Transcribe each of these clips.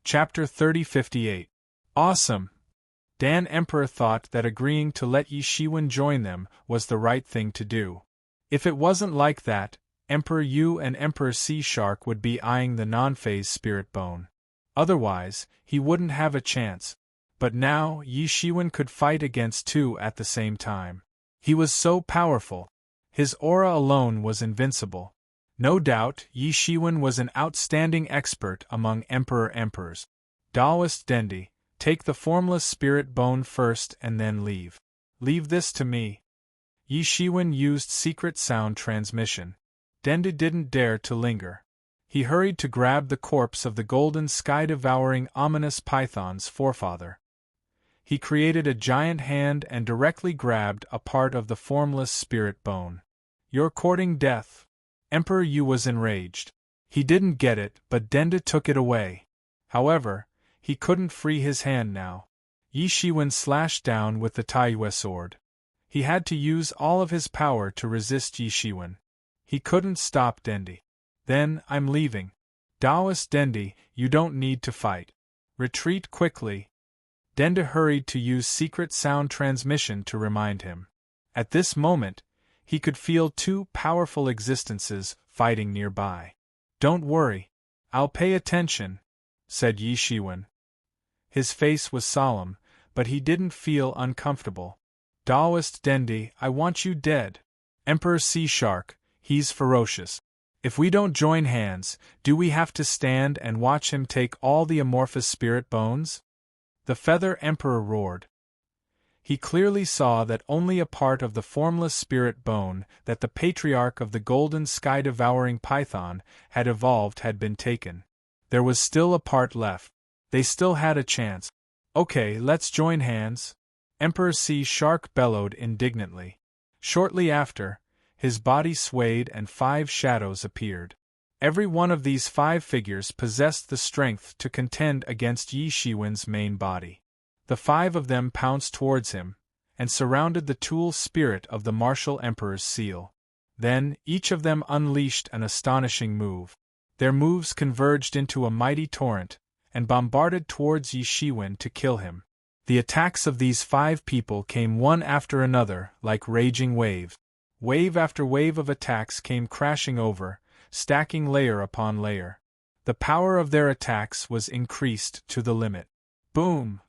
Chapter 3058. Awesome! Dan Emperor thought that agreeing to let Yi Shiwen join them was the right thing to do. If it wasn't like that, Emperor Yu and Emperor Sea Shark would be eyeing the non-phase spirit bone. Otherwise, he wouldn't have a chance. But now, Yi Shiwen could fight against two at the same time. He was so powerful. His aura alone was invincible. No doubt, Yi Shiwen was an outstanding expert among emperors. Daoist Dendi, take the formless spirit bone first and then leave. Leave this to me. Yi Shiwen used secret sound transmission. Dendi didn't dare to linger. He hurried to grab the corpse of the golden sky-devouring ominous python's forefather. He created a giant hand and directly grabbed a part of the formless spirit bone. You're courting death. Emperor Yu was enraged. He didn't get it, but Dendi took it away. However, he couldn't free his hand now. Yi Shiwen slashed down with the Taiyue sword. He had to use all of his power to resist Yi Shiwen. He couldn't stop Dendi. Then, I'm leaving. Daoist Dendi, you don't need to fight. Retreat quickly. Dendi hurried to use secret sound transmission to remind him. At this moment, he could feel two powerful existences fighting nearby. Don't worry. I'll pay attention, said Yi Shiwen. His face was solemn, but he didn't feel uncomfortable. Daoist Dendi, I want you dead. Emperor Sea Shark, he's ferocious. If we don't join hands, do we have to stand and watch him take all the amorphous spirit bones? The Feather Emperor roared. He clearly saw that only a part of the formless spirit bone that the patriarch of the golden sky-devouring python had evolved had been taken. There was still a part left. They still had a chance. Okay, let's join hands. Emperor Sea Shark bellowed indignantly. Shortly after, his body swayed and 5 shadows appeared. Every one of these 5 figures possessed the strength to contend against Yi Shiwen's main body. The 5 of them pounced towards him, and surrounded the tool spirit of the martial emperor's seal. Then, each of them unleashed an astonishing move. Their moves converged into a mighty torrent, and bombarded towards Yi Shiwen to kill him. The attacks of these 5 people came one after another, like raging waves. Wave after wave of attacks came crashing over, stacking layer upon layer. The power of their attacks was increased to the limit. Boom!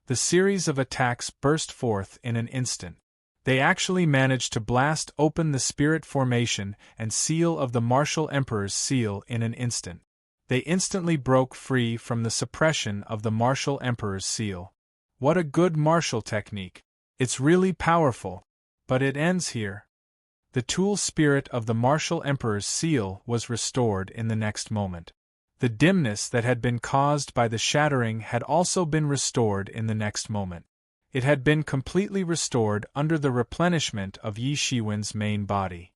The series of attacks burst forth in an instant. They actually managed to blast open the spirit formation and seal of the martial emperor's seal in an instant. They instantly broke free from the suppression of the martial emperor's seal. What a good martial technique! It's really powerful. But it ends here. The tool spirit of the martial emperor's seal was restored in the next moment. The dimness that had been caused by the shattering had also been restored in the next moment. It had been completely restored under the replenishment of Yi Shiwen's main body.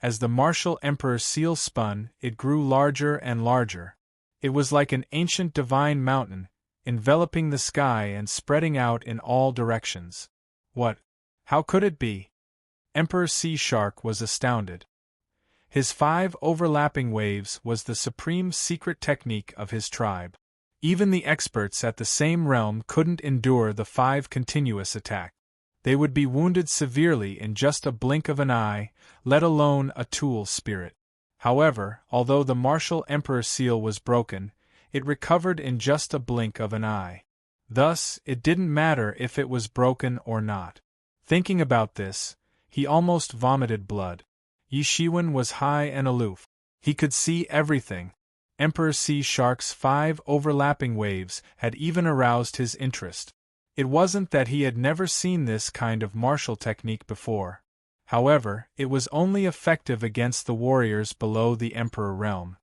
As the martial emperor's seal spun, it grew larger and larger. It was like an ancient divine mountain, enveloping the sky and spreading out in all directions. What? How could it be? Emperor Sea Shark was astounded. His 5 overlapping waves was the supreme secret technique of his tribe. Even the experts at the same realm couldn't endure the 5 continuous attacks. They would be wounded severely in just a blink of an eye, let alone a tool spirit. However, although the martial emperor seal was broken, it recovered in just a blink of an eye. Thus, it didn't matter if it was broken or not. Thinking about this, he almost vomited blood. Yi Shiwen was high and aloof. He could see everything. Emperor Sea Shark's 5 overlapping waves had even aroused his interest. It wasn't that he had never seen this kind of martial technique before. However, it was only effective against the warriors below the Emperor realm.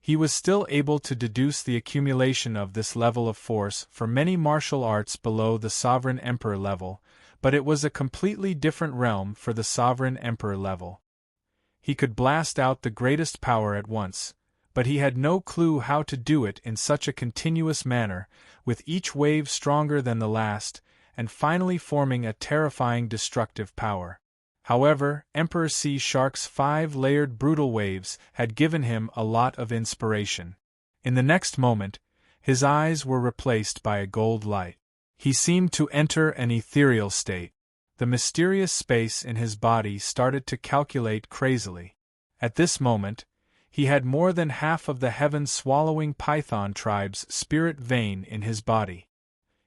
He was still able to deduce the accumulation of this level of force for many martial arts below the Sovereign Emperor level, but it was a completely different realm for the Sovereign Emperor level. He could blast out the greatest power at once, but he had no clue how to do it in such a continuous manner, with each wave stronger than the last, and finally forming a terrifying destructive power. However, Emperor Sea Shark's 5 layered brutal waves had given him a lot of inspiration. In the next moment, His eyes were replaced by a gold light. He seemed to enter an ethereal state. The mysterious space in his body started to calculate crazily. At this moment, he had more than half of the heaven-swallowing python tribe's spirit vein in his body.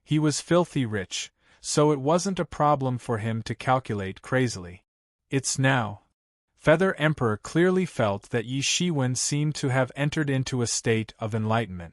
He was filthy rich, so it wasn't a problem for him to calculate crazily. It's now. Feather Emperor clearly felt that Yi Shiwen seemed to have entered into a state of enlightenment.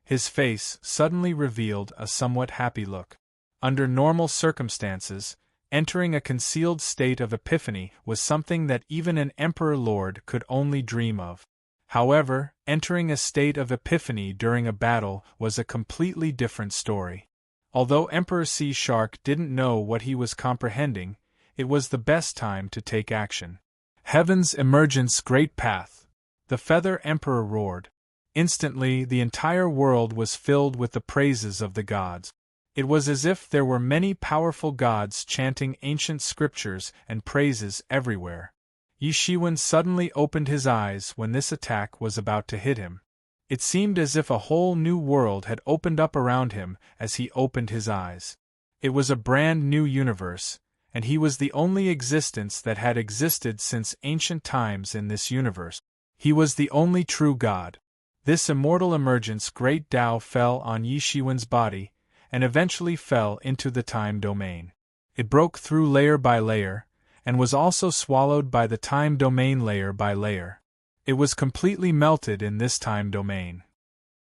His face suddenly revealed a somewhat happy look. Under normal circumstances, entering a concealed state of epiphany was something that even an Emperor Lord could only dream of. However, entering a state of epiphany during a battle was a completely different story. Although Emperor Sea Shark didn't know what he was comprehending, it was the best time to take action. Heaven's emergence great path! The Feather Emperor roared. Instantly, the entire world was filled with the praises of the gods. It was as if there were many powerful gods chanting ancient scriptures and praises everywhere. Yi Shiwen suddenly opened his eyes when this attack was about to hit him. It seemed as if a whole new world had opened up around him as he opened his eyes. It was a brand new universe, and he was the only existence that had existed since ancient times in this universe. He was the only true god. This immortal emergence great Tao fell on Yi Shiwen's body, and eventually fell into the time domain. It broke through layer by layer, and was also swallowed by the time domain layer by layer. It was completely melted in this time domain.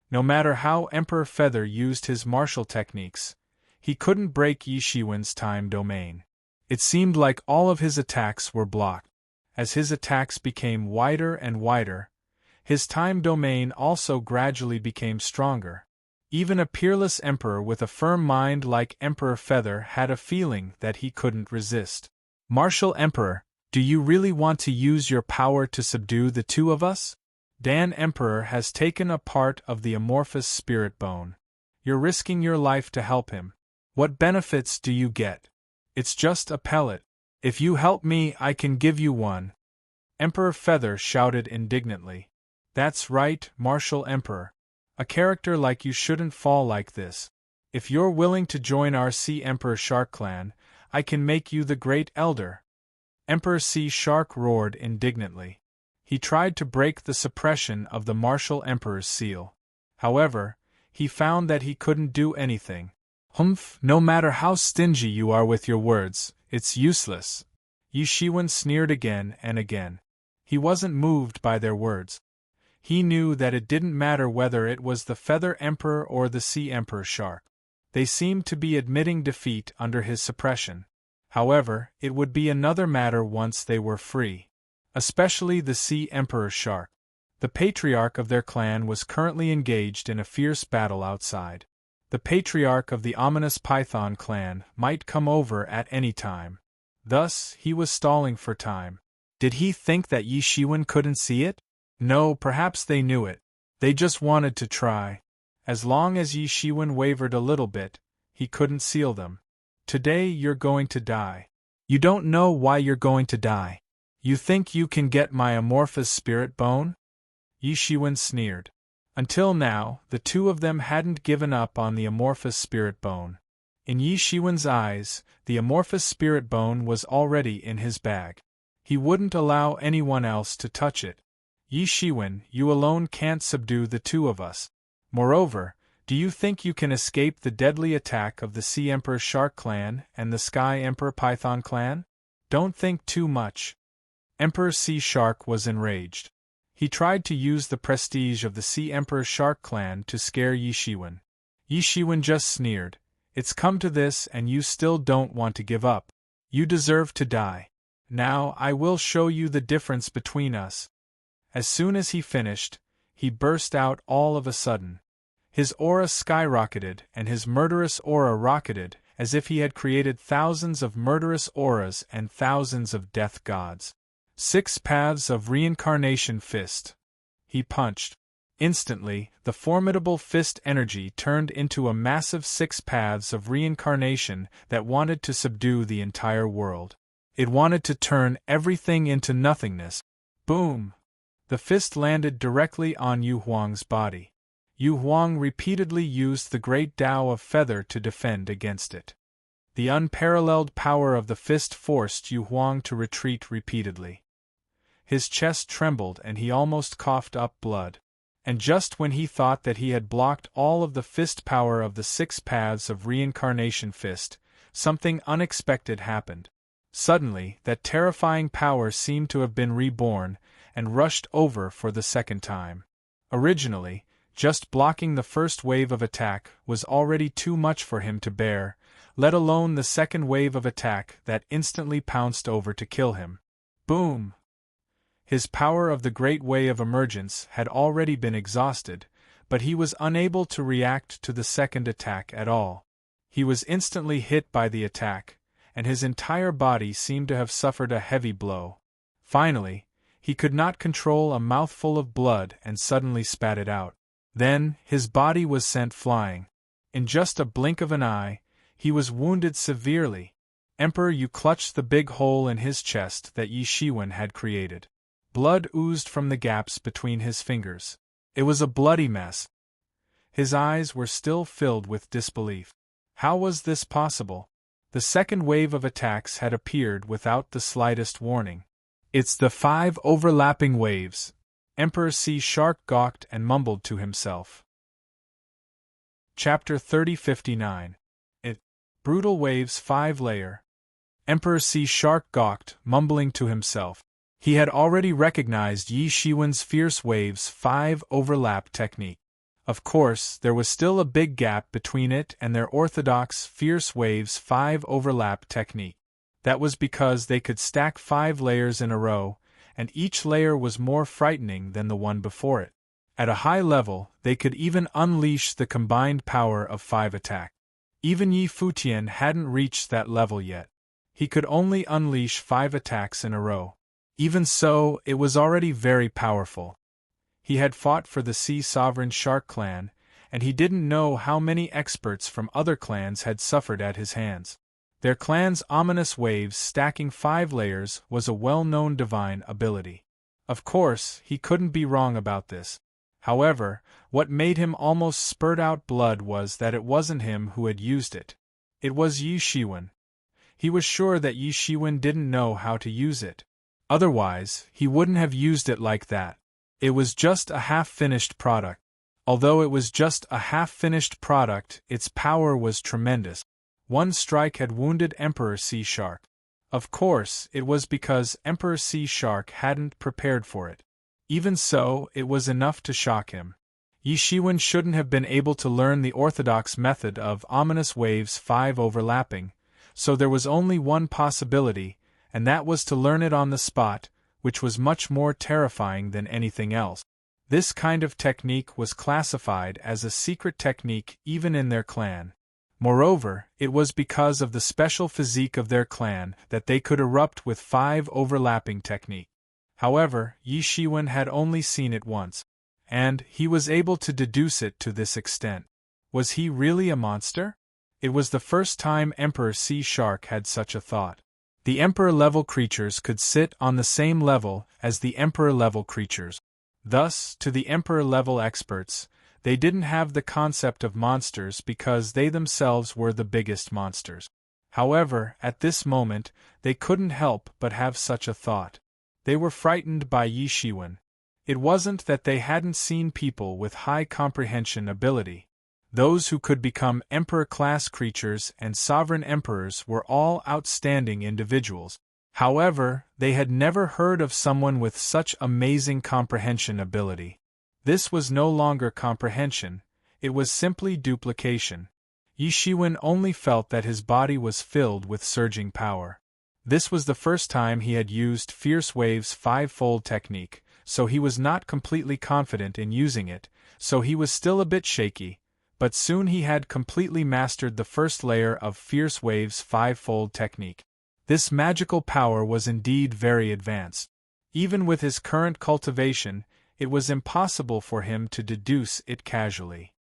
No matter how Emperor Feather used his martial techniques, he couldn't break Yi Shiwen's time domain. It seemed like all of his attacks were blocked. As his attacks became wider and wider, his time domain also gradually became stronger. Even a peerless emperor with a firm mind like Emperor Feather had a feeling that he couldn't resist. Martial Emperor, do you really want to use your power to subdue the two of us? Dan Emperor has taken a part of the amorphous spirit bone. You're risking your life to help him. What benefits do you get? It's just a pellet. If you help me, I can give you one. Emperor Feather shouted indignantly. That's right, Martial Emperor. A character like you shouldn't fall like this. If you're willing to join our Sea Emperor Shark clan, I can make you the Great Elder. Emperor Sea Shark roared indignantly. He tried to break the suppression of the Martial Emperor's seal. However, he found that he couldn't do anything. Humph, no matter how stingy you are with your words, it's useless. Yi Shiwen sneered again and again. He wasn't moved by their words. He knew that it didn't matter whether it was the Feather Emperor or the Sea Emperor Shark. They seemed to be admitting defeat under his suppression. However, it would be another matter once they were free. Especially the Sea Emperor Shark. The patriarch of their clan was currently engaged in a fierce battle outside. The patriarch of the ominous Python clan might come over at any time. Thus, he was stalling for time. Did he think that Yi Shiwen couldn't see it? No, perhaps they knew it. They just wanted to try. As long as Yi Shiwen wavered a little bit, he couldn't seal them. Today you're going to die. You don't know why you're going to die. You think you can get my amorphous spirit bone? Yi Shiwen sneered. Until now, the two of them hadn't given up on the amorphous spirit bone. In Yi Shiwen's eyes, the amorphous spirit bone was already in his bag. He wouldn't allow anyone else to touch it. Yi Shiwen, you alone can't subdue the two of us. Moreover, do you think you can escape the deadly attack of the Sea Emperor Shark clan and the Sky Emperor Python clan? Don't think too much. Emperor Sea Shark was enraged. He tried to use the prestige of the Sea Emperor Shark clan to scare Yi Shiwen. Yi Shiwen just sneered. It's come to this and you still don't want to give up. You deserve to die. Now I will show you the difference between us. As soon as he finished, he burst out all of a sudden. His aura skyrocketed and his murderous aura rocketed, as if he had created thousands of murderous auras and thousands of death gods. 6 paths of reincarnation fist. He punched. Instantly, the formidable fist energy turned into a massive 6 paths of reincarnation that wanted to subdue the entire world. It wanted to turn everything into nothingness. Boom! The fist landed directly on Yu Huang's body. Yu Huang repeatedly used the great Tao of Feather to defend against it. The unparalleled power of the fist forced Yu Huang to retreat repeatedly. His chest trembled and he almost coughed up blood. And just when he thought that he had blocked all of the fist power of the 6 paths of reincarnation fist, something unexpected happened. Suddenly, that terrifying power seemed to have been reborn and rushed over for the second time. Originally, just blocking the first wave of attack was already too much for him to bear, let alone the second wave of attack that instantly pounced over to kill him. Boom! His power of the Great Way of Emergence had already been exhausted, but he was unable to react to the second attack at all. He was instantly hit by the attack, and his entire body seemed to have suffered a heavy blow. Finally, he could not control a mouthful of blood and suddenly spat it out. Then, his body was sent flying. In just a blink of an eye, he was wounded severely. Emperor Yu clutched the big hole in his chest that Yi Shiwen had created. Blood oozed from the gaps between his fingers. It was a bloody mess. His eyes were still filled with disbelief. How was this possible? The second wave of attacks had appeared without the slightest warning. It's the 5 overlapping waves. Emperor C. Shark gawked and mumbled to himself. Chapter 3059. Brutal Waves 5-layer. Emperor C. Shark gawked, mumbling to himself. He had already recognized Yi Shiwen's Fierce Waves 5 overlap technique. Of course, there was still a big gap between it and their orthodox Fierce Waves 5 overlap technique. That was because they could stack 5 layers in a row, and each layer was more frightening than the one before it. At a high level, they could even unleash the combined power of 5 attacks. Even Yi Futian hadn't reached that level yet. He could only unleash 5 attacks in a row. Even so, it was already very powerful. He had fought for the Sea Sovereign Shark clan, and he didn't know how many experts from other clans had suffered at his hands. Their clan's ominous waves stacking 5 layers was a well-known divine ability. Of course, he couldn't be wrong about this. However, what made him almost spurt out blood was that it wasn't him who had used it. It was Yi Shiwen. He was sure that Yi Shiwen didn't know how to use it. Otherwise, he wouldn't have used it like that. It was just a half-finished product. Although it was just a half-finished product, its power was tremendous. One strike had wounded Emperor Sea Shark. Of course, it was because Emperor Sea Shark hadn't prepared for it. Even so, it was enough to shock him. Yi Shiwen shouldn't have been able to learn the orthodox method of ominous waves 5 overlapping, so there was only one possibility, and that was to learn it on the spot, which was much more terrifying than anything else. This kind of technique was classified as a secret technique even in their clan. Moreover, it was because of the special physique of their clan that they could erupt with 5 overlapping technique. However, Yi Shiwen had only seen it once, and he was able to deduce it to this extent. Was he really a monster? It was the first time Emperor Sea Shark had such a thought. The Emperor-level creatures could sit on the same level as the Emperor-level creatures. Thus, to the Emperor-level experts, they didn't have the concept of monsters because they themselves were the biggest monsters. However, at this moment, they couldn't help but have such a thought. They were frightened by Yi Shiwen. It wasn't that they hadn't seen people with high comprehension ability. Those who could become Emperor-class creatures and Sovereign Emperors were all outstanding individuals. However, they had never heard of someone with such amazing comprehension ability. This was no longer comprehension, it was simply duplication. Yi Shiwen only felt that his body was filled with surging power. This was the first time he had used Fierce Wave's 5-fold technique, so he was not completely confident in using it, so he was still a bit shaky, but soon he had completely mastered the first layer of Fierce Wave's 5-fold technique. This magical power was indeed very advanced. Even with his current cultivation, it was impossible for him to deduce it casually.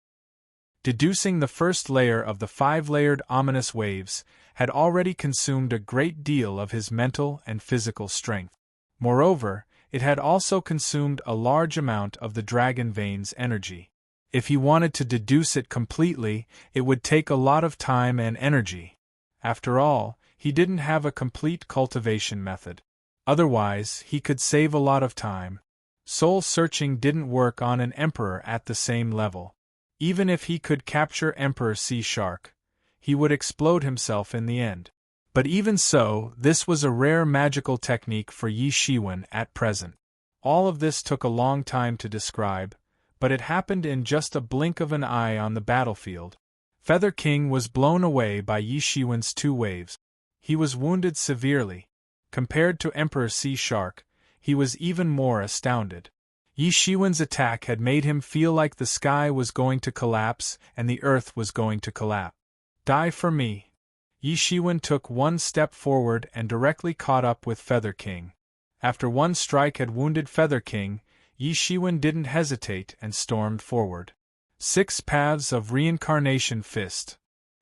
Deducing the first layer of the 5-layered ominous waves had already consumed a great deal of his mental and physical strength. Moreover, it had also consumed a large amount of the Dragon Vein's energy. If he wanted to deduce it completely, it would take a lot of time and energy. After all, he didn't have a complete cultivation method. Otherwise, he could save a lot of time. Soul-searching didn't work on an emperor at the same level. Even if he could capture Emperor Sea Shark, he would explode himself in the end. But even so, this was a rare magical technique for Yi Shiwen at present. All of this took a long time to describe, but it happened in just a blink of an eye on the battlefield. Feather King was blown away by Yi Shiwen's 2 waves. He was wounded severely. Compared to Emperor Sea Shark, he was even more astounded. Yi Shiwen's attack had made him feel like the sky was going to collapse and the earth was going to collapse. Die for me. Yi Shiwen took 1 step forward and directly caught up with Feather King. After 1 strike had wounded Feather King, Yi Shiwen didn't hesitate and stormed forward. 6 paths of reincarnation fist.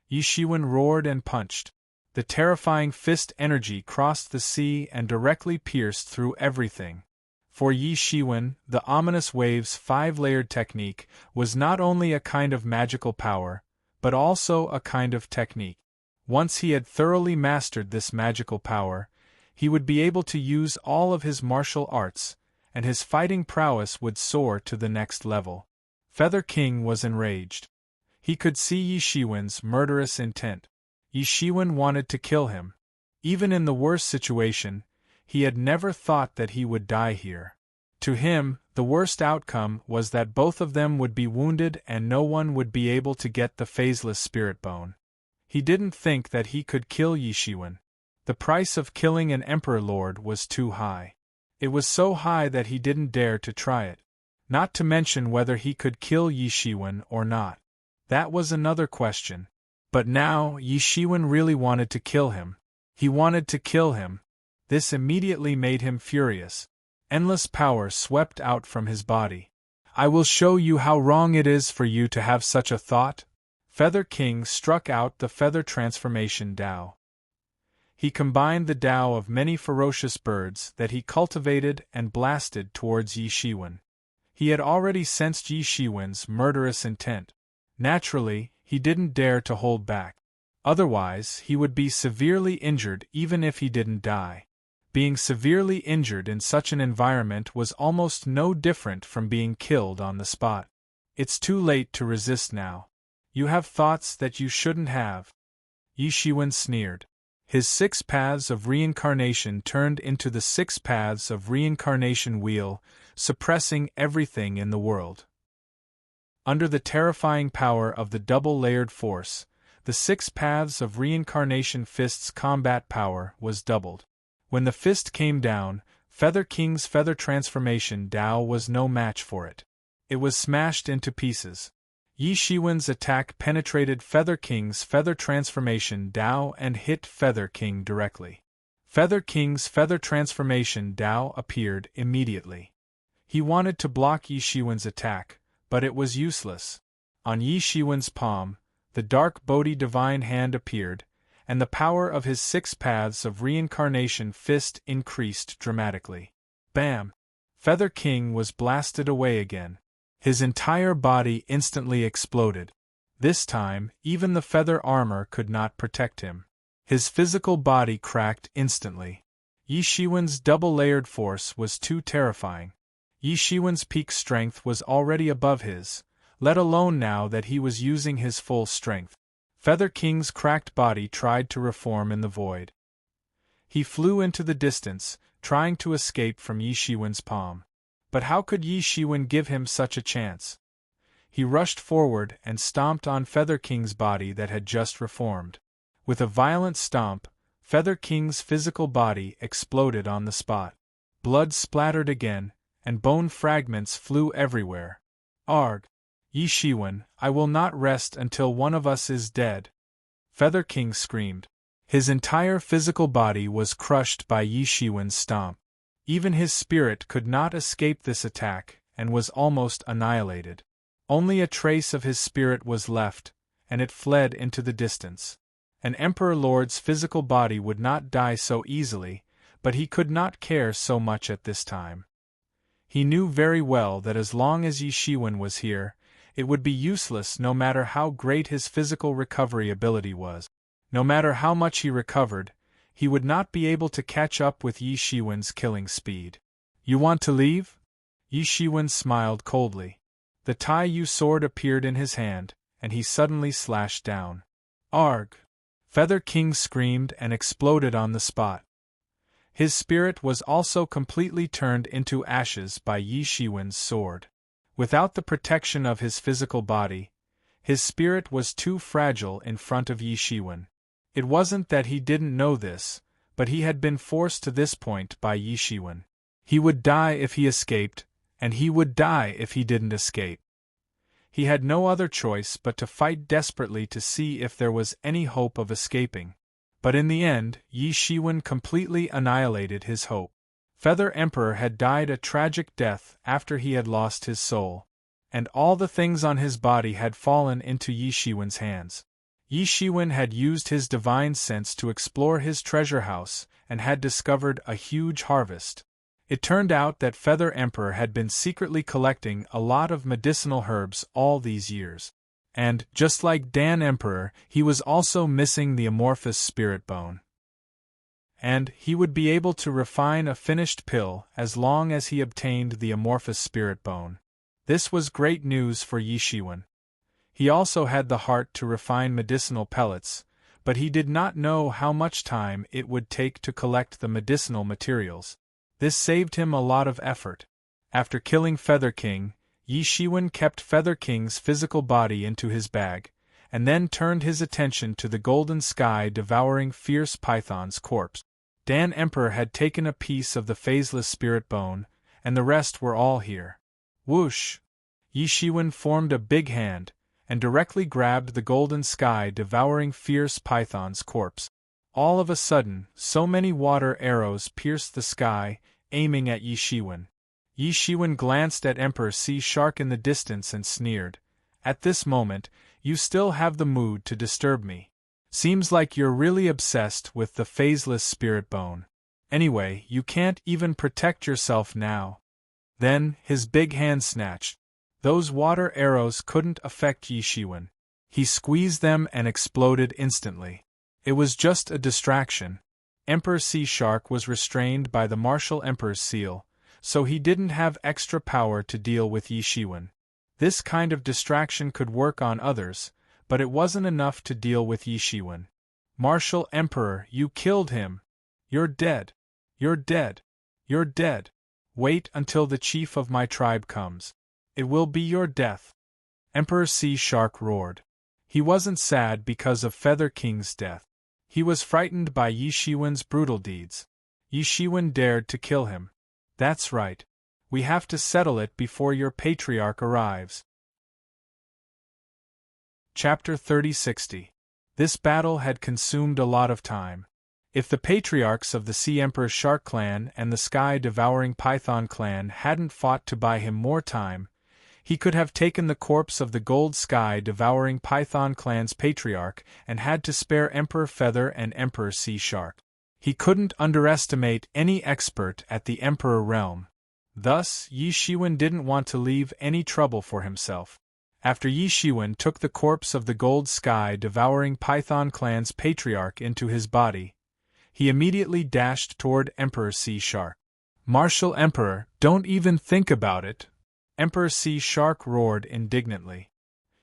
Yi Shiwen roared and punched. The terrifying fist energy crossed the sea and directly pierced through everything. For Yi Shiwen, the ominous wave's 5-layered technique was not only a kind of magical power, but also a kind of technique. Once he had thoroughly mastered this magical power, he would be able to use all of his martial arts, and his fighting prowess would soar to the next level. Feather King was enraged. He could see Yi Shiwen's murderous intent. Yi Shiwen wanted to kill him. Even in the worst situation, he had never thought that he would die here. To him, the worst outcome was that both of them would be wounded and no one would be able to get the phaseless spirit bone. He didn't think that he could kill Yi Shiwen. The price of killing an Emperor Lord was too high. It was so high that he didn't dare to try it. Not to mention whether he could kill Yi Shiwen or not. That was another question. But now, Yi Shiwen really wanted to kill him. He wanted to kill him. This immediately made him furious. Endless power swept out from his body. I will show you how wrong it is for you to have such a thought. Feather King struck out the feather transformation Tao. He combined the Tao of many ferocious birds that he cultivated and blasted towards Yi Shiwen. He had already sensed Yi Shiwen's murderous intent. Naturally, he didn't dare to hold back. Otherwise, he would be severely injured even if he didn't die. Being severely injured in such an environment was almost no different from being killed on the spot. It's too late to resist now. You have thoughts that you shouldn't have. Yi Shiwen sneered. His 6 paths of reincarnation turned into the 6 paths of reincarnation wheel, suppressing everything in the world. Under the terrifying power of the double-layered force, the 6 paths of reincarnation fist's combat power was doubled. When the fist came down, Feather King's feather transformation Tao was no match for it. It was smashed into pieces. Yi Shiwen's attack penetrated Feather King's feather transformation Tao and hit Feather King directly. Feather King's feather transformation Tao appeared immediately. He wanted to block Yi Shiwen's attack, but it was useless. On Yi Shiwen's palm, the dark Bodhi divine hand appeared, and the power of his 6 paths of reincarnation fist increased dramatically. Bam! Feather King was blasted away again. His entire body instantly exploded. This time, even the feather armor could not protect him. His physical body cracked instantly. Yi Shiwen's double-layered force was too terrifying. Yi Shiwen's peak strength was already above his, let alone now that he was using his full strength. Feather King's cracked body tried to reform in the void. He flew into the distance, trying to escape from Yi Shiwen's palm. But how could Yi Shiwen give him such a chance? He rushed forward and stomped on Feather King's body that had just reformed. With a violent stomp, Feather King's physical body exploded on the spot. Blood splattered again, and bone fragments flew everywhere. Arg! Yi Shiwen, I will not rest until one of us is dead. Feather King screamed. His entire physical body was crushed by Yi Shiwen's stomp. Even his spirit could not escape this attack, and was almost annihilated. Only a trace of his spirit was left, and it fled into the distance. An Emperor Lord's physical body would not die so easily, but he could not care so much at this time. He knew very well that as long as Yi Shiwen was here, It would be useless no matter how great his physical recovery ability was. No matter how much he recovered, he would not be able to catch up with Yi Shiwen's killing speed. You want to leave? Yi Shiwen smiled coldly. The Tai Yu sword appeared in his hand, and he suddenly slashed down. Arg! Feather King screamed and exploded on the spot. His spirit was also completely turned into ashes by Yi Shiwen's sword. Without the protection of his physical body, his spirit was too fragile in front of Yi Shiwen. It wasn't that he didn't know this, but he had been forced to this point by Yi Shiwen. He would die if he escaped, and he would die if he didn't escape. He had no other choice but to fight desperately to see if there was any hope of escaping. But in the end, Yi Shiwen completely annihilated his hope. Feather Emperor had died a tragic death after he had lost his soul, and all the things on his body had fallen into Yi Shiwen's hands. Yi Shiwen had used his divine sense to explore his treasure house and had discovered a huge harvest. It turned out that Feather Emperor had been secretly collecting a lot of medicinal herbs all these years. And, just like Dan Emperor, he was also missing the amorphous spirit bone. And he would be able to refine a finished pill as long as he obtained the amorphous spirit bone. This was great news for Yi Shiwen. He also had the heart to refine medicinal pellets, but he did not know how much time it would take to collect the medicinal materials. This saved him a lot of effort. After killing Feather King, Yi Shiwen kept Feather King's physical body into his bag, and then turned his attention to the golden sky devouring fierce python's corpse. Dan Emperor had taken a piece of the phaseless spirit bone, and the rest were all here. Whoosh! Yi Shiwen formed a big hand, and directly grabbed the golden sky devouring fierce python's corpse. All of a sudden, so many water arrows pierced the sky, aiming at Yi Shiwen. Yi Shiwen glanced at Emperor Sea Shark in the distance and sneered. At this moment, you still have the mood to disturb me. Seems like you're really obsessed with the phaseless spirit bone. Anyway, you can't even protect yourself now. Then, his big hand snatched. Those water arrows couldn't affect Yi Shiwen. He squeezed them and exploded instantly. It was just a distraction. Emperor Sea Shark was restrained by the Martial Emperor's seal, so he didn't have extra power to deal with Yi Shiwen. This kind of distraction could work on others, but it wasn't enough to deal with Yi Shiwen. Martial Emperor, you killed him! You're dead! You're dead! You're dead! Wait until the chief of my tribe comes. It will be your death! Emperor Sea Shark roared. He wasn't sad because of Feather King's death. He was frightened by Yi Shiwen's brutal deeds. Yi Shiwen dared to kill him. That's right. We have to settle it before your patriarch arrives. Chapter 3060. This battle had consumed a lot of time. If the patriarchs of the Sea Emperor Shark Clan and the Sky Devouring Python Clan hadn't fought to buy him more time, he could have taken the corpse of the Gold Sky Devouring Python Clan's patriarch and had to spare Emperor Feather and Emperor Sea Shark. He couldn't underestimate any expert at the Emperor realm. Thus, Yi Shiwen didn't want to leave any trouble for himself. After Yi Shiwen took the corpse of the Gold Sky Devouring Python Clan's patriarch into his body, he immediately dashed toward Emperor Sea Shark. Martial Emperor, don't even think about it! Emperor Sea Shark roared indignantly.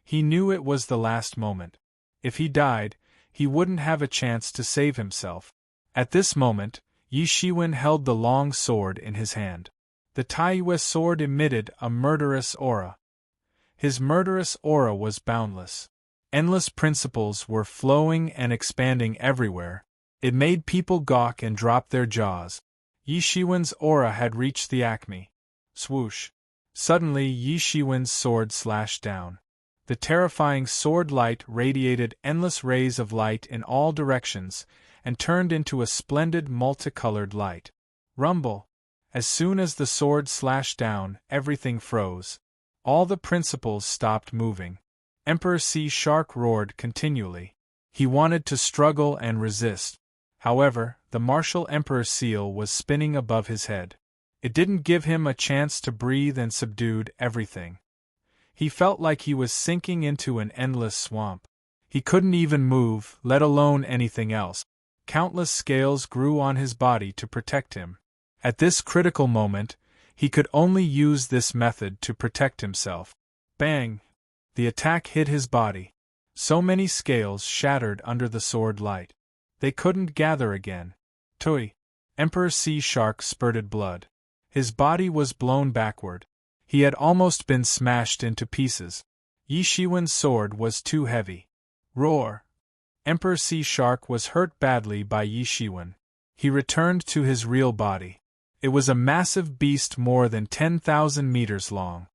He knew it was the last moment. If he died, he wouldn't have a chance to save himself. At this moment, Yi Shiwen held the long sword in his hand. The Taiyue sword emitted a murderous aura. His murderous aura was boundless. Endless principles were flowing and expanding everywhere. It made people gawk and drop their jaws. Yi Shiwen's aura had reached the acme. Swoosh! Suddenly Yi Shiwen's sword slashed down. The terrifying sword light radiated endless rays of light in all directions and turned into a splendid multicolored light. Rumble! As soon as the sword slashed down, everything froze. All the principles stopped moving. Emperor Sea Shark roared continually. He wanted to struggle and resist. However, the martial Emperor Seal was spinning above his head. It didn't give him a chance to breathe and subdued everything. He felt like he was sinking into an endless swamp. He couldn't even move, let alone anything else. Countless scales grew on his body to protect him. At this critical moment, he could only use this method to protect himself. Bang! The attack hit his body. So many scales shattered under the sword light. They couldn't gather again. Tui! Emperor Sea Shark spurted blood. His body was blown backward. He had almost been smashed into pieces. Yi Shiwen's sword was too heavy. Roar! Emperor Sea Shark was hurt badly by Yi Shiwen. He returned to his real body. It was a massive beast more than 10,000 meters long.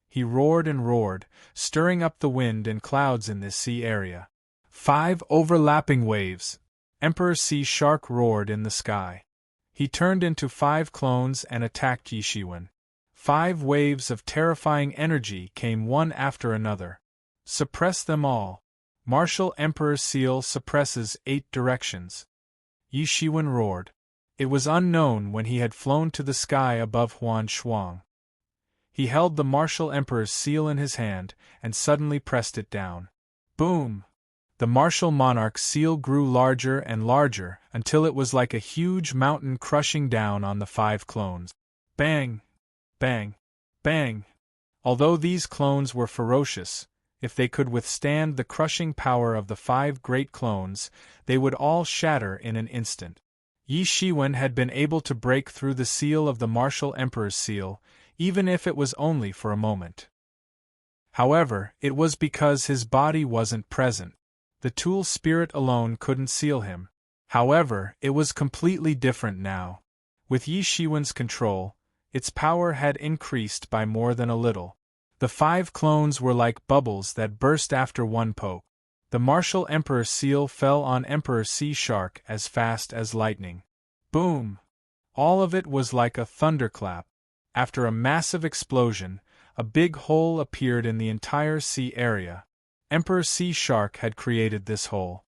He roared and roared, stirring up the wind and clouds in this sea area. 5 overlapping waves. Emperor Sea Shark roared in the sky. He turned into 5 clones and attacked Yi Shiwen. 5 waves of terrifying energy came one after another. Suppress them all. Martial Emperor Seal suppresses 8 directions. Yi Shiwen roared. It was unknown when he had flown to the sky above Huan Shuang. He held the Martial Emperor's seal in his hand and suddenly pressed it down. Boom! The Martial Monarch's seal grew larger and larger until it was like a huge mountain crushing down on the 5 clones. Bang! Bang! Bang! Although these clones were ferocious, if they could withstand the crushing power of the 5 great clones, they would all shatter in an instant. Yi Shiwen had been able to break through the seal of the Martial Emperor's seal, even if it was only for a moment. However, it was because his body wasn't present. The tool spirit alone couldn't seal him. However, it was completely different now. With Yi Shiwen's control, its power had increased by more than a little. The 5 clones were like bubbles that burst after one poke. The Martial Emperor's seal fell on Emperor Sea Shark as fast as lightning. Boom! All of it was like a thunderclap. After a massive explosion, a big hole appeared in the entire sea area. Emperor Sea Shark had created this hole.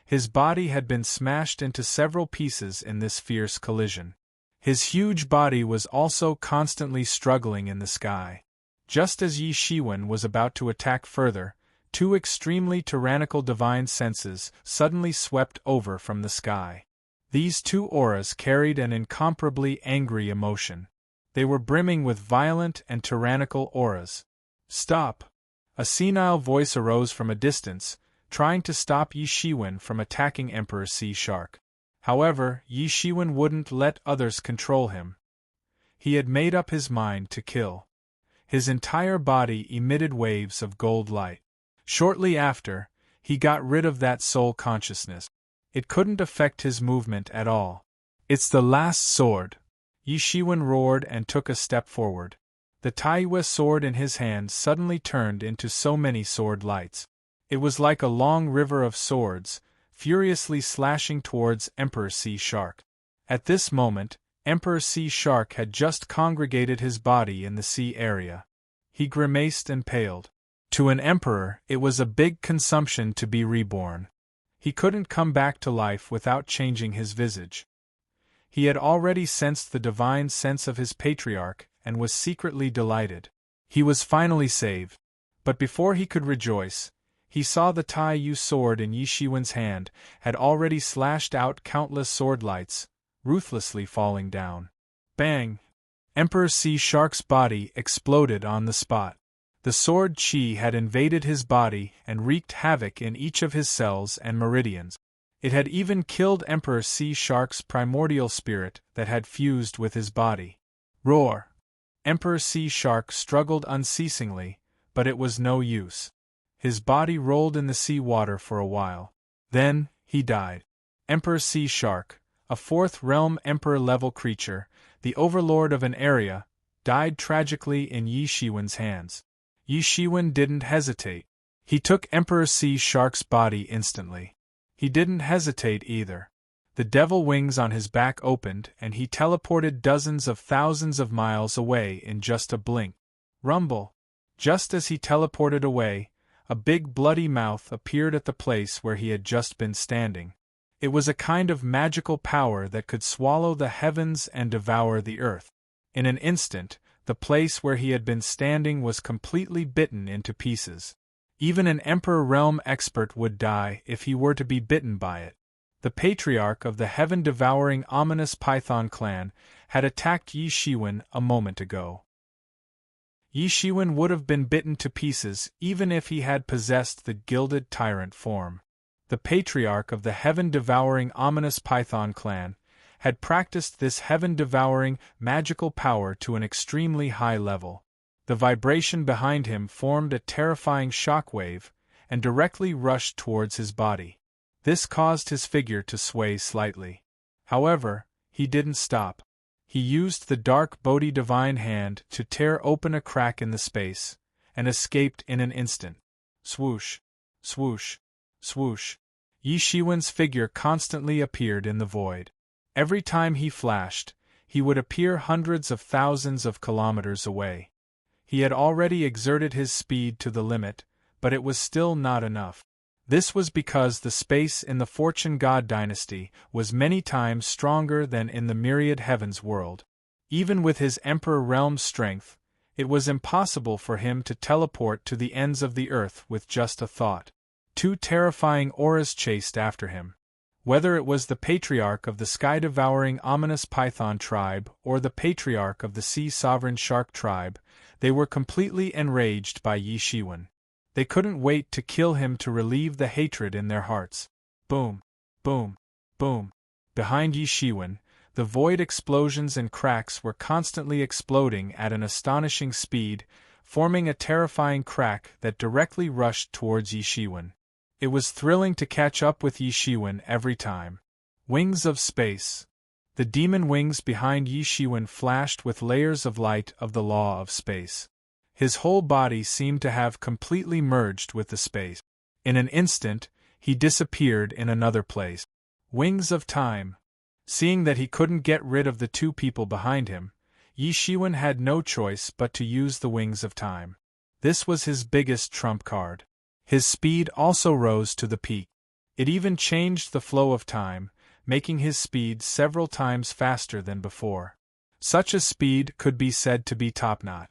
His body had been smashed into several pieces in this fierce collision. His huge body was also constantly struggling in the sky. Just as Yi Shiwen was about to attack further, 2 extremely tyrannical divine senses suddenly swept over from the sky. These 2 auras carried an incomparably angry emotion. They were brimming with violent and tyrannical auras. Stop! A senile voice arose from a distance, trying to stop Yi Shiwen from attacking Emperor Sea Shark. However, Yi Shiwen wouldn't let others control him. He had made up his mind to kill. His entire body emitted waves of gold light. Shortly after, he got rid of that soul consciousness. It couldn't affect his movement at all. It's the last sword. Yi Shiwen roared and took a step forward. The Taiwa sword in his hand suddenly turned into so many sword lights. It was like a long river of swords, furiously slashing towards Emperor Sea Shark. At this moment, Emperor Sea Shark had just congregated his body in the sea area. He grimaced and paled. To an emperor, it was a big consumption to be reborn. He couldn't come back to life without changing his visage. He had already sensed the divine sense of his patriarch and was secretly delighted. He was finally saved. But before he could rejoice, he saw the Tai Yu sword in Yi Shiwen's hand had already slashed out countless sword lights, ruthlessly falling down. Bang! Emperor Sea Shark's body exploded on the spot. The sword chi had invaded his body and wreaked havoc in each of his cells and meridians. It had even killed Emperor Sea Shark's primordial spirit that had fused with his body. Roar! Emperor Sea Shark struggled unceasingly, but it was no use. His body rolled in the sea water for a while. Then, he died. Emperor Sea Shark, a 4th realm emperor-level creature, the overlord of an area, died tragically in Yi Shiwen's hands. Yi Shiwen didn't hesitate. He took Emperor Sea Shark's body instantly. He didn't hesitate either. The devil wings on his back opened and he teleported dozens of thousands of miles away in just a blink. Rumble! Just as he teleported away, a big bloody mouth appeared at the place where he had just been standing. It was a kind of magical power that could swallow the heavens and devour the earth. In an instant, the place where he had been standing was completely bitten into pieces. Even an Emperor Realm expert would die if he were to be bitten by it. The patriarch of the heaven-devouring ominous Python clan had attacked Yi Shiwen a moment ago. Yi Shiwen would have been bitten to pieces even if he had possessed the gilded tyrant form. The patriarch of the heaven-devouring ominous Python clan had practiced this heaven-devouring magical power to an extremely high level. The vibration behind him formed a terrifying shockwave and directly rushed towards his body. This caused his figure to sway slightly. However, he didn't stop. He used the dark Bodhi divine hand to tear open a crack in the space, and escaped in an instant. Swoosh, swoosh, swoosh. Yi Shiwen's figure constantly appeared in the void. Every time he flashed, he would appear hundreds of thousands of kilometers away. He had already exerted his speed to the limit, but it was still not enough. This was because the space in the Fortune God dynasty was many times stronger than in the myriad heavens world. Even with his Emperor Realm strength, it was impossible for him to teleport to the ends of the earth with just a thought. Two terrifying auras chased after him. Whether it was the patriarch of the sky-devouring ominous Python tribe or the patriarch of the sea-sovereign shark tribe, they were completely enraged by Yi Shiwen. They couldn't wait to kill him to relieve the hatred in their hearts. Boom, boom, boom. Behind Yi Shiwen, the void explosions and cracks were constantly exploding at an astonishing speed, forming a terrifying crack that directly rushed towards Yi Shiwen. It was thrilling to catch up with Yi Shiwen every time. Wings of space. The demon wings behind Yi Shiwen flashed with layers of light of the law of space. His whole body seemed to have completely merged with the space. In an instant, he disappeared in another place. Wings of time. Seeing that he couldn't get rid of the two people behind him, Yi Shiwen had no choice but to use the wings of time. This was his biggest trump card. His speed also rose to the peak. It even changed the flow of time, making his speed several times faster than before. Such a speed could be said to be top-notch.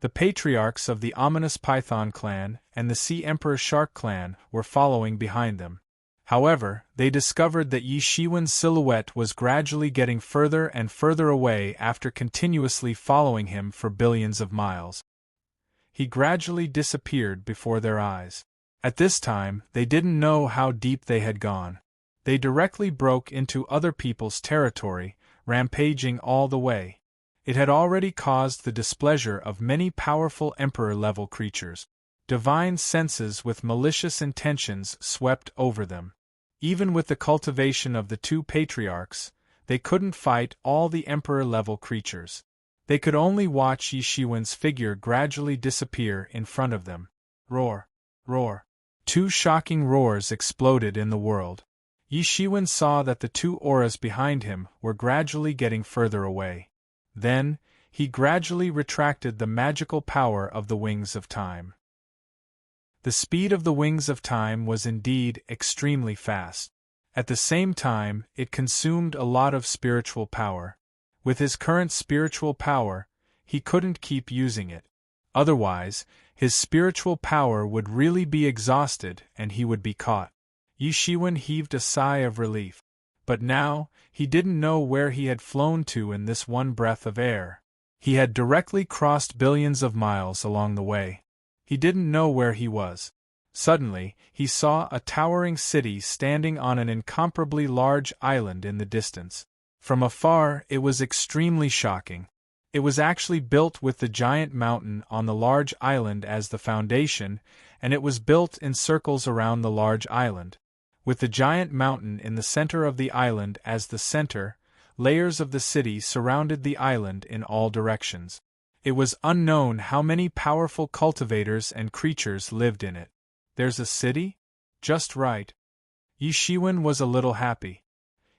The patriarchs of the ominous Python clan and the Sea Emperor Shark clan were following behind them. However, they discovered that Yi Shiwen's silhouette was gradually getting further and further away after continuously following him for billions of miles. He gradually disappeared before their eyes. At this time, they didn't know how deep they had gone. They directly broke into other people's territory, rampaging all the way. It had already caused the displeasure of many powerful Emperor-level creatures. Divine senses with malicious intentions swept over them. Even with the cultivation of the two patriarchs, they couldn't fight all the Emperor-level creatures. They could only watch Yi Shiwen's figure gradually disappear in front of them. Roar! Roar! Two shocking roars exploded in the world. Yi Shiwen saw that the two auras behind him were gradually getting further away. Then, he gradually retracted the magical power of the wings of time. The speed of the wings of time was indeed extremely fast. At the same time, it consumed a lot of spiritual power. With his current spiritual power, he couldn't keep using it. Otherwise, his spiritual power would really be exhausted and he would be caught. Yi Shiwen heaved a sigh of relief. But now, he didn't know where he had flown to in this one breath of air. He had directly crossed billions of miles along the way. He didn't know where he was. Suddenly, he saw a towering city standing on an incomparably large island in the distance. From afar, it was extremely shocking. It was actually built with the giant mountain on the large island as the foundation, and it was built in circles around the large island. With the giant mountain in the center of the island as the center, layers of the city surrounded the island in all directions. It was unknown how many powerful cultivators and creatures lived in it. There's a city? Just right. Yi Shiwen was a little happy.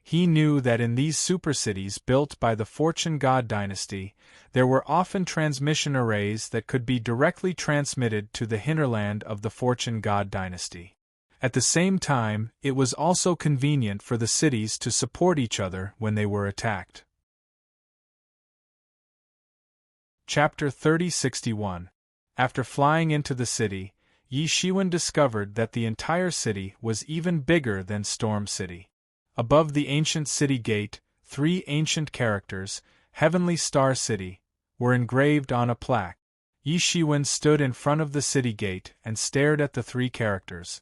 He knew that in these supercities built by the Fortune God dynasty, there were often transmission arrays that could be directly transmitted to the hinterland of the Fortune God dynasty. At the same time, it was also convenient for the cities to support each other when they were attacked. Chapter 3061. After flying into the city, Yi Shiwen discovered that the entire city was even bigger than Storm City. Above the ancient city gate, 3 ancient characters, Heavenly Star City, were engraved on a plaque. Yi Shiwen stood in front of the city gate and stared at the 3 characters.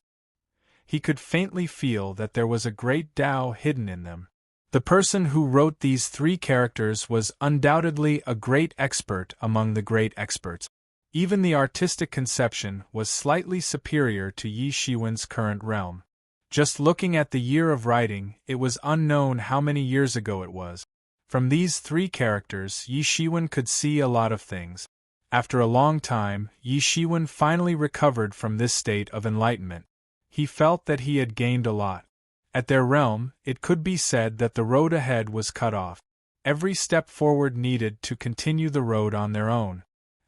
He could faintly feel that there was a great Tao hidden in them. The person who wrote these 3 characters was undoubtedly a great expert among the great experts. Even the artistic conception was slightly superior to Yi Shiwen's current realm. Just looking at the year of writing, it was unknown how many years ago it was. From these 3 characters, Yi Shiwen could see a lot of things. After a long time, Yi Shiwen finally recovered from this state of enlightenment. He felt that he had gained a lot. At their realm, it could be said that the road ahead was cut off. Every step forward needed to continue the road on their own.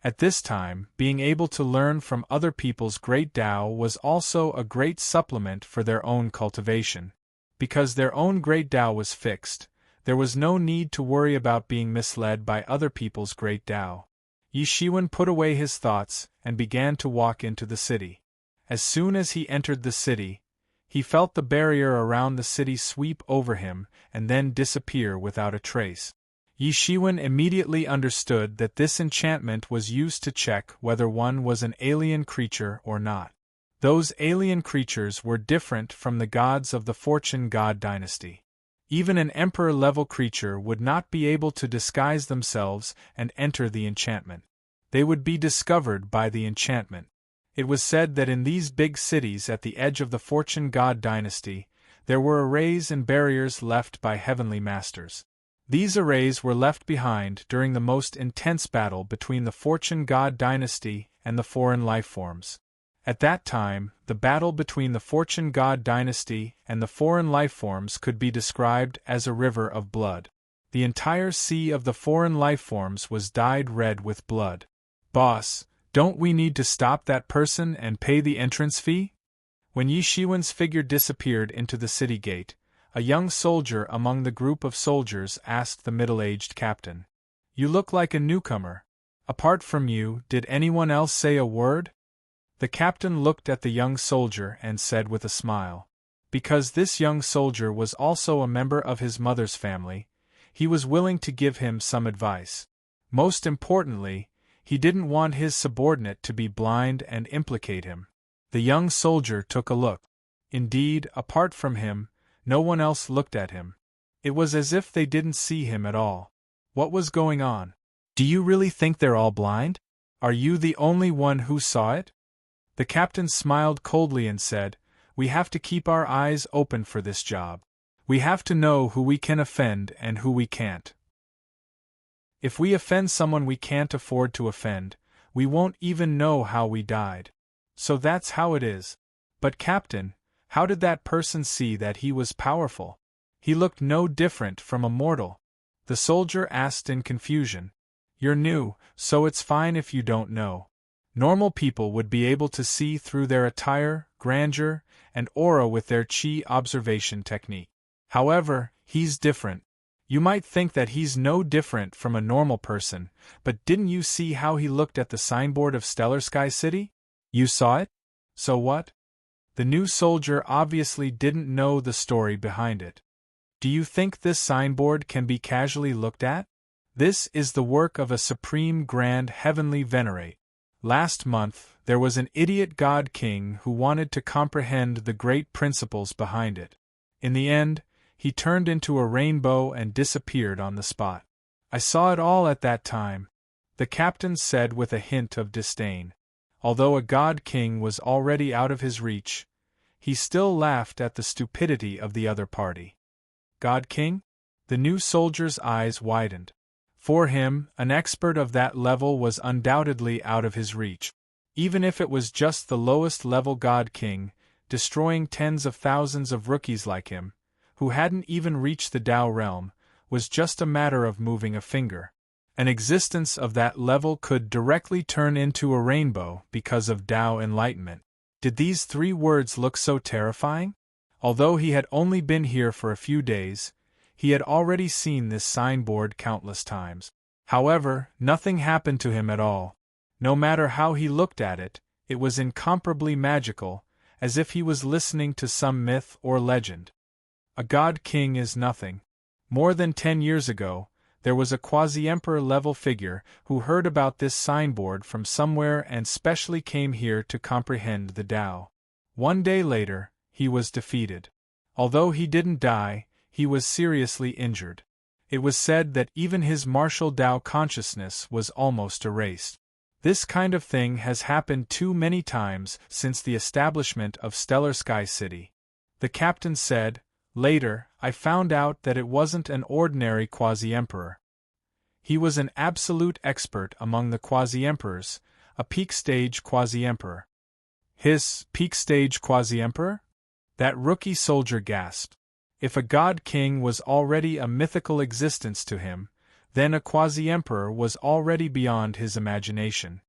At this time, being able to learn from other people's great Tao was also a great supplement for their own cultivation. Because their own great Tao was fixed, there was no need to worry about being misled by other people's great Tao. Yi Shiwen put away his thoughts and began to walk into the city. As soon as he entered the city, he felt the barrier around the city sweep over him and then disappear without a trace. Yi Shiwen immediately understood that this enchantment was used to check whether one was an alien creature or not. Those alien creatures were different from the gods of the Fortune God dynasty. Even an emperor-level creature would not be able to disguise themselves and enter the enchantment. They would be discovered by the enchantment. It was said that in these big cities at the edge of the Fortune God dynasty, there were arrays and barriers left by heavenly masters. These arrays were left behind during the most intense battle between the Fortune God dynasty and the foreign lifeforms. At that time, the battle between the Fortune God dynasty and the foreign lifeforms could be described as a river of blood. The entire sea of the foreign lifeforms was dyed red with blood. "Boss, don't we need to stop that person and pay the entrance fee?" When Yi Shiwen's figure disappeared into the city gate, a young soldier among the group of soldiers asked the middle-aged captain, "You look like a newcomer. Apart from you, did anyone else say a word?" The captain looked at the young soldier and said with a smile, because this young soldier was also a member of his mother's family, he was willing to give him some advice. Most importantly, he didn't want his subordinate to be blind and implicate him. The young soldier took a look. Indeed, apart from him, no one else looked at him. It was as if they didn't see him at all. What was going on? "Do you really think they're all blind? Are you the only one who saw it?" The captain smiled coldly and said, "We have to keep our eyes open for this job. We have to know who we can offend and who we can't. If we offend someone we can't afford to offend, we won't even know how we died. So that's how it is." "But Captain, how did that person see that he was powerful? He looked no different from a mortal." The soldier asked in confusion. "You're new, so it's fine if you don't know. Normal people would be able to see through their attire, grandeur, and aura with their chi observation technique. However, he's different. You might think that he's no different from a normal person, but didn't you see how he looked at the signboard of Stellar Sky City? You saw it? So what?" The new soldier obviously didn't know the story behind it. "Do you think this signboard can be casually looked at? This is the work of a supreme grand heavenly venerate. Last month, there was an idiot god king who wanted to comprehend the great principles behind it. In the end, he turned into a rainbow and disappeared on the spot. I saw it all at that time," the captain said with a hint of disdain. Although a god king was already out of his reach, he still laughed at the stupidity of the other party. God king? The new soldier's eyes widened. For him, an expert of that level was undoubtedly out of his reach. Even if it was just the lowest level God King, destroying tens of thousands of rookies like him, who hadn't even reached the Tao realm, was just a matter of moving a finger. An existence of that level could directly turn into a rainbow because of Tao enlightenment. Did these 3 words look so terrifying? Although he had only been here for a few days, he had already seen this signboard countless times. However, nothing happened to him at all. No matter how he looked at it, it was incomparably magical, as if he was listening to some myth or legend. A god-king is nothing. More than 10 years ago, there was a quasi-emperor level figure who heard about this signboard from somewhere and specially came here to comprehend the Tao. One day later, he was defeated. Although he didn't die, he was seriously injured. It was said that even his martial Tao consciousness was almost erased. This kind of thing has happened too many times since the establishment of Stellar Sky City. The captain said, "Later, I found out that it wasn't an ordinary quasi-emperor. He was an absolute expert among the quasi-emperors, a peak-stage quasi-emperor." His peak-stage quasi-emperor? That rookie soldier gasped. If a god-king was already a mythical existence to him, then a quasi-emperor was already beyond his imagination.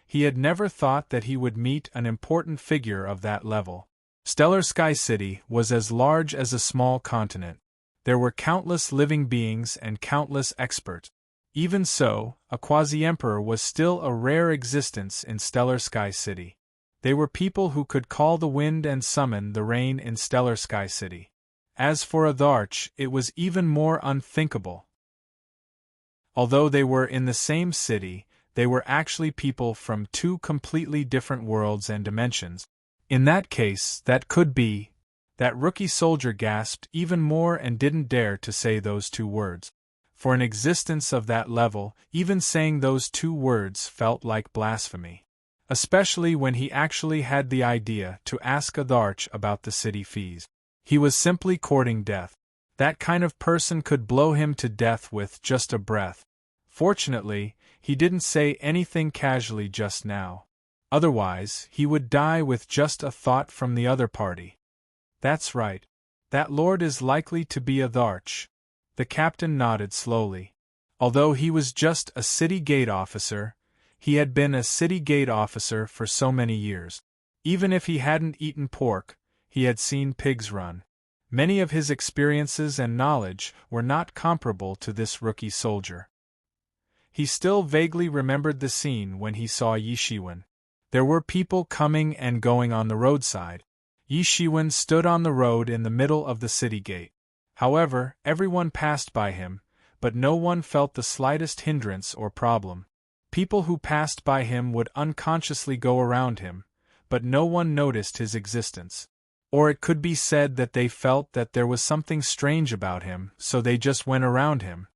He had never thought that he would meet an important figure of that level. Stellar Sky City was as large as a small continent. There were countless living beings and countless experts. Even so, a quasi-emperor was still a rare existence in Stellar Sky City. They were people who could call the wind and summon the rain in Stellar Sky City. As for Audharch, it was even more unthinkable. Although they were in the same city, they were actually people from two completely different worlds and dimensions. In that case, that could be. That rookie soldier gasped even more and didn't dare to say those two words. For an existence of that level, even saying those two words felt like blasphemy. Especially when he actually had the idea to ask Audharch about the city fees. He was simply courting death. That kind of person could blow him to death with just a breath. Fortunately, he didn't say anything casually just now. Otherwise, he would die with just a thought from the other party. That's right. That lord is likely to be Audharch. The captain nodded slowly. Although he was just a city gate officer, he had been a city gate officer for so many years. Even if he hadn't eaten pork, he had seen pigs run. Many of his experiences and knowledge were not comparable to this rookie soldier. He still vaguely remembered the scene when he saw Yi Shiwen. There were people coming and going on the roadside. Yi Shiwen stood on the road in the middle of the city gate. However, everyone passed by him, but no one felt the slightest hindrance or problem. People who passed by him would unconsciously go around him, but no one noticed his existence. Or it could be said that they felt that there was something strange about him, so they just went around him.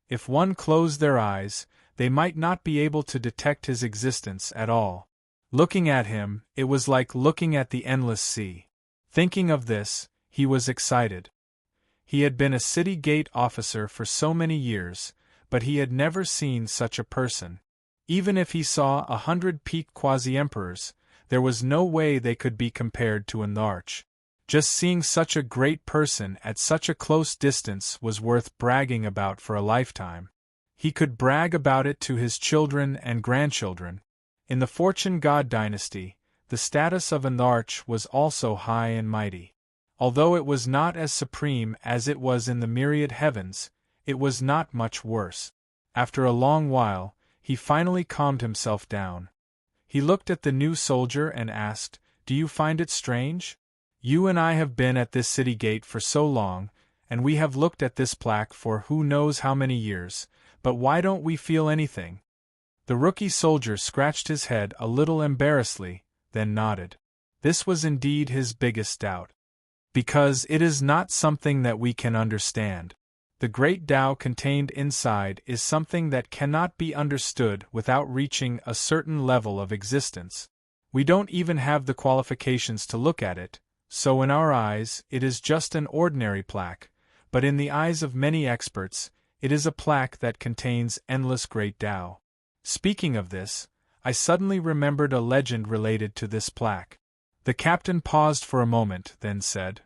If one closed their eyes, they might not be able to detect his existence at all. Looking at him, it was like looking at the endless sea. Thinking of this, he was excited. He had been a city gate officer for so many years, but he had never seen such a person. Even if he saw 100 peak quasi-emperors, there was no way they could be compared to Audharch. Just seeing such a great person at such a close distance was worth bragging about for a lifetime. He could brag about it to his children and grandchildren. In the Fortune God dynasty, the status of Audharch was also high and mighty. Although it was not as supreme as it was in the myriad heavens, it was not much worse. After a long while, he finally calmed himself down. He looked at the new soldier and asked, "Do you find it strange? You and I have been at this city gate for so long, and we have looked at this plaque for who knows how many years, but why don't we feel anything?" The rookie soldier scratched his head a little embarrassedly, then nodded. This was indeed his biggest doubt. Because it is not something that we can understand. The great Tao contained inside is something that cannot be understood without reaching a certain level of existence. We don't even have the qualifications to look at it, so in our eyes, it is just an ordinary plaque, but in the eyes of many experts, it is a plaque that contains endless great Tao. Speaking of this, I suddenly remembered a legend related to this plaque. The captain paused for a moment, then said,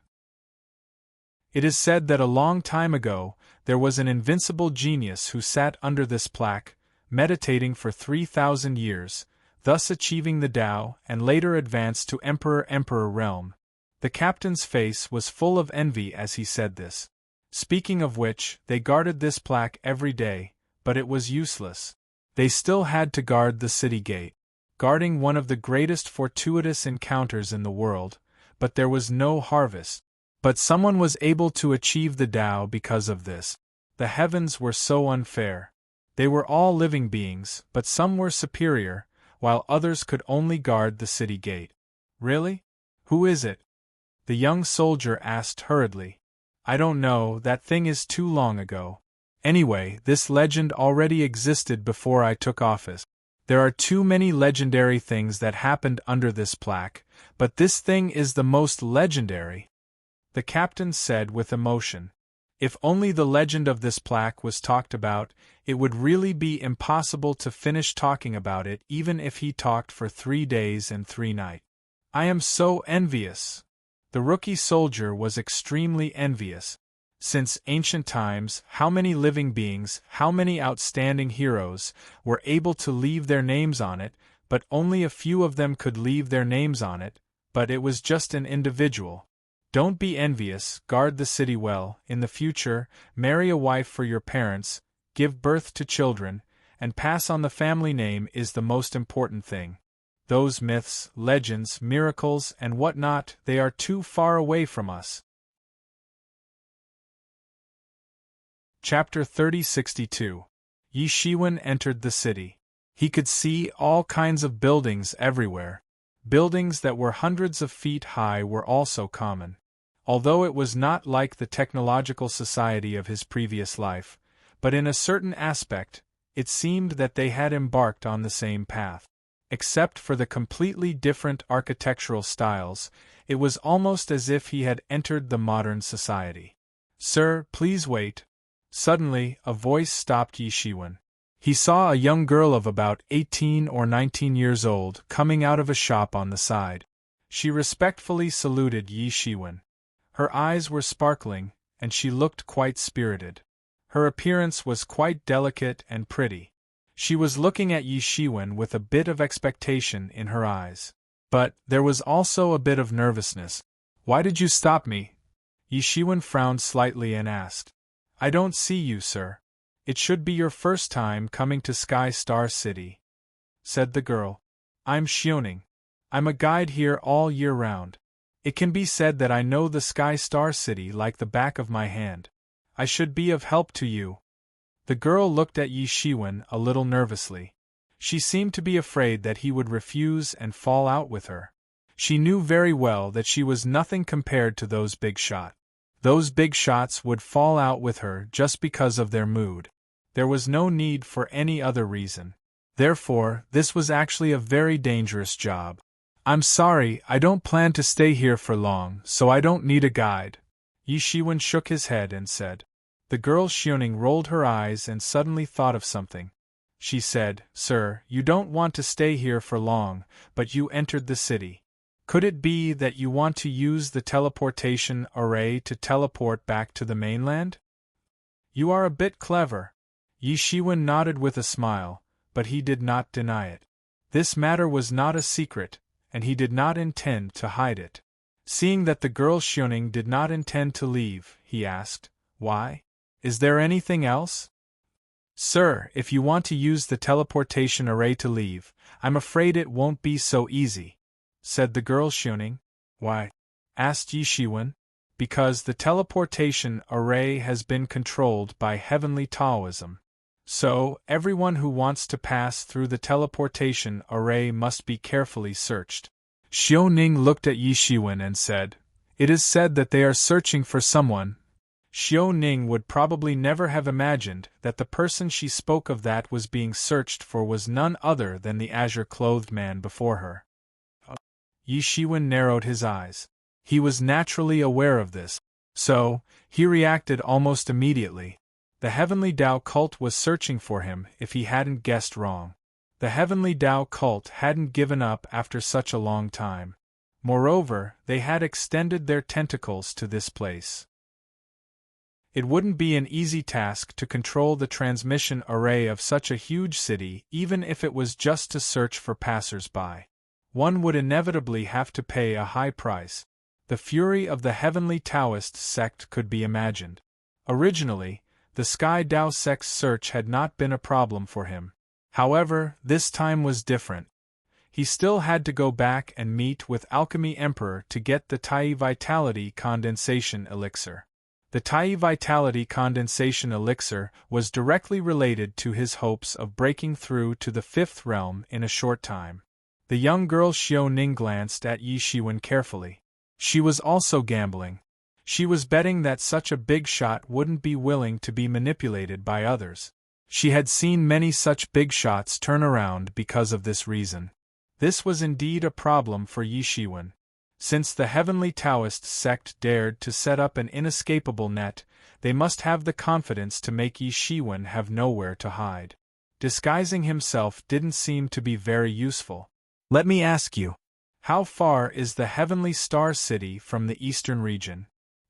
"It is said that a long time ago, there was an invincible genius who sat under this plaque, meditating for 3,000 years, thus achieving the Tao and later advanced to Emperor realm." The captain's face was full of envy as he said this. Speaking of which, they guarded this plaque every day, but it was useless. They still had to guard the city gate, guarding one of the greatest fortuitous encounters in the world, but there was no harvest. But someone was able to achieve the Tao because of this. The heavens were so unfair. They were all living beings, but some were superior, while others could only guard the city gate. Really? Who is it? The young soldier asked hurriedly. I don't know, that thing is too long ago. Anyway, this legend already existed before I took office. There are too many legendary things that happened under this plaque, but this thing is the most legendary, the captain said with emotion. If only the legend of this plaque was talked about, it would really be impossible to finish talking about it even if he talked for 3 days and 3 nights. I am so envious. The rookie soldier was extremely envious. Since ancient times, how many living beings, how many outstanding heroes, were able to leave their names on it, but only a few of them could leave their names on it, but it was just an individual. Don't be envious, guard the city well, in the future, marry a wife for your parents, give birth to children, and pass on the family name is the most important thing. Those myths, legends, miracles, and whatnot, they are too far away from us. Chapter 3062. Yi Shiwen entered the city. He could see all kinds of buildings everywhere. Buildings that were hundreds of feet high were also common. Although it was not like the technological society of his previous life, but in a certain aspect, it seemed that they had embarked on the same path. Except for the completely different architectural styles, it was almost as if he had entered the modern society. Sir, please wait. Suddenly, a voice stopped Yi Shiwen. He saw a young girl of about 18 or 19 years old coming out of a shop on the side. She respectfully saluted Yi Shiwen. Her eyes were sparkling, and she looked quite spirited. Her appearance was quite delicate and pretty. She was looking at Yi Shiwen with a bit of expectation in her eyes. But there was also a bit of nervousness. Why did you stop me? Yi Shiwen frowned slightly and asked. I don't see you, sir. It should be your first time coming to Sky Star City, said the girl. I'm Xioning. I'm a guide here all year round. It can be said that I know the Sky Star City like the back of my hand. I should be of help to you. The girl looked at Yi Shiwen a little nervously. She seemed to be afraid that he would refuse and fall out with her. She knew very well that she was nothing compared to those big shots. Those big shots would fall out with her just because of their mood. There was no need for any other reason. Therefore, this was actually a very dangerous job. I'm sorry, I don't plan to stay here for long, so I don't need a guide. Yi Shiwen shook his head and said. The girl Xioning rolled her eyes and suddenly thought of something. She said, Sir, you don't want to stay here for long, but you entered the city. Could it be that you want to use the teleportation array to teleport back to the mainland? You are a bit clever. Yi Shiwen nodded with a smile, but he did not deny it. This matter was not a secret, and he did not intend to hide it. Seeing that the girl Xioning did not intend to leave, he asked, Why? Is there anything else? Sir, if you want to use the teleportation array to leave, I'm afraid it won't be so easy, said the girl Xioning. Why? Asked Yi Shiwen. Because the teleportation array has been controlled by heavenly Taoism. So, everyone who wants to pass through the teleportation array must be carefully searched. Xioning looked at Yi Shiwen and said, It is said that they are searching for someone. Xioning would probably never have imagined that the person she spoke of that was being searched for was none other than the azure-clothed man before her. Yi Shiwen narrowed his eyes. He was naturally aware of this. So, he reacted almost immediately. The Heavenly Tao cult was searching for him if he hadn't guessed wrong. The Heavenly Tao cult hadn't given up after such a long time. Moreover, they had extended their tentacles to this place. It wouldn't be an easy task to control the transmission array of such a huge city even if it was just to search for passers-by. One would inevitably have to pay a high price. The fury of the heavenly Taoist sect could be imagined. Originally, The Sky Dao Sect's search had not been a problem for him. However, this time was different. He still had to go back and meet with Alchemy Emperor to get the Tai Vitality Condensation Elixir. The Tai Vitality Condensation Elixir was directly related to his hopes of breaking through to the fifth realm in a short time. The young girl Xiao Ning glanced at Yi Shiwen carefully. She was also gambling. She was betting that such a big shot wouldn't be willing to be manipulated by others. She had seen many such big shots turn around because of this reason. This was indeed a problem for Yi Shiwen. Since the Heavenly Taoist sect dared to set up an inescapable net, they must have the confidence to make Yi Shiwen have nowhere to hide. Disguising himself didn't seem to be very useful. Let me ask you, how far is the Heavenly Star City from the eastern region?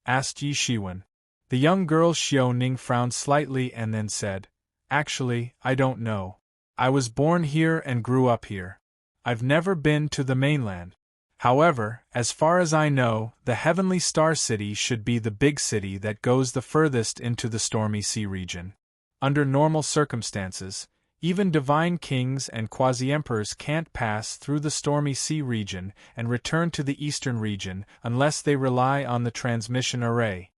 Asked Yi Shiwen. The young girl Xiao Ning frowned slightly and then said, Actually, I don't know. I was born here and grew up here. I've never been to the mainland. However, as far as I know, the Heavenly Star City should be the big city that goes the furthest into the Stormy Sea region. Under normal circumstances, even divine kings and quasi-emperors can't pass through the Stormy Sea region and return to the eastern region unless they rely on the transmission array.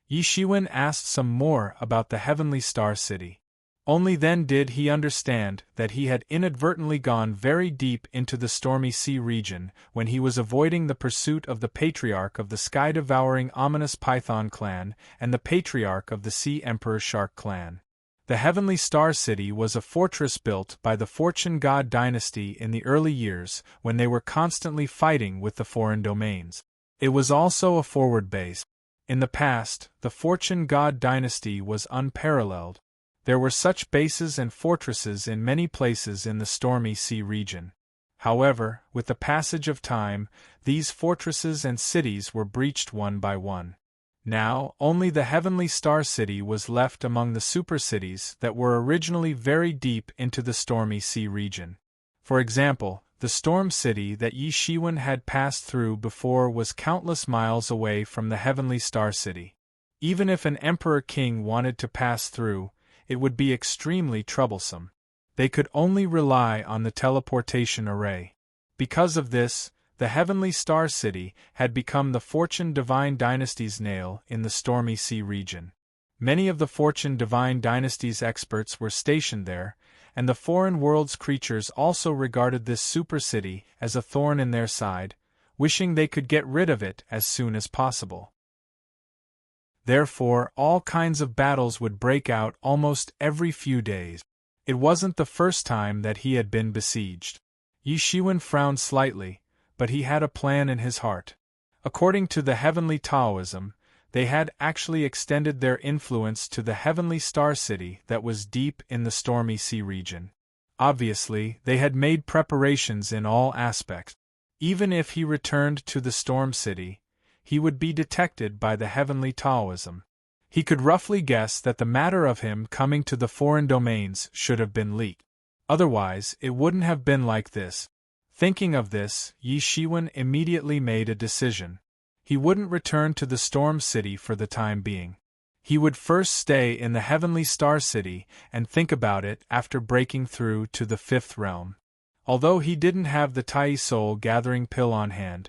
Yi Shiwen asked some more about the Heavenly Star City. Only then did he understand that he had inadvertently gone very deep into the Stormy Sea region when he was avoiding the pursuit of the Patriarch of the Sky-devouring Ominous Python clan and the Patriarch of the Sea Emperor Shark clan. The Heavenly Star City was a fortress built by the Fortune God dynasty in the early years when they were constantly fighting with the foreign domains. It was also a forward base. In the past, the Fortune God dynasty was unparalleled. There were such bases and fortresses in many places in the Stormy Sea region. However, with the passage of time, these fortresses and cities were breached one by one. Now, only the Heavenly Star City was left among the super-cities that were originally very deep into the Stormy Sea region. For example, the Storm City that Yi Shiwen had passed through before was countless miles away from the Heavenly Star City. Even if an Emperor King wanted to pass through, it would be extremely troublesome. They could only rely on the teleportation array. Because of this, the Heavenly Star City had become the Fortune Divine Dynasty's nail in the Stormy Sea region. Many of the Fortune Divine Dynasty's experts were stationed there, and the foreign world's creatures also regarded this super city as a thorn in their side, wishing they could get rid of it as soon as possible. Therefore, all kinds of battles would break out almost every few days. It wasn't the first time that he had been besieged. Yi Shiwen frowned slightly, but he had a plan in his heart. According to the Heavenly Taoism, they had actually extended their influence to the Heavenly Star City that was deep in the Stormy Sea region. Obviously, they had made preparations in all aspects. Even if he returned to the Storm City, he would be detected by the Heavenly Taoism. He could roughly guess that the matter of him coming to the foreign domains should have been leaked. Otherwise, it wouldn't have been like this. Thinking of this, Yi Shiwen immediately made a decision. He wouldn't return to the Storm City for the time being. He would first stay in the Heavenly Star City and think about it after breaking through to the fifth realm. Although he didn't have the Tai Soul Gathering Pill on hand,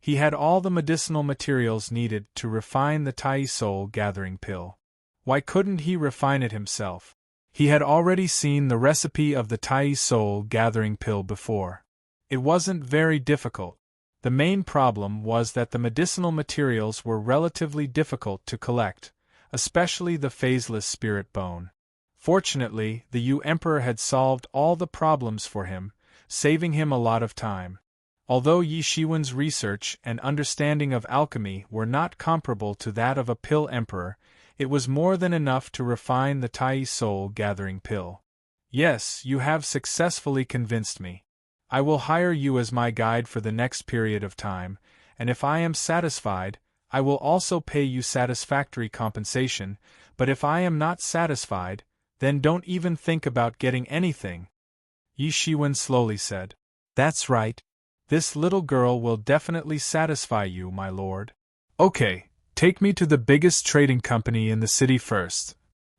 he had all the medicinal materials needed to refine the Tai Soul Gathering Pill. Why couldn't he refine it himself? He had already seen the recipe of the Tai Soul Gathering Pill before. It wasn't very difficult. The main problem was that the medicinal materials were relatively difficult to collect, especially the phaseless spirit bone. Fortunately, the Yu Emperor had solved all the problems for him, saving him a lot of time. Although Yi Shiwen's research and understanding of alchemy were not comparable to that of a pill emperor, it was more than enough to refine the Tai Soul Gathering Pill. Yes, you have successfully convinced me. I will hire you as my guide for the next period of time, and if I am satisfied, I will also pay you satisfactory compensation, but if I am not satisfied, then don't even think about getting anything. Yi Shiwen slowly said. That's right. This little girl will definitely satisfy you, my lord. Okay, take me to the biggest trading company in the city first.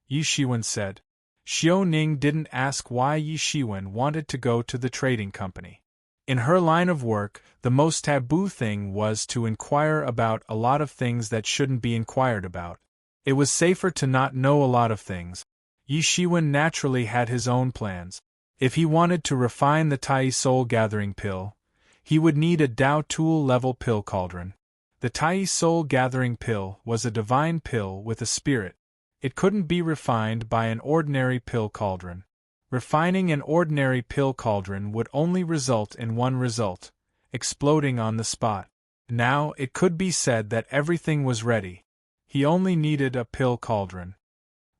Yi Shiwen said. Xiao Ning didn't ask why Yi Shiwen wanted to go to the trading company. In her line of work, the most taboo thing was to inquire about a lot of things that shouldn't be inquired about. It was safer to not know a lot of things. Yi Shiwen naturally had his own plans. If he wanted to refine the Tai Soul Gathering Pill, he would need a Dao Tool level pill cauldron. The Tai Soul Gathering Pill was a divine pill with a spirit. It couldn't be refined by an ordinary pill cauldron. Refining an ordinary pill cauldron would only result in one result: exploding on the spot. Now it could be said that everything was ready. He only needed a pill cauldron.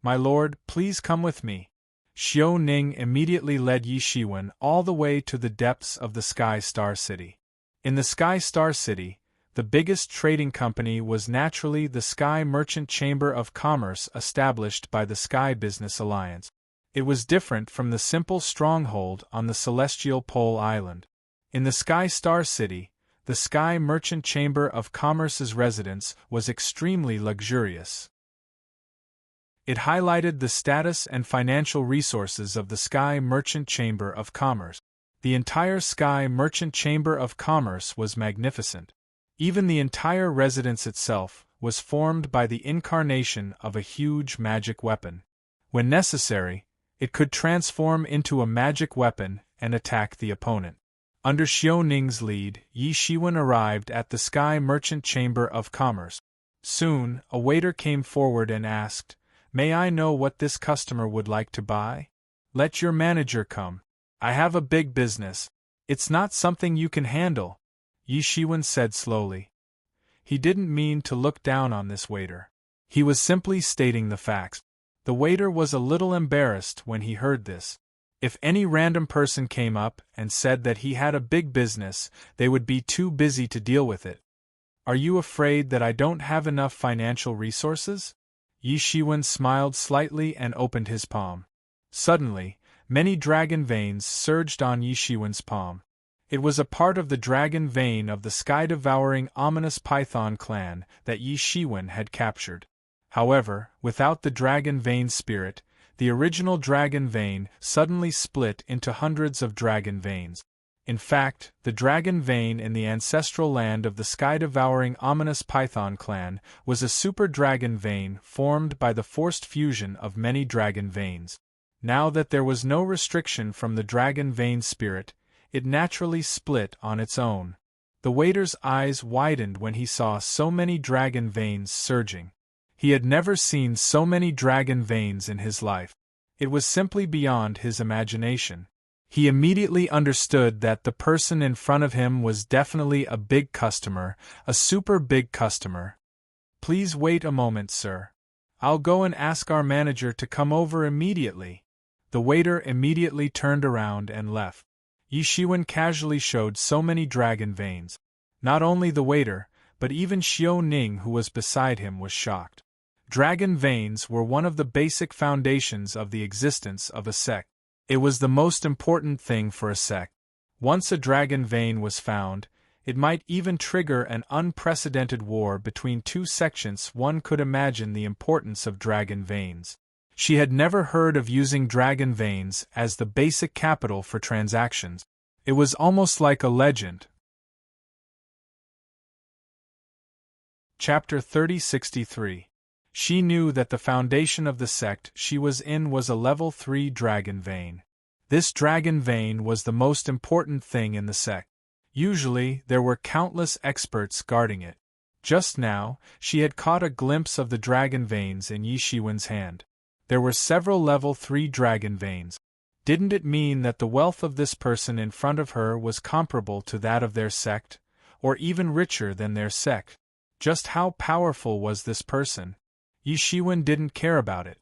My lord, please come with me. Xiao Ning immediately led Yi Shiwen all the way to the depths of the Sky Star City. In the Sky Star City, the biggest trading company was naturally the Sky Merchant Chamber of Commerce established by the Sky Business Alliance. It was different from the simple stronghold on the Celestial Pole Island. In the Sky Star City, the Sky Merchant Chamber of Commerce's residence was extremely luxurious. It highlighted the status and financial resources of the Sky Merchant Chamber of Commerce. The entire Sky Merchant Chamber of Commerce was magnificent. Even the entire residence itself was formed by the incarnation of a huge magic weapon. When necessary, it could transform into a magic weapon and attack the opponent. Under Xiao Ning's lead, Yi Shiwen arrived at the Sky Merchant Chamber of Commerce. Soon, a waiter came forward and asked, "May I know what this customer would like to buy?" "Let your manager come. I have a big business. It's not something you can handle," Yi Shiwen said slowly. He didn't mean to look down on this waiter. He was simply stating the facts. The waiter was a little embarrassed when he heard this. If any random person came up and said that he had a big business, they would be too busy to deal with it. "Are you afraid that I don't have enough financial resources?" Yi Shiwen smiled slightly and opened his palm. Suddenly, many dragon veins surged on Yi Shiwen's palm. It was a part of the dragon vein of the sky-devouring ominous python clan that Yi Shiwen had captured. However, without the dragon vein spirit, the original dragon vein suddenly split into hundreds of dragon veins. In fact, the dragon vein in the ancestral land of the sky-devouring ominous python clan was a super dragon vein formed by the forced fusion of many dragon veins. Now that there was no restriction from the dragon vein spirit, it naturally split on its own. The waiter's eyes widened when he saw so many dragon veins surging. He had never seen so many dragon veins in his life. It was simply beyond his imagination. He immediately understood that the person in front of him was definitely a big customer, a super big customer. "Please wait a moment, sir. I'll go and ask our manager to come over immediately." The waiter immediately turned around and left. Yi Shiwen casually showed so many dragon veins. Not only the waiter, but even Xiao Ning, who was beside him, was shocked. Dragon veins were one of the basic foundations of the existence of a sect. It was the most important thing for a sect. Once a dragon vein was found, it might even trigger an unprecedented war between two sections. One could imagine the importance of dragon veins. She had never heard of using dragon veins as the basic capital for transactions. It was almost like a legend. Chapter 3063. She knew that the foundation of the sect she was in was a level 3 dragon vein. This dragon vein was the most important thing in the sect. Usually, there were countless experts guarding it. Just now, she had caught a glimpse of the dragon veins in Yi Shiwen's hand. There were several level 3 dragon veins. Didn't it mean that the wealth of this person in front of her was comparable to that of their sect, or even richer than their sect? Just how powerful was this person? Yi Shiwen didn't care about it.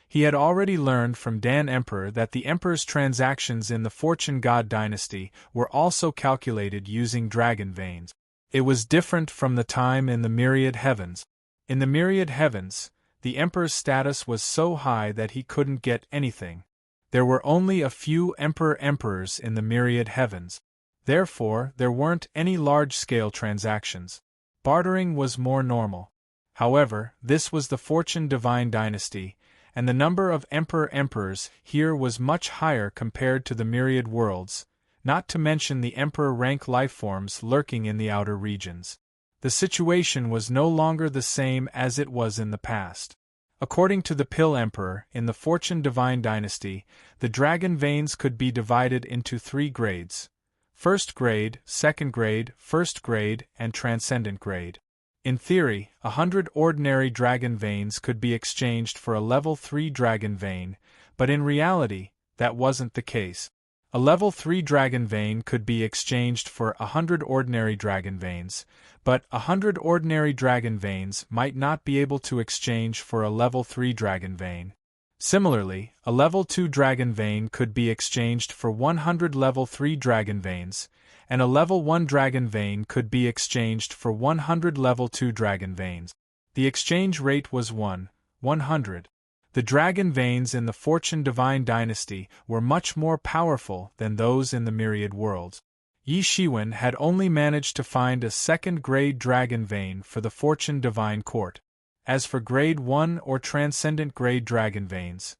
He had already learned from Dan Emperor that the Emperor's transactions in the Fortune God dynasty were also calculated using dragon veins. It was different from the time in the Myriad Heavens. In the Myriad Heavens, the Emperor's status was so high that he couldn't get anything. There were only a few Emperors in the Myriad Heavens. Therefore, there weren't any large-scale transactions. Bartering was more normal. However, this was the Fortune Divine dynasty, and the number of emperors here was much higher compared to the myriad worlds, not to mention the emperor-rank lifeforms lurking in the outer regions. The situation was no longer the same as it was in the past. According to the Pill Emperor, in the Fortune Divine Dynasty, the dragon veins could be divided into 3 grades: First Grade, Second Grade, First Grade, and Transcendent Grade. In theory, 100 ordinary dragon veins could be exchanged for a level 3 dragon vein, but in reality, that wasn't the case. A level 3 dragon vein could be exchanged for 100 ordinary dragon veins, but 100 ordinary dragon veins might not be able to exchange for a level 3 dragon vein. Similarly, a level 2 dragon vein could be exchanged for 100 level 3 dragon veins, and a level 1 dragon vein could be exchanged for 100 level 2 dragon veins. The exchange rate was 100. The dragon veins in the Fortune Divine Dynasty were much more powerful than those in the myriad worlds. Yi Shiwen had only managed to find a second-grade dragon vein for the Fortune Divine Court. As for grade 1 or transcendent grade dragon veins,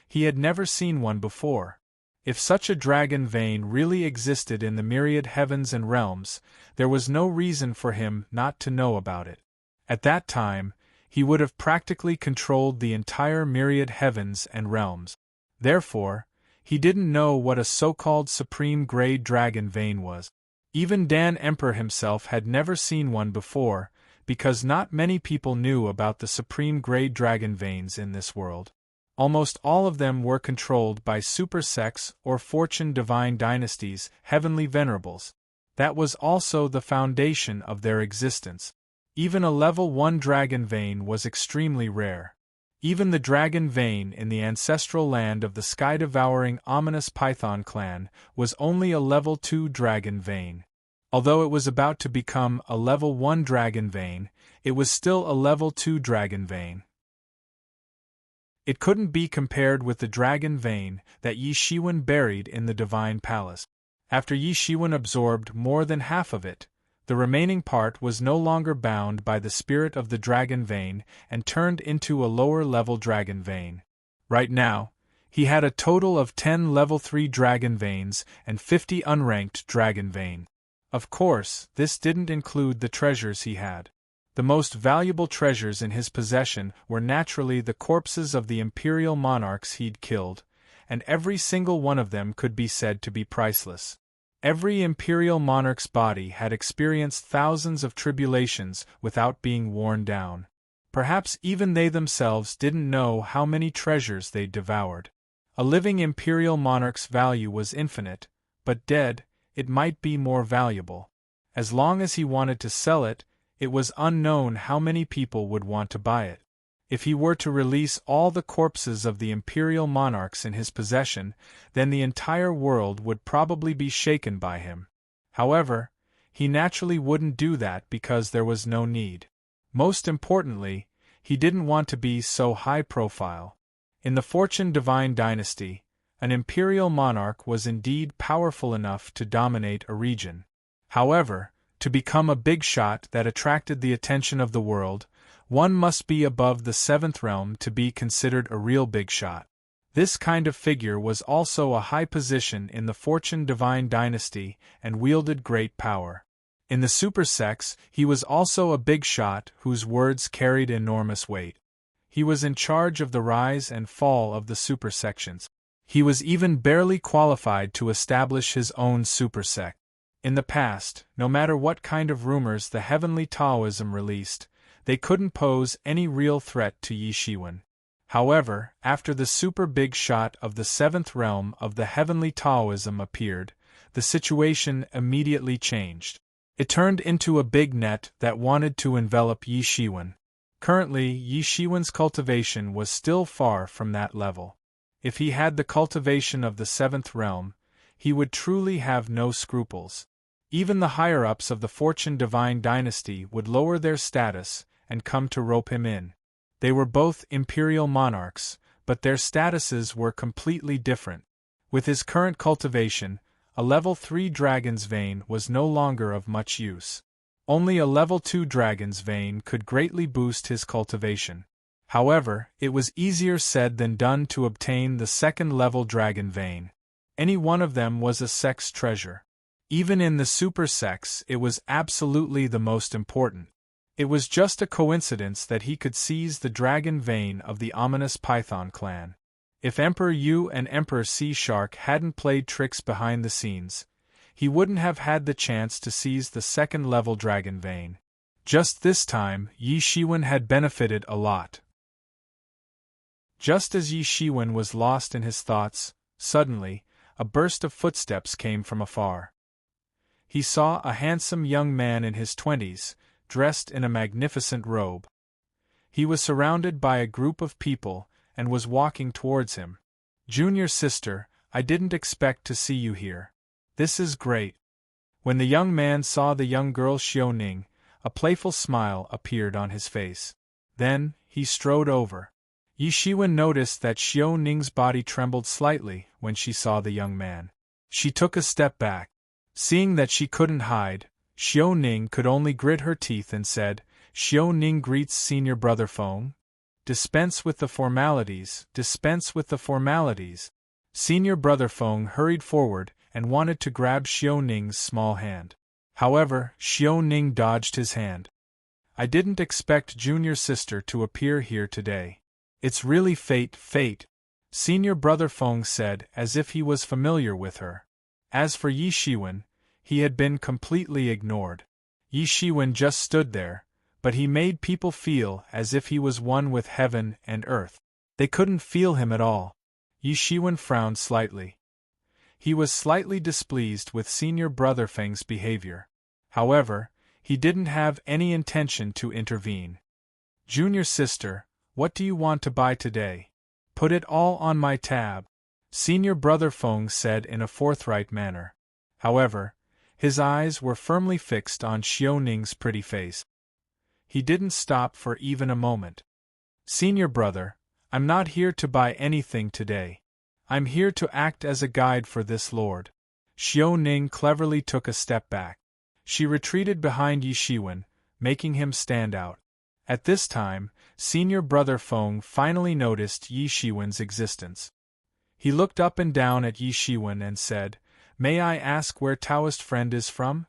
he had never seen one before. If such a dragon vein really existed in the myriad heavens and realms, there was no reason for him not to know about it. At that time, he would have practically controlled the entire myriad heavens and realms. Therefore, he didn't know what a so-called supreme grade dragon vein was. Even Dan Emperor himself had never seen one before, because not many people knew about the supreme grade dragon veins in this world. Almost all of them were controlled by super sects or Fortune Divine Dynasties, heavenly venerables. That was also the foundation of their existence. Even a level 1 dragon vein was extremely rare. Even the dragon vein in the ancestral land of the sky-devouring ominous Python clan was only a level 2 dragon vein. Although it was about to become a level 1 dragon vein, it was still a level 2 dragon vein. It couldn't be compared with the dragon vein that Yi Shiwen buried in the Divine Palace. After Yi Shiwen absorbed more than half of it, the remaining part was no longer bound by the spirit of the dragon vein and turned into a lower-level dragon vein. Right now, he had a total of 10 level 3 dragon veins and 50 unranked dragon veins. Of course, this didn't include the treasures he had. The most valuable treasures in his possession were naturally the corpses of the imperial monarchs he'd killed, and every single one of them could be said to be priceless. Every imperial monarch's body had experienced thousands of tribulations without being worn down. Perhaps even they themselves didn't know how many treasures they'd devoured. A living imperial monarch's value was infinite, but dead, it might be more valuable. As long as he wanted to sell it, it was unknown how many people would want to buy it. If he were to release all the corpses of the imperial monarchs in his possession, then the entire world would probably be shaken by him. However, he naturally wouldn't do that because there was no need. Most importantly, he didn't want to be so high profile. In the Fortune Divine Dynasty, an imperial monarch was indeed powerful enough to dominate a region. However, to become a big shot that attracted the attention of the world, one must be above the 7th realm to be considered a real big shot. This kind of figure was also a high position in the Fortune Divine Dynasty and wielded great power. In the super sects, he was also a big shot whose words carried enormous weight. He was in charge of the rise and fall of the super sections. He was even barely qualified to establish his own super sect. In the past, no matter what kind of rumors the heavenly Taoism released, they couldn't pose any real threat to Yi Shiwen. However, after the super big shot of the 7th realm of the heavenly Taoism appeared, the situation immediately changed. It turned into a big net that wanted to envelop Yi Shiwen. Currently, Yi Shiwen's cultivation was still far from that level. If he had the cultivation of the 7th realm, he would truly have no scruples. Even the higher-ups of the Fortune Divine Dynasty would lower their status and come to rope him in. They were both imperial monarchs, but their statuses were completely different. With his current cultivation, a level 3 dragon's vein was no longer of much use. Only a level 2 dragon's vein could greatly boost his cultivation. However, it was easier said than done to obtain the second-level dragon vein. Any one of them was a sex treasure. Even in the super sex, it was absolutely the most important. It was just a coincidence that he could seize the dragon vein of the ominous Python clan. If Emperor Yu and Emperor Sea Shark hadn't played tricks behind the scenes, he wouldn't have had the chance to seize the second-level dragon vein. Just this time, Yi Shiwen had benefited a lot. Just as Yi Shiwen was lost in his thoughts, suddenly, a burst of footsteps came from afar. He saw a handsome young man in his 20s, dressed in a magnificent robe. He was surrounded by a group of people, and was walking towards him. "Junior sister, I didn't expect to see you here. This is great." When the young man saw the young girl Xiao Ning, a playful smile appeared on his face. Then, he strode over. Yi Shiwen noticed that Xiao Ning's body trembled slightly when she saw the young man. She took a step back. Seeing that she couldn't hide, Xiao Ning could only grit her teeth and said, "Xiao Ning greets senior brother Feng. Dispense with the formalities, dispense with the formalities." Senior brother Feng hurried forward and wanted to grab Xiao Ning's small hand. However, Xiao Ning dodged his hand. "I didn't expect junior sister to appear here today. It's really fate, Senior brother Feng said as if he was familiar with her. As for Yi Shiwen, he had been completely ignored. Yi Shiwen just stood there, but he made people feel as if he was one with heaven and earth. They couldn't feel him at all. Yi Shiwen frowned slightly. He was slightly displeased with senior brother Feng's behavior. However, he didn't have any intention to intervene. "Junior sister, what do you want to buy today? Put it all on my tab," senior brother Feng said in a forthright manner. However, his eyes were firmly fixed on Xiao Ning's pretty face. He didn't stop for even a moment. "Senior brother, I'm not here to buy anything today. I'm here to act as a guide for this lord." Xiao Ning cleverly took a step back. She retreated behind Yi Shiwen, making him stand out. At this time, senior brother Feng finally noticed Yi Shiwen's existence. He looked up and down at Yi Shiwen and said, "May I ask where Taoist friend is from?"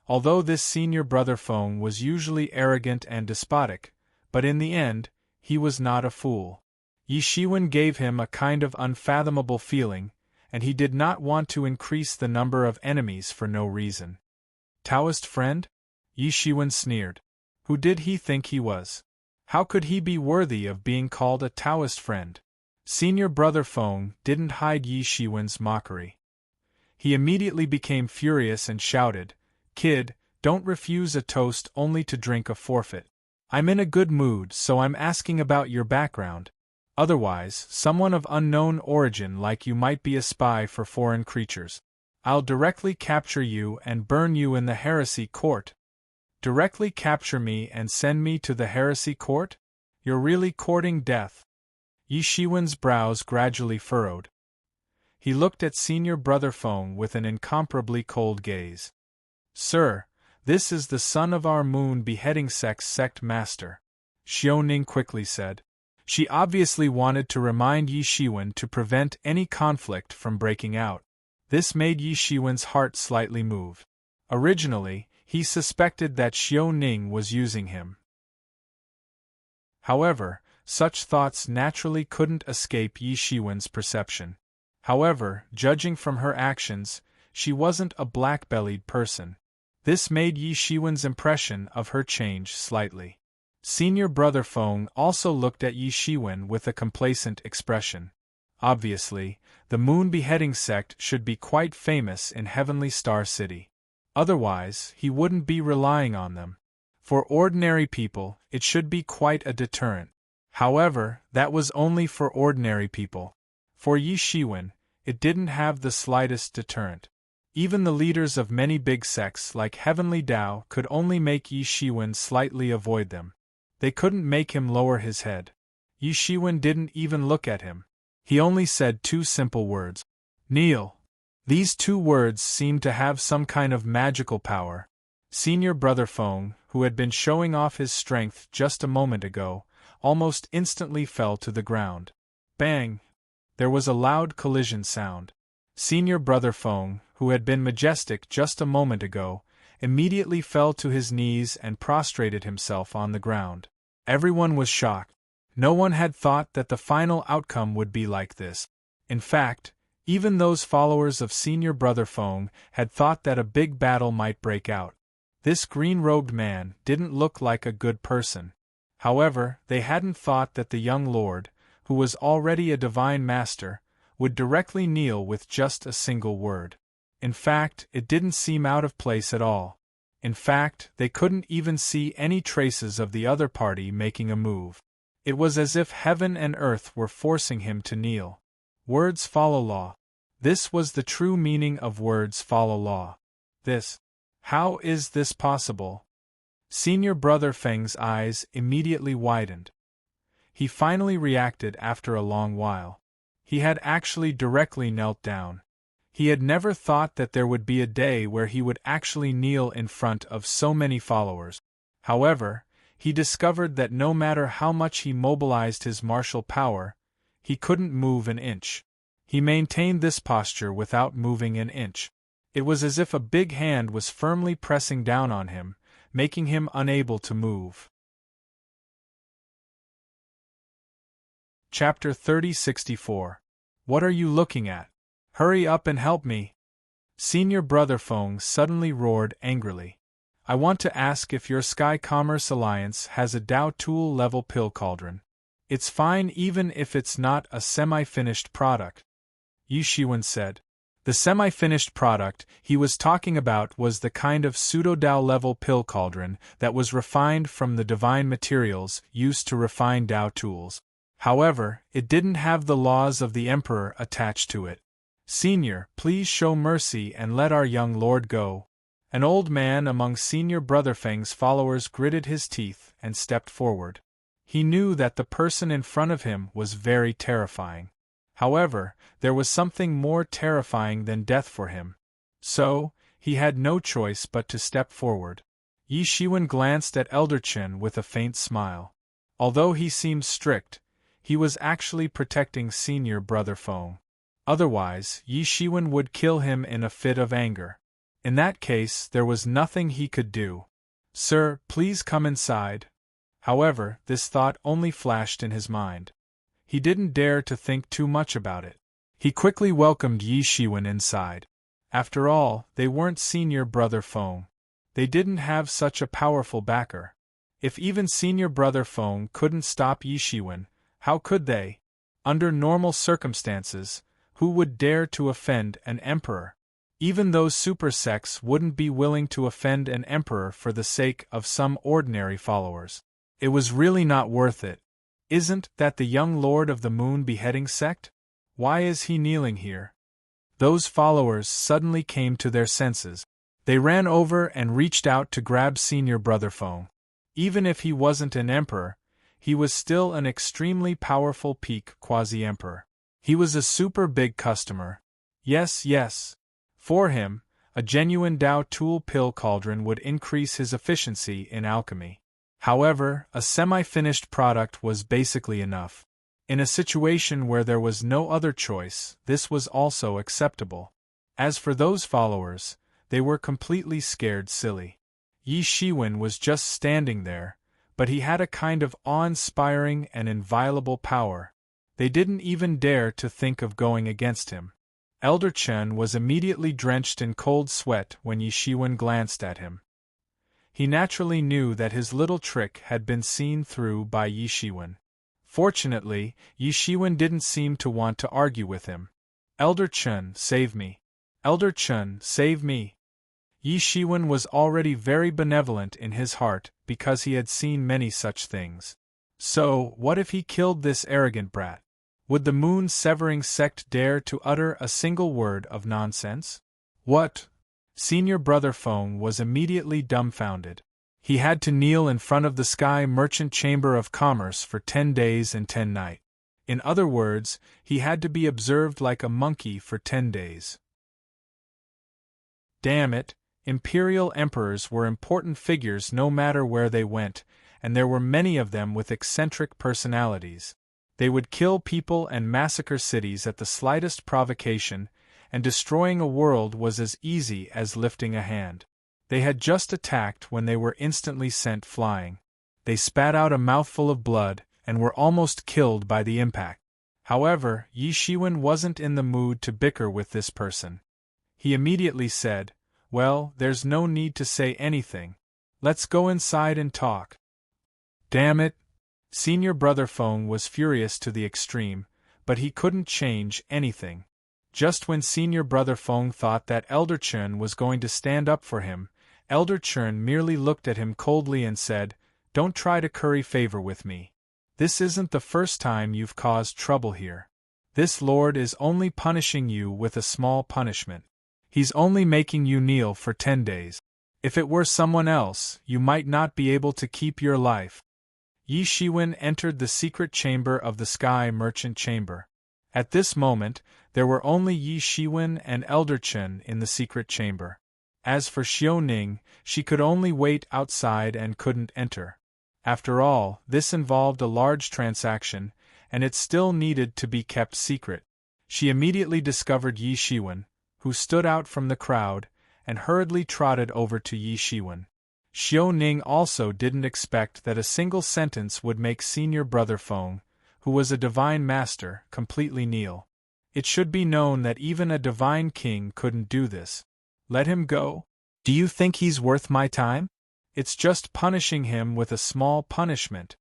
Although this senior brother Feng was usually arrogant and despotic, but in the end, he was not a fool. Yi Shiwen gave him a kind of unfathomable feeling, and he did not want to increase the number of enemies for no reason. "Taoist friend?" Yi Shiwen sneered. Who did he think he was? How could he be worthy of being called a Taoist friend? Senior brother Feng didn't hide Yi Shiwen's mockery. He immediately became furious and shouted, "Kid, don't refuse a toast only to drink a forfeit. I'm in a good mood, so I'm asking about your background. Otherwise, someone of unknown origin like you might be a spy for foreign creatures. I'll directly capture you and burn you in the heresy court." "Directly capture me and send me to the heresy court? You're really courting death?" Yi Shiwen's brows gradually furrowed. He looked at senior brother Feng with an incomparably cold gaze. "Sir, this is the son of our moon beheading sect master," Xiao Ning quickly said. She obviously wanted to remind Yi Shiwen to prevent any conflict from breaking out. This made Yi Shiwen's heart slightly move. Originally, he suspected that Xiao Ning was using him. However, such thoughts naturally couldn't escape Yi Shiwen's perception. However, judging from her actions, she wasn't a black-bellied person. This made Yi Shiwen's impression of her change slightly. Senior brother Feng also looked at Yi Shiwen with a complacent expression. Obviously, the moon beheading sect should be quite famous in Heavenly Star City. Otherwise, he wouldn't be relying on them. For ordinary people, it should be quite a deterrent. However, that was only for ordinary people. For Yi Shiwen, it didn't have the slightest deterrent. Even the leaders of many big sects like Heavenly Tao could only make Yi Shiwen slightly avoid them. They couldn't make him lower his head. Yi Shiwen didn't even look at him. He only said two simple words. "Kneel." These two words seemed to have some kind of magical power. Senior brother Feng, who had been showing off his strength just a moment ago, almost instantly fell to the ground. Bang! There was a loud collision sound. Senior Brother Feng, who had been majestic just a moment ago, immediately fell to his knees and prostrated himself on the ground. Everyone was shocked. No one had thought that the final outcome would be like this. In fact, even those followers of Senior Brother Feng had thought that a big battle might break out. This green-robed man didn't look like a good person. However, they hadn't thought that the young lord, who was already a divine master, would directly kneel with just a single word. In fact, it didn't seem out of place at all. In fact, they couldn't even see any traces of the other party making a move. It was as if heaven and earth were forcing him to kneel. Words follow law. This was the true meaning of words follow law. How is this possible? Senior Brother Feng's eyes immediately widened. He finally reacted after a long while. He had actually directly knelt down. He had never thought that there would be a day where he would actually kneel in front of so many followers. However, he discovered that no matter how much he mobilized his martial power, he couldn't move an inch. He maintained this posture without moving an inch. It was as if a big hand was firmly pressing down on him, making him unable to move. Chapter 3064. What are you looking at? Hurry up and help me! Senior Brother Feng suddenly roared angrily. I want to ask if your Sky Commerce Alliance has a Dao Tool level pill cauldron. It's fine even if it's not a semi-finished product. Yi Shiwen said. The semi-finished product he was talking about was the kind of pseudo-Dao level pill cauldron that was refined from the divine materials used to refine Dao tools. However, it didn't have the laws of the Emperor attached to it. Senior, please show mercy and let our young lord go. An old man among Senior Brother Feng's followers gritted his teeth and stepped forward. He knew that the person in front of him was very terrifying. However, there was something more terrifying than death for him. So, he had no choice but to step forward. Yi Shiwen glanced at Elder Chen with a faint smile. Although he seemed strict, he was actually protecting Senior Brother Feng. Otherwise, Yi Shiwen would kill him in a fit of anger. In that case, there was nothing he could do. Sir, please come inside. However, this thought only flashed in his mind. He didn't dare to think too much about it. He quickly welcomed Yi Shiwen inside. After all, they weren't Senior Brother Feng. They didn't have such a powerful backer. If even Senior Brother Feng couldn't stop Yi Shiwen, how could they? Under normal circumstances, who would dare to offend an emperor? Even those super sects wouldn't be willing to offend an emperor for the sake of some ordinary followers. It was really not worth it. Isn't that the young Lord of the Moon beheading sect? Why is he kneeling here? Those followers suddenly came to their senses. They ran over and reached out to grab Senior Brother Feng. Even if he wasn't an emperor, he was still an extremely powerful peak quasi-emperor. He was a super big customer. Yes. For him, a genuine Dao Tool pill cauldron would increase his efficiency in alchemy. However, a semi-finished product was basically enough. In a situation where there was no other choice, this was also acceptable. As for those followers, they were completely scared silly. Yi Shiwen was just standing there, but he had a kind of awe-inspiring and inviolable power. They didn't even dare to think of going against him. Elder Chen was immediately drenched in cold sweat when Yi Shiwen glanced at him. He naturally knew that his little trick had been seen through by Yi Shiwen. Fortunately, Yi Shiwen didn't seem to want to argue with him. Elder Chen, save me. Elder Chen, save me. Yi Shiwen was already very benevolent in his heart because he had seen many such things. So, what if he killed this arrogant brat? Would the moon-severing sect dare to utter a single word of nonsense? What? Senior Brother Feng was immediately dumbfounded. He had to kneel in front of the Sky Merchant Chamber of Commerce for 10 days and 10 nights. In other words, he had to be observed like a monkey for 10 days. Damn it, Imperial emperors were important figures no matter where they went, and there were many of them with eccentric personalities. They would kill people and massacre cities at the slightest provocation, and destroying a world was as easy as lifting a hand. They had just attacked when they were instantly sent flying. They spat out a mouthful of blood, and were almost killed by the impact. However, Yi Shiwen wasn't in the mood to bicker with this person. He immediately said, "Well, there's no need to say anything. Let's go inside and talk." Damn it! Senior Brother Feng was furious to the extreme, but he couldn't change anything. Just when Senior Brother Feng thought that Elder Chen was going to stand up for him, Elder Chen merely looked at him coldly and said, "Don't try to curry favor with me. This isn't the first time you've caused trouble here. This lord is only punishing you with a small punishment. He's only making you kneel for 10 days. If it were someone else, you might not be able to keep your life." Yi Shiwen entered the secret chamber of the Sky Merchant Chamber. At this moment, there were only Yi Shiwen and Elder Chen in the secret chamber. As for Xiao Ning, she could only wait outside and couldn't enter. After all, this involved a large transaction, and it still needed to be kept secret. She immediately discovered Yi Shiwen, who stood out from the crowd, and hurriedly trotted over to Yi Shiwen. Xiao Ning also didn't expect that a single sentence would make Senior Brother Feng, who was a divine master, completely kneel. It should be known that even a divine king couldn't do this. Let him go? Do you think he's worth my time? It's just punishing him with a small punishment,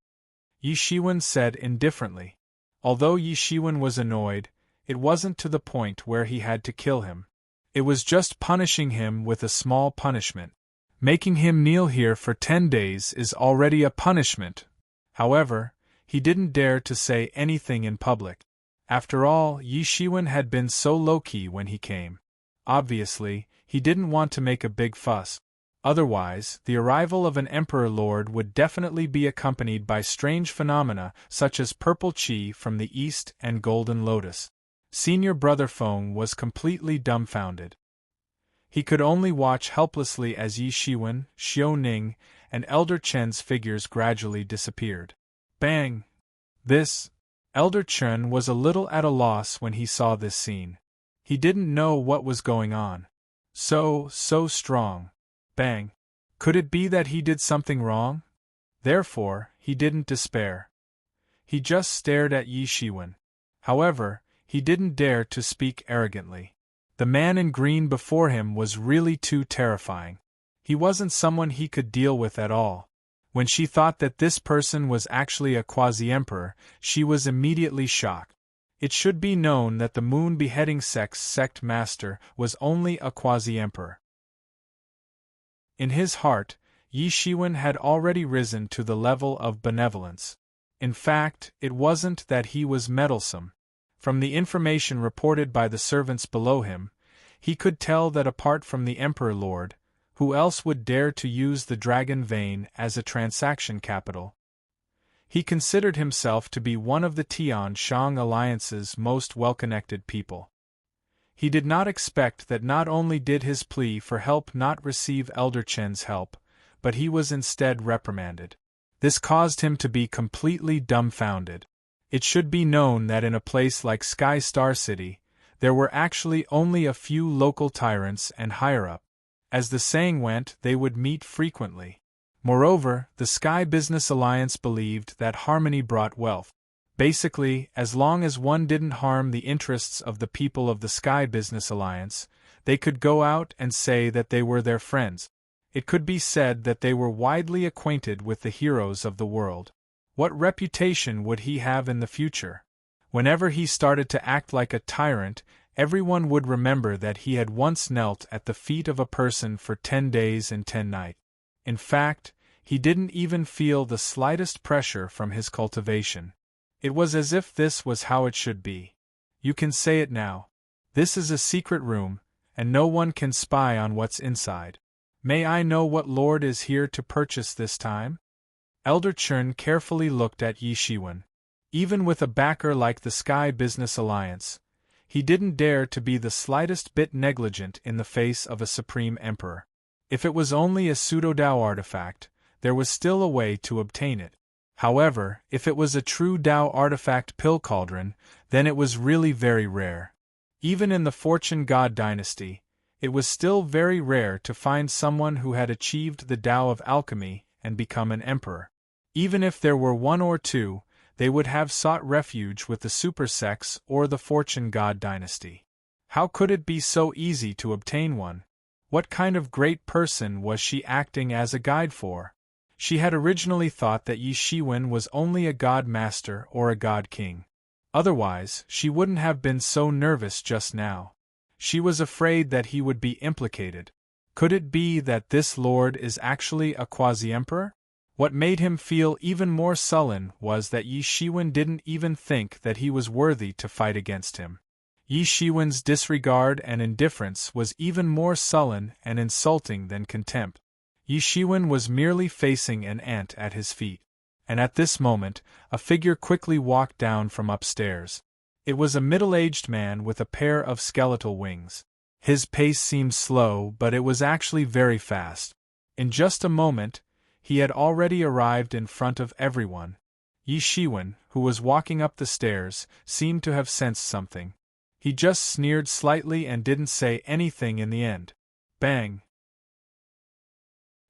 Yi Shiwen said indifferently. Although Yi Shiwen was annoyed, it wasn't to the point where he had to kill him. It was just punishing him with a small punishment. Making him kneel here for 10 days is already a punishment. However, he didn't dare to say anything in public. After all, Yi Shiwen had been so low-key when he came. Obviously, he didn't want to make a big fuss. Otherwise, the arrival of an Emperor Lord would definitely be accompanied by strange phenomena such as purple qi from the east and golden lotus. Senior Brother Feng was completely dumbfounded. He could only watch helplessly as Yi Shiwen, Xiao Ning, and Elder Chen's figures gradually disappeared. Bang! Elder Chen was a little at a loss when he saw this scene. He didn't know what was going on. So strong. Bang! Could it be that he did something wrong? Therefore, he didn't despair. He just stared at Yi Shiwen. However, he didn't dare to speak arrogantly. The man in green before him was really too terrifying. He wasn't someone he could deal with at all. When she thought that this person was actually a quasi-emperor, she was immediately shocked. It should be known that the Moon Beheading sect master was only a quasi-emperor. In his heart, Yi Shiwen had already risen to the level of benevolence. In fact, it wasn't that he was meddlesome. From the information reported by the servants below him, he could tell that apart from the Emperor Lord, who else would dare to use the Dragon Vein as a transaction capital? He considered himself to be one of the Tian-Shang Alliance's most well-connected people. He did not expect that not only did his plea for help not receive Elder Chen's help, but he was instead reprimanded. This caused him to be completely dumbfounded. It should be known that in a place like Sky Star City, there were actually only a few local tyrants and higher-up. As the saying went, they would meet frequently. Moreover, the Sky Business Alliance believed that harmony brought wealth. Basically, as long as one didn't harm the interests of the people of the Sky Business Alliance, they could go out and say that they were their friends. It could be said that they were widely acquainted with the heroes of the world. What reputation would he have in the future? Whenever he started to act like a tyrant, everyone would remember that he had once knelt at the feet of a person for 10 days and 10 nights. In fact, he didn't even feel the slightest pressure from his cultivation. It was as if this was how it should be. You can say it now. This is a secret room, and no one can spy on what's inside. May I know what lord is here to purchase this time? Elder Chen carefully looked at Yi Shiwen. Even with a backer like the Sky Business Alliance, he didn't dare to be the slightest bit negligent in the face of a supreme emperor. If it was only a pseudo-Dao artifact, there was still a way to obtain it. However, if it was a true Dao artifact pill cauldron, then it was really very rare. Even in the Fortune God dynasty, it was still very rare to find someone who had achieved the Dao of alchemy and become an emperor. Even if there were one or two, they would have sought refuge with the super sects or the Fortune God dynasty. How could it be so easy to obtain one? What kind of great person was she acting as a guide for? She had originally thought that Yi Shiwen was only a god master or a god king. Otherwise, she wouldn't have been so nervous just now. She was afraid that he would be implicated. Could it be that this lord is actually a quasi-emperor? What made him feel even more sullen was that Yi Shiwen didn't even think that he was worthy to fight against him. Yi Shiwen's disregard and indifference was even more sullen and insulting than contempt. Yi Shiwen was merely facing an ant at his feet. And at this moment, a figure quickly walked down from upstairs. It was a middle-aged man with a pair of skeletal wings. His pace seemed slow, but it was actually very fast. In just a moment, he had already arrived in front of everyone. Yi Shiwen, who was walking up the stairs, seemed to have sensed something. He just sneered slightly and didn't say anything in the end. Bang!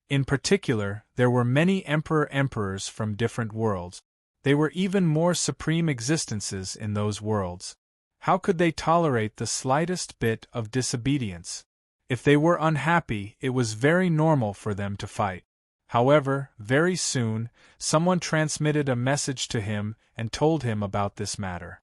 In particular, there were many emperors from different worlds. They were even more supreme existences in those worlds. How could they tolerate the slightest bit of disobedience? If they were unhappy, it was very normal for them to fight. However, very soon, someone transmitted a message to him and told him about this matter.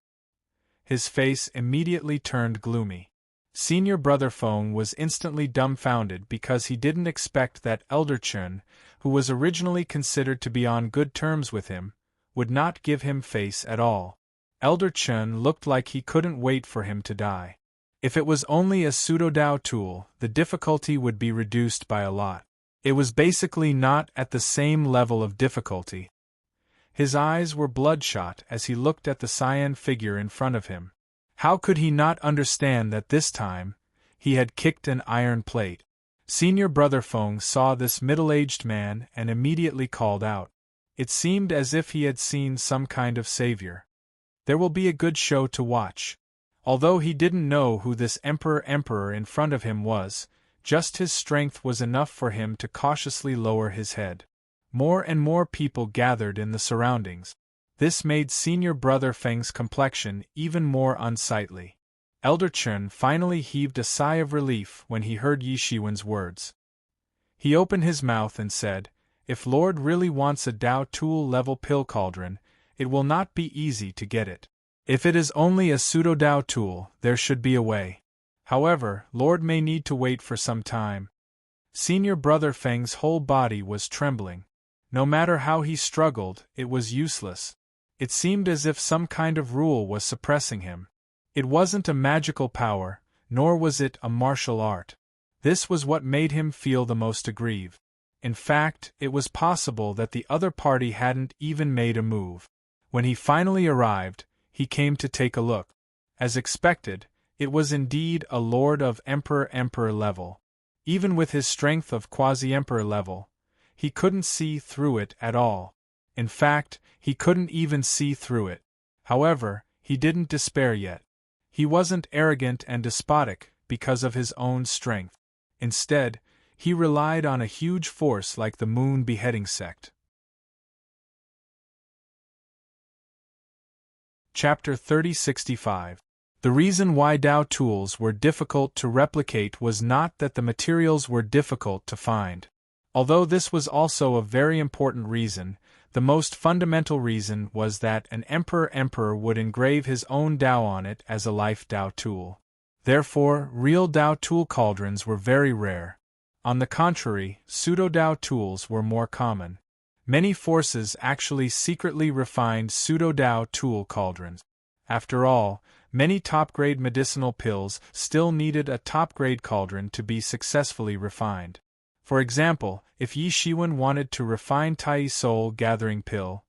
His face immediately turned gloomy. Senior Brother Feng was instantly dumbfounded because he didn't expect that Elder Chun, who was originally considered to be on good terms with him, would not give him face at all. Elder Chun looked like he couldn't wait for him to die. If it was only a pseudo-Dao tool, the difficulty would be reduced by a lot. It was basically not at the same level of difficulty. His eyes were bloodshot as he looked at the cyan figure in front of him. How could he not understand that this time, he had kicked an iron plate? Senior Brother Feng saw this middle-aged man and immediately called out. It seemed as if he had seen some kind of savior. There will be a good show to watch. Although he didn't know who this emperor in front of him was, just his strength was enough for him to cautiously lower his head. More and more people gathered in the surroundings. This made Senior Brother Feng's complexion even more unsightly. Elder Chun finally heaved a sigh of relief when he heard Yi Shiwen's words. He opened his mouth and said, "If Lord really wants a Dao tool-level pill cauldron, it will not be easy to get it. If it is only a pseudo-Dao tool, there should be a way. However, Lord may need to wait for some time." Senior Brother Feng's whole body was trembling. No matter how he struggled, it was useless. It seemed as if some kind of rule was suppressing him. It wasn't a magical power, nor was it a martial art. This was what made him feel the most aggrieved. In fact, it was possible that the other party hadn't even made a move. When he finally arrived, he came to take a look. As expected, it was indeed a lord of emperor level. Even with his strength of quasi-emperor level, he couldn't see through it at all. In fact, he couldn't even see through it. However, he didn't despair yet. He wasn't arrogant and despotic because of his own strength. Instead, he relied on a huge force like the Moon Beheading Sect. Chapter 3065. The reason why Dao tools were difficult to replicate was not that the materials were difficult to find. Although this was also a very important reason, the most fundamental reason was that an emperor would engrave his own Dao on it as a life Dao tool. Therefore, real Dao tool cauldrons were very rare. On the contrary, pseudo-Dao tools were more common. Many forces actually secretly refined pseudo-Dao tool cauldrons. After all, many top-grade medicinal pills still needed a top-grade cauldron to be successfully refined. For example, if Yi Shiwen wanted to refine Tai Soul Gathering Pill,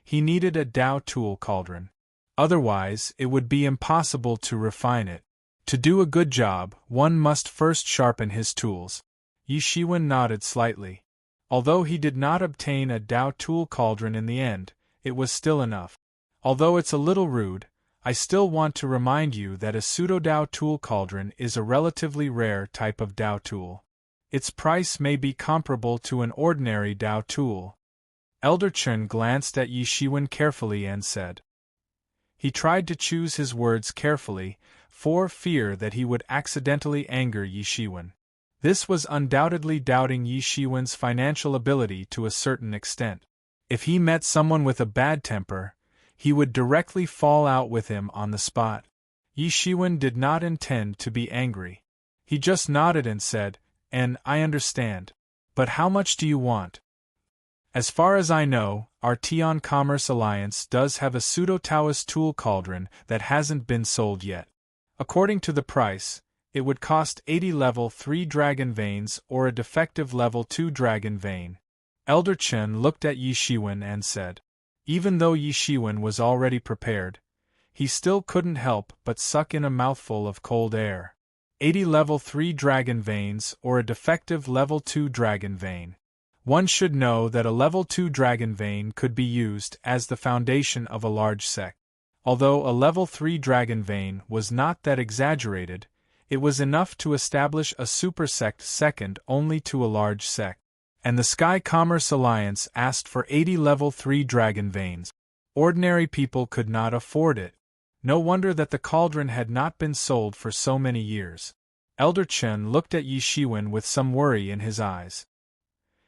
he needed a Dao tool cauldron. Otherwise, it would be impossible to refine it. To do a good job, one must first sharpen his tools. Yi Shiwen nodded slightly. Although he did not obtain a Dao tool cauldron in the end, it was still enough. Although it's a little rude, I still want to remind you that a pseudo-Dao tool cauldron is a relatively rare type of Dao tool. Its price may be comparable to an ordinary Dao tool. Elder Chen glanced at Yi Shiwen carefully and said. He tried to choose his words carefully, for fear that he would accidentally anger Yi Shiwen. This was undoubtedly doubting Yi Shiwen's financial ability to a certain extent. If he met someone with a bad temper, he would directly fall out with him on the spot. Yi Shiwen did not intend to be angry. He just nodded and said, "And I understand. But how much do you want?" As far as I know, our Tian Commerce Alliance does have a pseudo-Taoist tool cauldron that hasn't been sold yet. According to the price, it would cost 80 level 3 dragon veins or a defective level 2 dragon vein. Elder Chen looked at Yi Shiwen and said. Even though Yi Shiwen was already prepared, he still couldn't help but suck in a mouthful of cold air. 80 level 3 dragon veins or a defective level 2 dragon vein. One should know that a level 2 dragon vein could be used as the foundation of a large sect. Although a level 3 dragon vein was not that exaggerated, it was enough to establish a super sect second only to a large sect. And the Sky Commerce Alliance asked for 80 level 3 dragon veins. Ordinary people could not afford it. No wonder that the cauldron had not been sold for so many years. Elder Chen looked at Yi Shiwen with some worry in his eyes.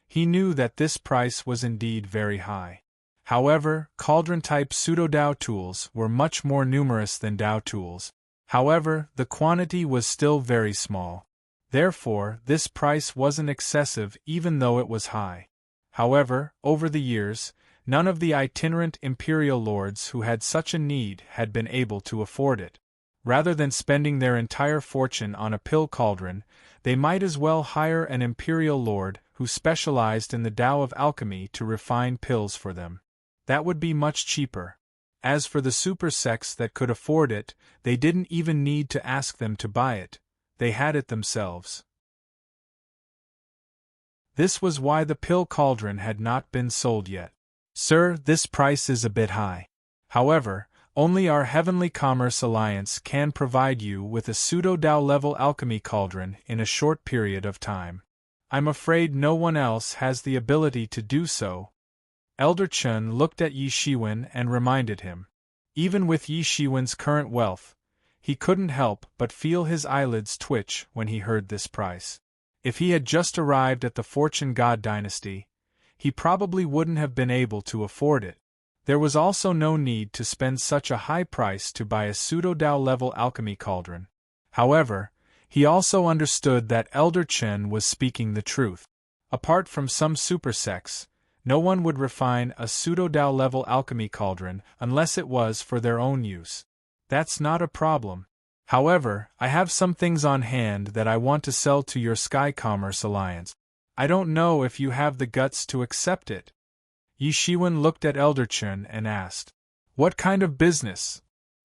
He knew that this price was indeed very high. However, cauldron-type pseudo-Dao tools were much more numerous than Dao tools. However, the quantity was still very small. Therefore, this price wasn't excessive even though it was high. However, over the years, none of the itinerant imperial lords who had such a need had been able to afford it. Rather than spending their entire fortune on a pill cauldron, they might as well hire an imperial lord who specialized in the Tao of alchemy to refine pills for them. That would be much cheaper. As for the super sects that could afford it, they didn't even need to ask them to buy it. They had it themselves. This was why the pill cauldron had not been sold yet. Sir, this price is a bit high. However, only our Heavenly Commerce Alliance can provide you with a pseudo-Dao level alchemy cauldron in a short period of time. I'm afraid no one else has the ability to do so. Elder Chen looked at Yi Shiwen and reminded him. Even with Yi Shiwen's current wealth, he couldn't help but feel his eyelids twitch when he heard this price. If he had just arrived at the Fortune God dynasty, he probably wouldn't have been able to afford it. There was also no need to spend such a high price to buy a pseudo-Dao level alchemy cauldron. However, he also understood that Elder Chen was speaking the truth. Apart from some super sects, no one would refine a pseudo-Dao level alchemy cauldron unless it was for their own use. That's not a problem. However, I have some things on hand that I want to sell to your Sky Commerce Alliance. I don't know if you have the guts to accept it. Yi Shiwen looked at Elder Chen and asked, "What kind of business?"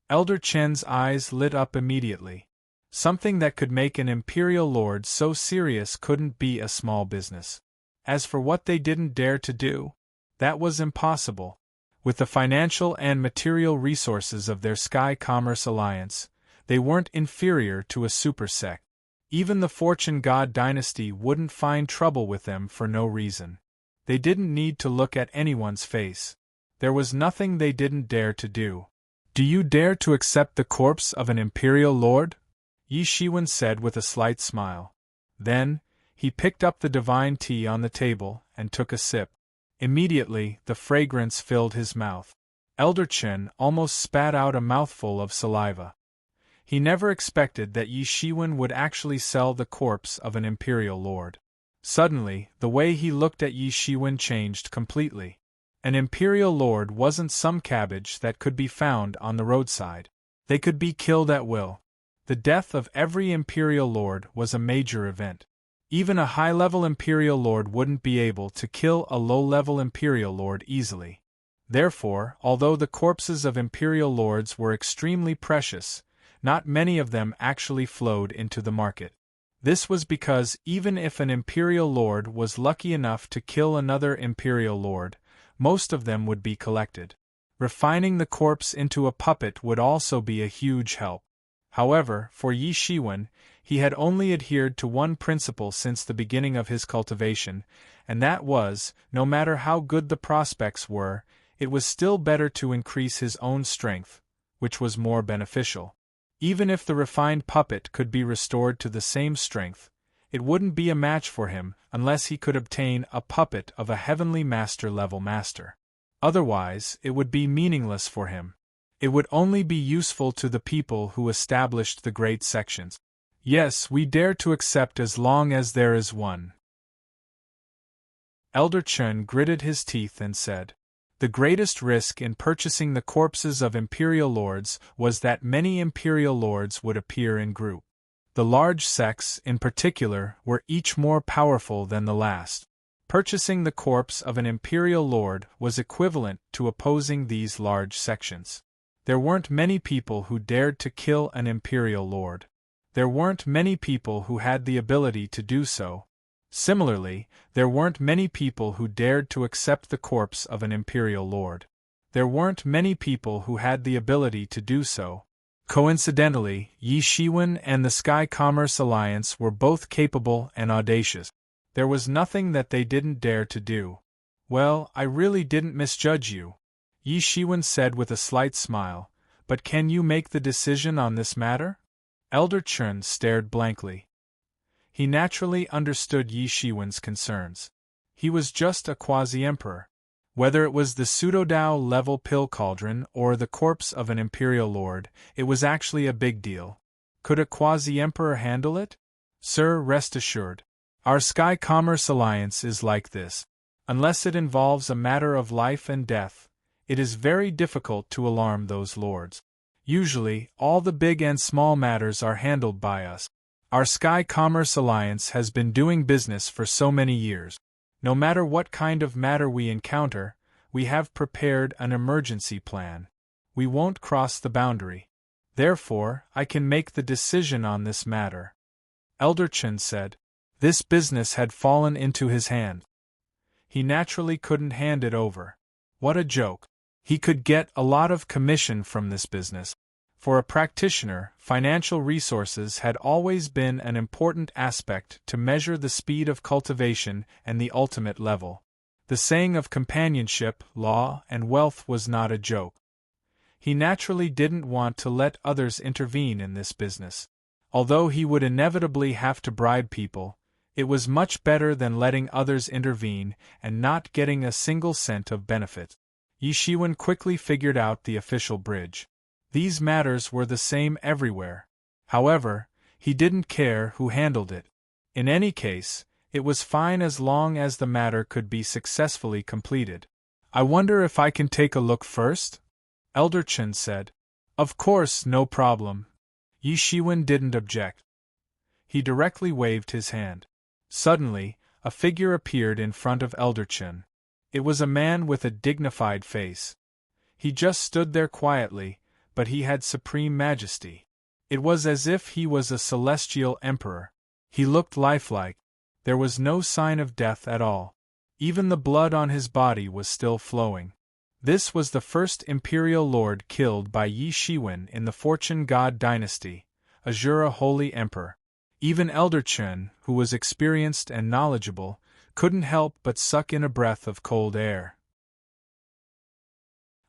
Elder Chen's eyes lit up immediately. Something that could make an imperial lord so serious couldn't be a small business. As for what they didn't dare to do, that was impossible. With the financial and material resources of their Sky Commerce Alliance, they weren't inferior to a super sect. Even the Fortune God dynasty wouldn't find trouble with them for no reason. They didn't need to look at anyone's face. There was nothing they didn't dare to do. "Do you dare to accept the corpse of an imperial lord?" Yi Shiwen said with a slight smile. Then, he picked up the divine tea on the table and took a sip. Immediately, the fragrance filled his mouth. Elder Chen almost spat out a mouthful of saliva. He never expected that Yi Shiwen would actually sell the corpse of an imperial lord. Suddenly, the way he looked at Yi Shiwen changed completely. An imperial lord wasn't some cabbage that could be found on the roadside. They could be killed at will. The death of every imperial lord was a major event. Even a high-level imperial lord wouldn't be able to kill a low-level imperial lord easily. Therefore, although the corpses of imperial lords were extremely precious, not many of them actually flowed into the market. This was because even if an imperial lord was lucky enough to kill another imperial lord, most of them would be collected. Refining the corpse into a puppet would also be a huge help. However, for Yi Shiwen, he had only adhered to one principle since the beginning of his cultivation, and that was, no matter how good the prospects were, it was still better to increase his own strength, which was more beneficial. Even if the refined puppet could be restored to the same strength, it wouldn't be a match for him unless he could obtain a puppet of a heavenly master-level master. Otherwise, it would be meaningless for him. It would only be useful to the people who established the great sections. Yes, we dare to accept as long as there is one. Elder Chen gritted his teeth and said, "The greatest risk in purchasing the corpses of imperial lords was that many imperial lords would appear in group. The large sects, in particular, were each more powerful than the last. Purchasing the corpse of an imperial lord was equivalent to opposing these large sections. There weren't many people who dared to kill an imperial lord. There weren't many people who had the ability to do so. Similarly, there weren't many people who dared to accept the corpse of an imperial lord. There weren't many people who had the ability to do so. Coincidentally, Yi Shiwen and the Sky Commerce Alliance were both capable and audacious. There was nothing that they didn't dare to do." "Well, I really didn't misjudge you," Yi Shiwen said with a slight smile, "but can you make the decision on this matter?" Elder Chen stared blankly. He naturally understood Yi Shiwen's concerns. He was just a quasi-emperor. Whether it was the pseudo-Dao-level pill cauldron or the corpse of an imperial lord, it was actually a big deal. Could a quasi-emperor handle it? "Sir, rest assured. Our Sky Commerce Alliance is like this. Unless it involves a matter of life and death, it is very difficult to alarm those lords. Usually, all the big and small matters are handled by us. Our Sky Commerce Alliance has been doing business for so many years. No matter what kind of matter we encounter, we have prepared an emergency plan. We won't cross the boundary. Therefore, I can make the decision on this matter." Elder Chen said. This business had fallen into his hand. He naturally couldn't hand it over. What a joke. He could get a lot of commission from this business. For a practitioner, financial resources had always been an important aspect to measure the speed of cultivation and the ultimate level. The saying of companionship, law, and wealth was not a joke. He naturally didn't want to let others intervene in this business. Although he would inevitably have to bribe people, it was much better than letting others intervene and not getting a single cent of benefit. Yi Shiwen quickly figured out the official bridge. These matters were the same everywhere. However, he didn't care who handled it. In any case, it was fine as long as the matter could be successfully completed. "I wonder if I can take a look first?" Elder Chen said. "Of course, no problem." Yi Shiwen didn't object. He directly waved his hand. Suddenly, a figure appeared in front of Elder Chen. It was a man with a dignified face. He just stood there quietly, but he had supreme majesty. It was as if he was a celestial emperor. He looked lifelike. There was no sign of death at all. Even the blood on his body was still flowing. This was the first imperial lord killed by Yi Shiwen in the Fortune God dynasty, Azura Holy Emperor. Even Elder Chen, who was experienced and knowledgeable, couldn't help but suck in a breath of cold air.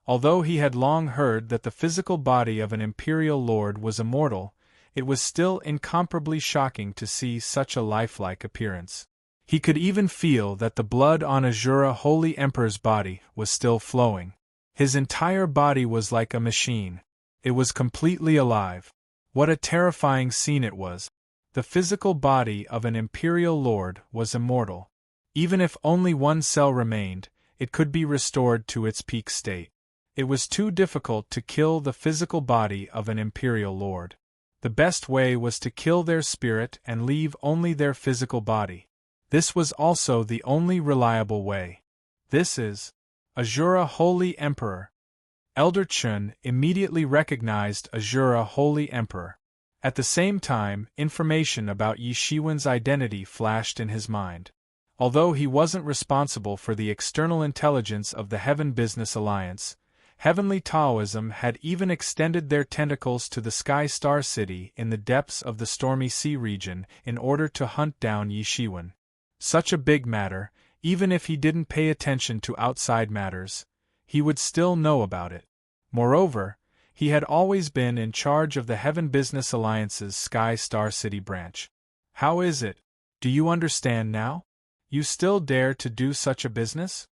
Although he had long heard that the physical body of an imperial lord was immortal, it was still incomparably shocking to see such a lifelike appearance. He could even feel that the blood on Azura Holy Emperor's body was still flowing. His entire body was like a machine. It was completely alive. What a terrifying scene it was. The physical body of an imperial lord was immortal. Even if only one cell remained, it could be restored to its peak state. It was too difficult to kill the physical body of an imperial lord. The best way was to kill their spirit and leave only their physical body. This was also the only reliable way. "This is Azura Holy Emperor." Elder Chen immediately recognized Azura Holy Emperor. At the same time, information about Yi Shiwen's identity flashed in his mind. Although he wasn't responsible for the external intelligence of the Heaven Business Alliance, Heavenly Taoism had even extended their tentacles to the Sky Star City in the depths of the Stormy Sea region in order to hunt down Yi Shiwen. Such a big matter, even if he didn't pay attention to outside matters, he would still know about it. Moreover, he had always been in charge of the Heaven Business Alliance's Sky Star City branch. How is it? Do you understand now? You still dare to do such a business?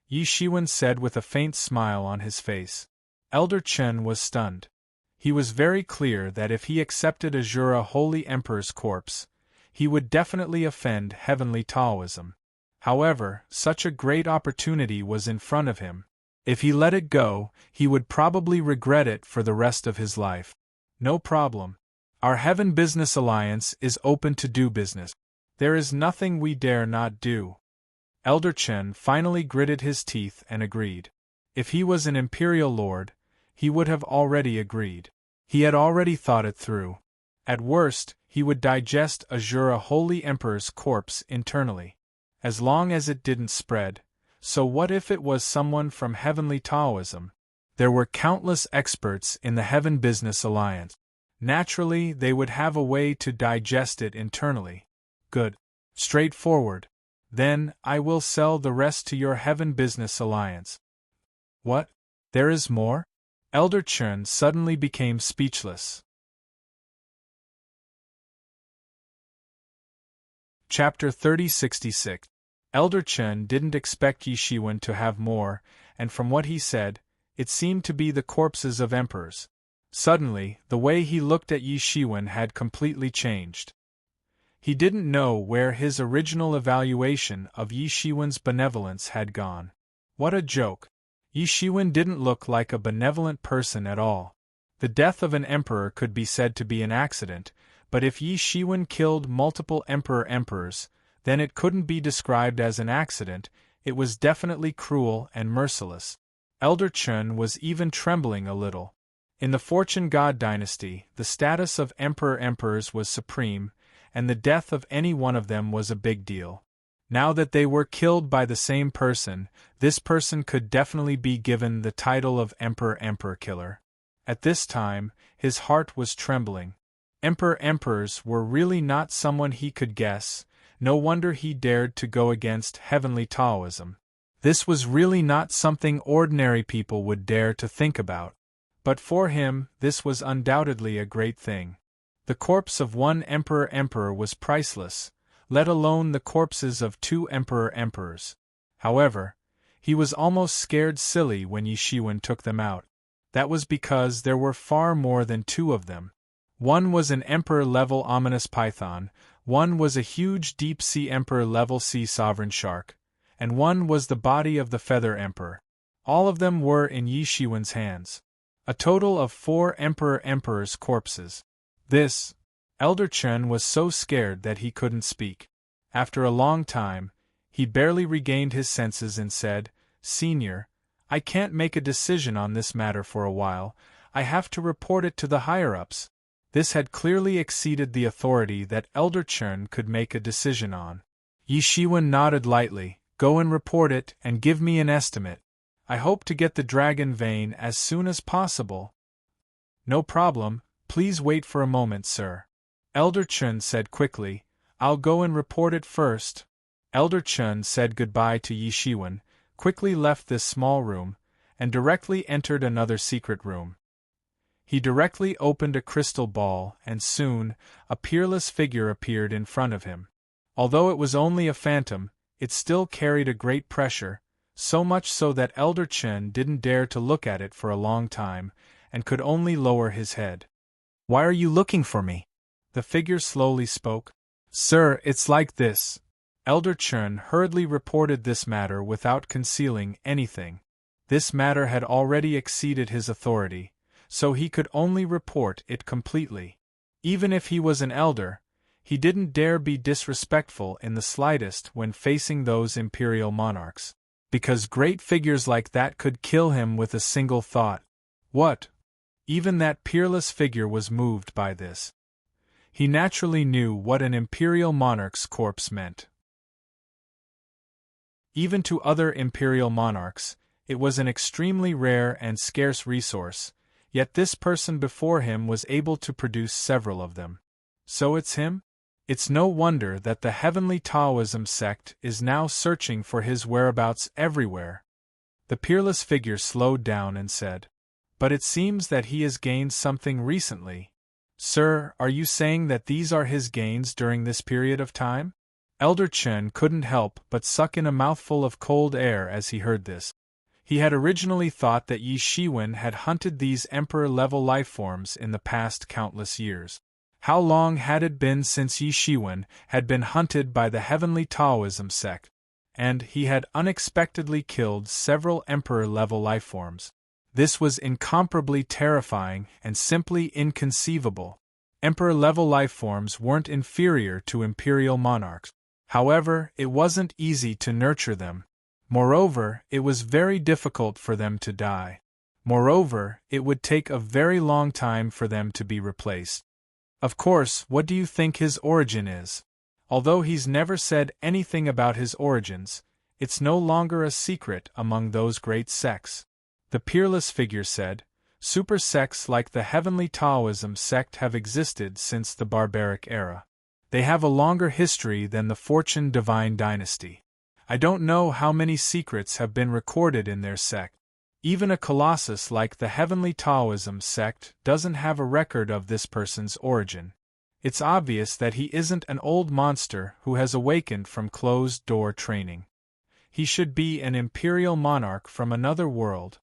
Yi Shiwen said with a faint smile on his face. Elder Chen was stunned. He was very clear that if he accepted Azura Holy Emperor's corpse, he would definitely offend Heavenly Taoism. However, such a great opportunity was in front of him. If he let it go, he would probably regret it for the rest of his life. No problem. Our Heaven Business Alliance is open to do business. There is nothing we dare not do. Elder Chen finally gritted his teeth and agreed. If he was an imperial lord, he would have already agreed. He had already thought it through. At worst, he would digest Azura Holy Emperor's corpse internally. As long as it didn't spread. So what if it was someone from Heavenly Taoism? There were countless experts in the Heaven Business Alliance. Naturally, they would have a way to digest it internally. Good. Straightforward. Then, I will sell the rest to your Heaven Business Alliance. What? There is more? Elder Chen suddenly became speechless. Chapter 3066. Elder Chen didn't expect Yi Shiwen to have more, and from what he said, it seemed to be the corpses of emperors. Suddenly, the way he looked at Yi Shiwen had completely changed. He didn't know where his original evaluation of Yi Shiwen's benevolence had gone. What a joke! Yi Shiwen didn't look like a benevolent person at all. The death of an emperor could be said to be an accident, but if Yi Shiwen killed multiple emperors, then it couldn't be described as an accident, it was definitely cruel and merciless. Elder Chen was even trembling a little. In the Fortune God dynasty, the status of emperors was supreme, and the death of any one of them was a big deal. Now that they were killed by the same person, this person could definitely be given the title of emperor killer. At this time, his heart was trembling. Emperors were really not someone he could guess. No wonder he dared to go against Heavenly Taoism. This was really not something ordinary people would dare to think about. But for him, this was undoubtedly a great thing. The corpse of one emperor was priceless, let alone the corpses of two emperors. However, he was almost scared silly when Yi Shiwen took them out. That was because there were far more than two of them. One was an emperor-level ominous python, one was a huge deep-sea emperor-level sea sovereign shark, and one was the body of the feather emperor. All of them were in Yi Shiwen's hands. A total of 4 emperors' corpses. This, Elder Chen was so scared that he couldn't speak. After a long time, he barely regained his senses and said, "Senior, I can't make a decision on this matter for a while, I have to report it to the higher-ups." This had clearly exceeded the authority that Elder Chen could make a decision on. Yi Shiwen nodded lightly. "Go and report it, and give me an estimate. I hope to get the dragon vein as soon as possible." "No problem, please wait for a moment, sir," Elder Chen said quickly. "I'll go and report it first." Elder Chen said goodbye to Yi Shiwen, quickly left this small room, and directly entered another secret room. He directly opened a crystal ball, and soon, a peerless figure appeared in front of him. Although it was only a phantom, it still carried a great pressure, so much so that Elder Chen didn't dare to look at it for a long time, and could only lower his head. "Why are you looking for me?" the figure slowly spoke. "Sir, it's like this." Elder Chen hurriedly reported this matter without concealing anything. This matter had already exceeded his authority, so he could only report it completely. Even if he was an elder, he didn't dare be disrespectful in the slightest when facing those imperial monarchs, because great figures like that could kill him with a single thought. What? Even that peerless figure was moved by this. He naturally knew what an imperial monarch's corpse meant. Even to other imperial monarchs, it was an extremely rare and scarce resource, yet this person before him was able to produce several of them. So it's him? It's no wonder that the heavenly Taoism sect is now searching for his whereabouts everywhere. The peerless figure slowed down and said, "But it seems that he has gained something recently. Sir, are you saying that these are his gains during this period of time?" Elder Chen couldn't help but suck in a mouthful of cold air as he heard this. He had originally thought that Yi Shiwen had hunted these emperor-level lifeforms in the past countless years. How long had it been since Yi Shiwen had been hunted by the heavenly Taoism sect? And he had unexpectedly killed several emperor-level lifeforms. This was incomparably terrifying and simply inconceivable. Emperor-level lifeforms weren't inferior to imperial monarchs. However, it wasn't easy to nurture them. Moreover, it was very difficult for them to die. Moreover, it would take a very long time for them to be replaced. Of course, what do you think his origin is? Although he's never said anything about his origins, it's no longer a secret among those great sects. The peerless figure said, "Super sects like the heavenly Taoism sect have existed since the barbaric era. They have a longer history than the Fortune Divine dynasty. I don't know how many secrets have been recorded in their sect. Even a colossus like the heavenly Taoism sect doesn't have a record of this person's origin. It's obvious that he isn't an old monster who has awakened from closed-door training. He should be an imperial monarch from another world."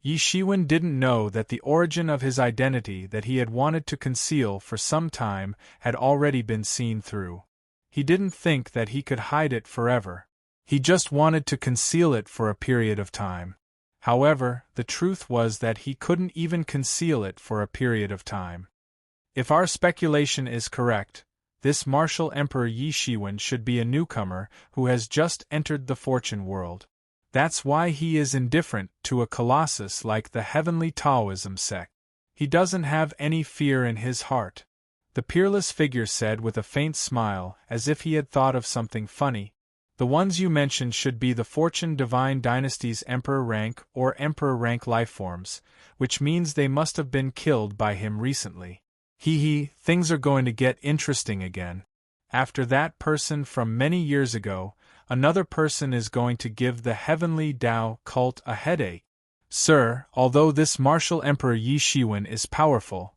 Yi Shiwen didn't know that the origin of his identity that he had wanted to conceal for some time had already been seen through. He didn't think that he could hide it forever. He just wanted to conceal it for a period of time. However, the truth was that he couldn't even conceal it for a period of time. If our speculation is correct, this martial Emperor Yi Shiwen should be a newcomer who has just entered the fortune world. That's why he is indifferent to a colossus like the heavenly Taoism sect. He doesn't have any fear in his heart. The peerless figure said with a faint smile, as if he had thought of something funny, "The ones you mentioned should be the Fortune Divine Dynasty's Emperor rank or Emperor rank lifeforms, which means they must have been killed by him recently. Things are going to get interesting again. After that person from many years ago, another person is going to give the heavenly Tao cult a headache. Sir, although this martial Emperor Yi Shiwen is powerful,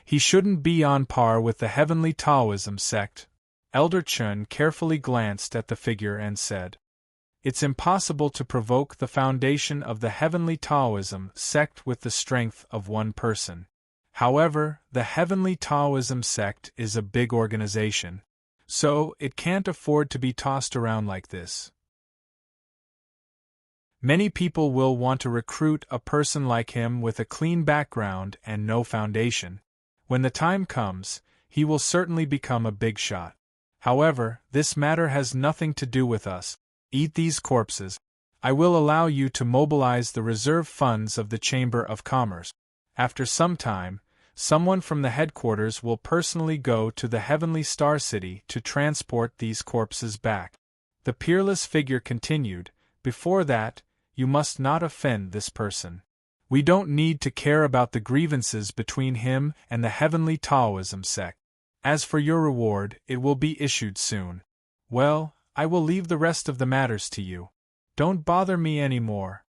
he shouldn't be on par with the heavenly Taoism sect." Elder Chen carefully glanced at the figure and said, "It's impossible to provoke the foundation of the heavenly Taoism sect with the strength of one person. However, the heavenly Taoism sect is a big organization, so it can't afford to be tossed around like this. Many people will want to recruit a person like him with a clean background and no foundation. When the time comes, he will certainly become a big shot. However, this matter has nothing to do with us. Eat these corpses. I will allow you to mobilize the reserve funds of the Chamber of Commerce. After some time, someone from the headquarters will personally go to the Heavenly Star City to transport these corpses back." The peerless figure continued, "Before that, you must not offend this person. We don't need to care about the grievances between him and the heavenly Taoism sect. As for your reward, it will be issued soon. Well, I will leave the rest of the matters to you. Don't bother me any more."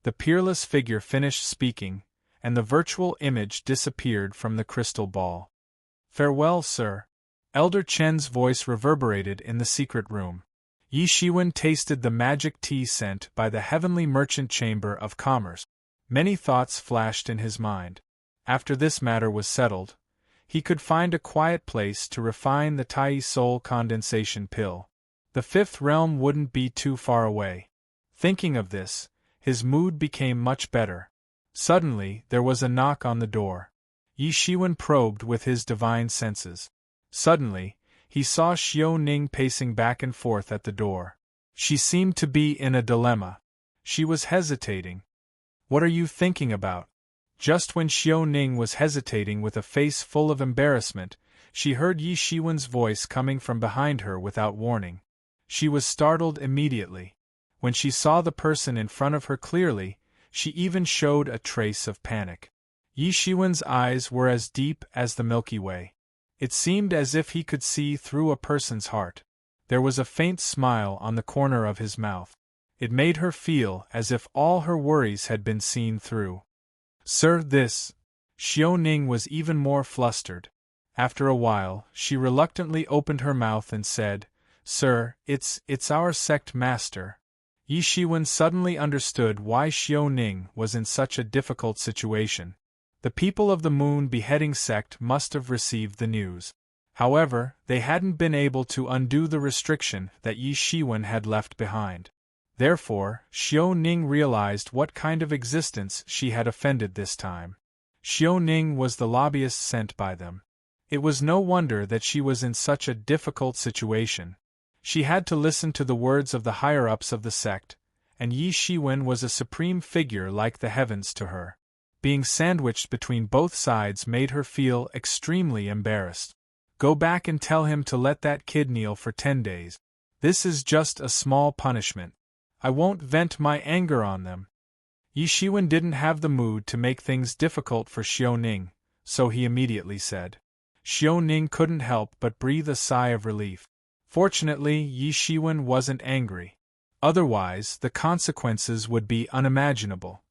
The peerless figure finished speaking, and the virtual image disappeared from the crystal ball. "Farewell, sir." Elder Chen's voice reverberated in the secret room. Yi Shiwen tasted the magic tea sent by the Heavenly Merchant Chamber of Commerce. Many thoughts flashed in his mind. After this matter was settled, he could find a quiet place to refine the Tai Soul condensation pill. The fifth realm wouldn't be too far away. Thinking of this, his mood became much better. Suddenly, there was a knock on the door. Yi Shiwen probed with his divine senses. Suddenly, he saw Xiao Ning pacing back and forth at the door. She seemed to be in a dilemma. She was hesitating. "What are you thinking about?" Just when Xiao Ning was hesitating with a face full of embarrassment, she heard Yi Shiwen's voice coming from behind her without warning. She was startled immediately. When she saw the person in front of her clearly, she even showed a trace of panic. Yi Shiwen's eyes were as deep as the Milky Way. It seemed as if he could see through a person's heart. There was a faint smile on the corner of his mouth. It made her feel as if all her worries had been seen through. "Sir, this..." Xiao Ning was even more flustered. After a while, she reluctantly opened her mouth and said, "Sir, it's our sect master." Yi Shiwen suddenly understood why Xiao Ning was in such a difficult situation. The people of the Moon Beheading sect must have received the news. However, they hadn't been able to undo the restriction that Yi Shiwen had left behind. Therefore, Xiao Ning realized what kind of existence she had offended this time. Xiao Ning was the lobbyist sent by them. It was no wonder that she was in such a difficult situation. She had to listen to the words of the higher-ups of the sect, and Yi Shiwen was a supreme figure like the heavens to her. Being sandwiched between both sides made her feel extremely embarrassed. "Go back and tell him to let that kid kneel for 10 days. This is just a small punishment. I won't vent my anger on them." Yi Shiwen didn't have the mood to make things difficult for Xiao Ning, so he immediately said. Xiao Ning couldn't help but breathe a sigh of relief. Fortunately, Yi Shiwen wasn't angry. Otherwise, the consequences would be unimaginable.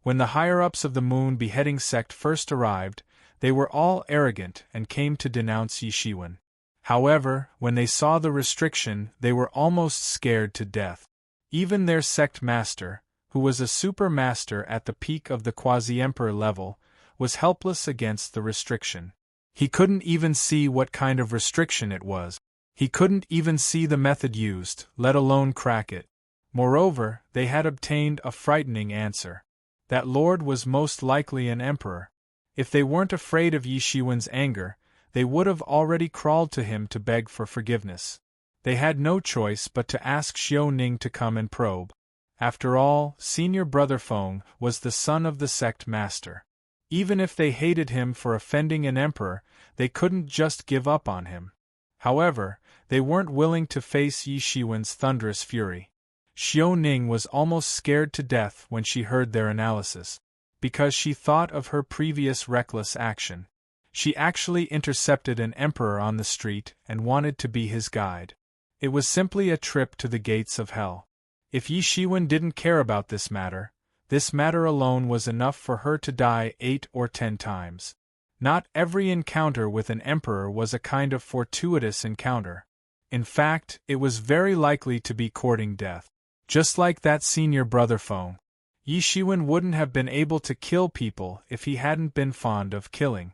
When the higher-ups of the Moon Beheading sect first arrived, they were all arrogant and came to denounce Yi Shiwen. However, when they saw the restriction, they were almost scared to death. Even their sect master, who was a super master at the peak of the quasi-emperor level, was helpless against the restriction. He couldn't even see what kind of restriction it was. He couldn't even see the method used, let alone crack it. Moreover, they had obtained a frightening answer. That lord was most likely an emperor. If they weren't afraid of Yi Shiwen's anger, they would have already crawled to him to beg for forgiveness. They had no choice but to ask Xiao Ning to come and probe. After all, senior brother Feng was the son of the sect master. Even if they hated him for offending an emperor, they couldn't just give up on him. However, they weren't willing to face Yi Shiwen's thunderous fury. Xiao Ning was almost scared to death when she heard their analysis, because she thought of her previous reckless action. She actually intercepted an emperor on the street and wanted to be his guide. It was simply a trip to the gates of hell. If Yi Shiwen didn't care about this matter alone was enough for her to die 8 or 10 times. Not every encounter with an emperor was a kind of fortuitous encounter. In fact, it was very likely to be courting death. Just like that senior brother Feng, Yi Shiwen wouldn't have been able to kill people if he hadn't been fond of killing.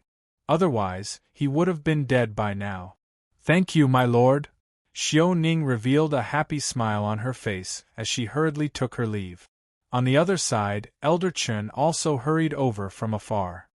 Otherwise, he would have been dead by now. "Thank you, my lord." Xiao Ning revealed a happy smile on her face as she hurriedly took her leave. On the other side, Elder Chen also hurried over from afar.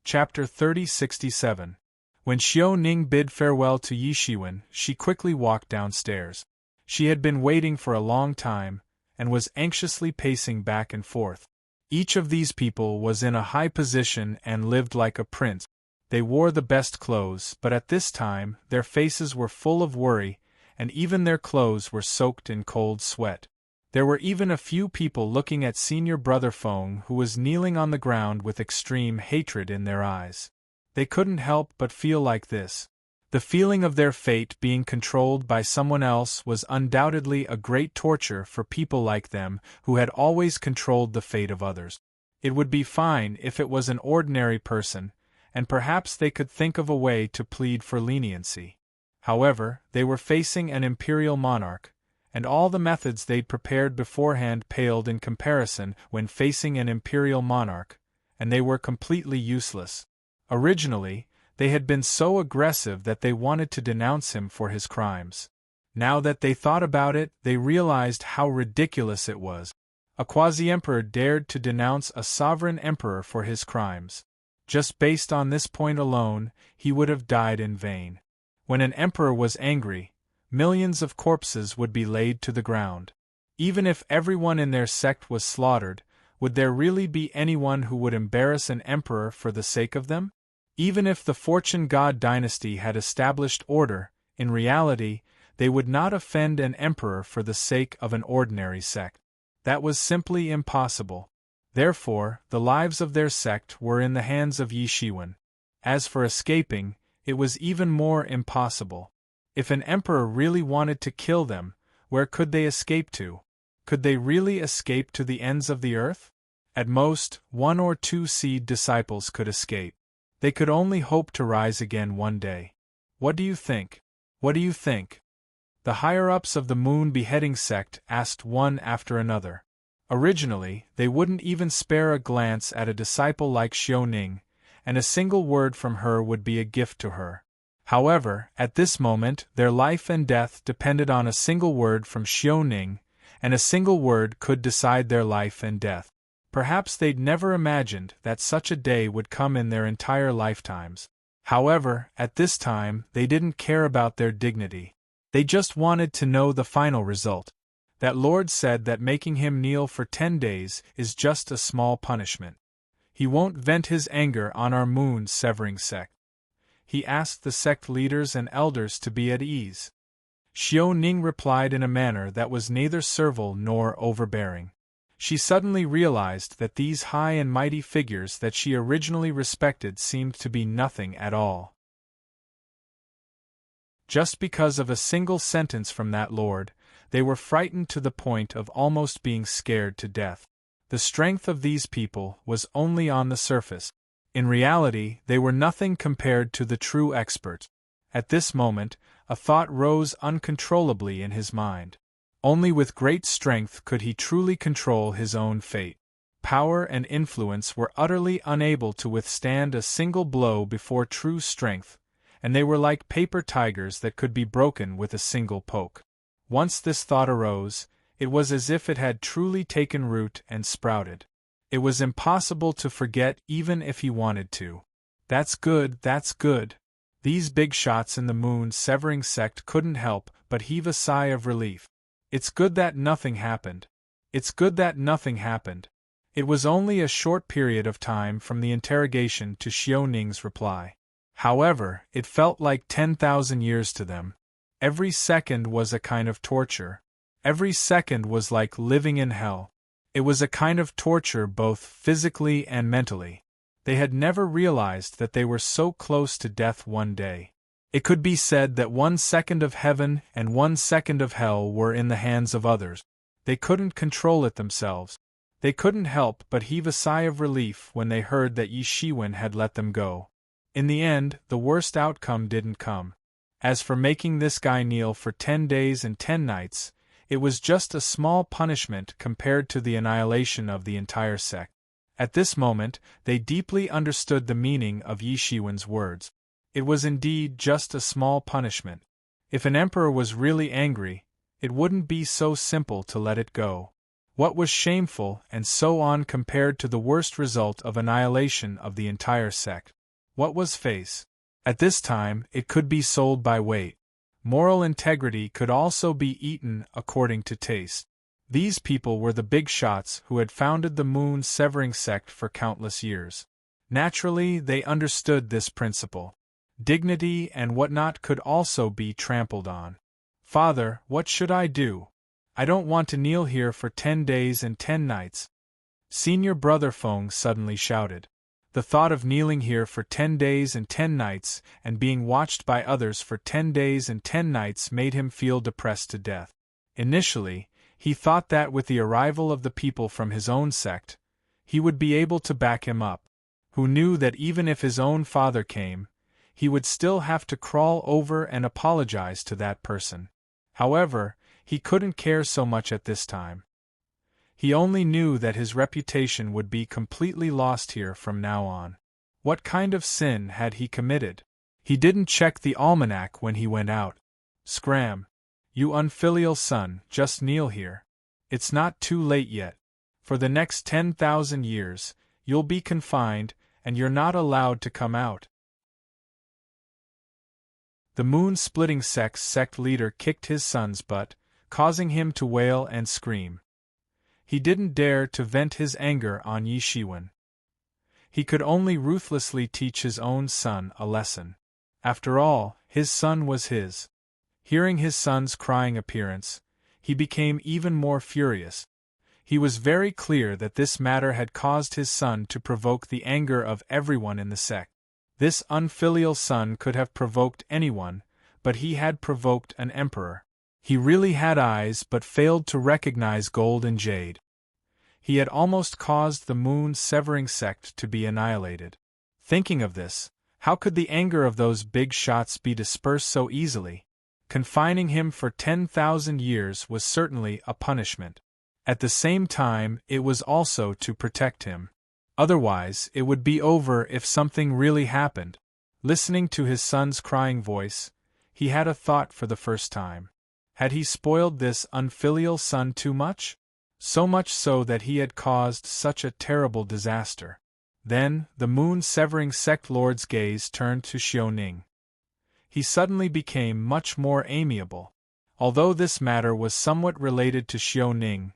Chapter 3067. When Xiao Ning bid farewell to Yi Shiwen, she quickly walked downstairs. She had been waiting for a long time, and was anxiously pacing back and forth. Each of these people was in a high position and lived like a prince. They wore the best clothes, but at this time, their faces were full of worry, and even their clothes were soaked in cold sweat. There were even a few people looking at senior brother Feng, who was kneeling on the ground with extreme hatred in their eyes. They couldn't help but feel like this. The feeling of their fate being controlled by someone else was undoubtedly a great torture for people like them who had always controlled the fate of others. It would be fine if it was an ordinary person, and perhaps they could think of a way to plead for leniency. However, they were facing an imperial monarch, and all the methods they'd prepared beforehand paled in comparison when facing an imperial monarch, and they were completely useless. Originally, they had been so aggressive that they wanted to denounce him for his crimes. Now that they thought about it, they realized how ridiculous it was. A quasi-emperor dared to denounce a sovereign emperor for his crimes. Just based on this point alone, he would have died in vain. When an emperor was angry, millions of corpses would be laid to the ground. Even if everyone in their sect was slaughtered, Would there really be anyone who would embarrass an emperor for the sake of them? Even if the Fortune God dynasty had established order, in reality, they would not offend an emperor for the sake of an ordinary sect. That was simply impossible. Therefore, the lives of their sect were in the hands of Yi Shiwen. As for escaping, it was even more impossible. If an emperor really wanted to kill them, where could they escape to? Could they really escape to the ends of the earth? At most, 1 or 2 seed disciples could escape. They could only hope to rise again one day. What do you think? What do you think? The higher-ups of the Moon Beheading sect asked one after another. Originally, they wouldn't even spare a glance at a disciple like Xiao Ning, and a single word from her would be a gift to her. However, at this moment, their life and death depended on a single word from Xiao Ning, and a single word could decide their life and death. Perhaps they'd never imagined that such a day would come in their entire lifetimes. However, at this time, they didn't care about their dignity. They just wanted to know the final result. That Lord said that making him kneel for 10 days is just a small punishment. He won't vent his anger on our moon-severing sect. He asked the sect leaders and elders to be at ease. Xiao Ning replied in a manner that was neither servile nor overbearing. She suddenly realized that these high and mighty figures that she originally respected seemed to be nothing at all. Just because of a single sentence from that lord, they were frightened to the point of almost being scared to death. The strength of these people was only on the surface. In reality, they were nothing compared to the true expert. At this moment, a thought rose uncontrollably in his mind. Only with great strength could he truly control his own fate. Power and influence were utterly unable to withstand a single blow before true strength, and they were like paper tigers that could be broken with a single poke. Once this thought arose, it was as if it had truly taken root and sprouted. It was impossible to forget even if he wanted to. That's good, that's good. These big shots in the moon-severing sect couldn't help but heave a sigh of relief. It's good that nothing happened. It's good that nothing happened. It was only a short period of time from the interrogation to Xiao Ning's reply. However, it felt like 10,000 years to them. Every second was a kind of torture. Every second was like living in hell. It was a kind of torture both physically and mentally. They had never realized that they were so close to death one day. It could be said that 1 second of heaven and 1 second of hell were in the hands of others. They couldn't control it themselves. They couldn't help but heave a sigh of relief when they heard that Yi Shiwen had let them go. In the end, the worst outcome didn't come. As for making this guy kneel for 10 days and 10 nights, it was just a small punishment compared to the annihilation of the entire sect. At this moment, they deeply understood the meaning of Yi Shiwen's words. It was indeed just a small punishment. If an emperor was really angry, it wouldn't be so simple to let it go. What was shameful and so on compared to the worst result of annihilation of the entire sect? What was face? At this time, it could be sold by weight. Moral integrity could also be eaten according to taste. These people were the big shots who had founded the moon-severing sect for countless years. Naturally, they understood this principle. Dignity and whatnot could also be trampled on. Father, what should I do? I don't want to kneel here for 10 days and 10 nights. Senior brother Feng suddenly shouted. The thought of kneeling here for 10 days and 10 nights and being watched by others for 10 days and 10 nights made him feel depressed to death. Initially, he thought that with the arrival of the people from his own sect, he would be able to back him up. Who knew that even if his own father came, he would still have to crawl over and apologize to that person. However, he couldn't care so much at this time. He only knew that his reputation would be completely lost here from now on. What kind of sin had he committed? He didn't check the almanac when he went out. Scram! You unfilial son, just kneel here. It's not too late yet. For the next 10,000 years, you'll be confined, and you're not allowed to come out. The moon-splitting sect leader kicked his son's butt, causing him to wail and scream. He didn't dare to vent his anger on Yi Shiwen. He could only ruthlessly teach his own son a lesson. After all, his son was his. Hearing his son's crying appearance, he became even more furious. He was very clear that this matter had caused his son to provoke the anger of everyone in the sect. This unfilial son could have provoked anyone, but he had provoked an emperor. He really had eyes but failed to recognize gold and jade. He had almost caused the moon-severing sect to be annihilated. Thinking of this, how could the anger of those big shots be dispersed so easily? Confining him for 10,000 years was certainly a punishment. At the same time, it was also to protect him. Otherwise, it would be over if something really happened. Listening to his son's crying voice, he had a thought for the first time. Had he spoiled this unfilial son too much? So much so that he had caused such a terrible disaster. Then, the moon-severing sect lord's gaze turned to Xiaoning. He suddenly became much more amiable. Although this matter was somewhat related to Xiaoning,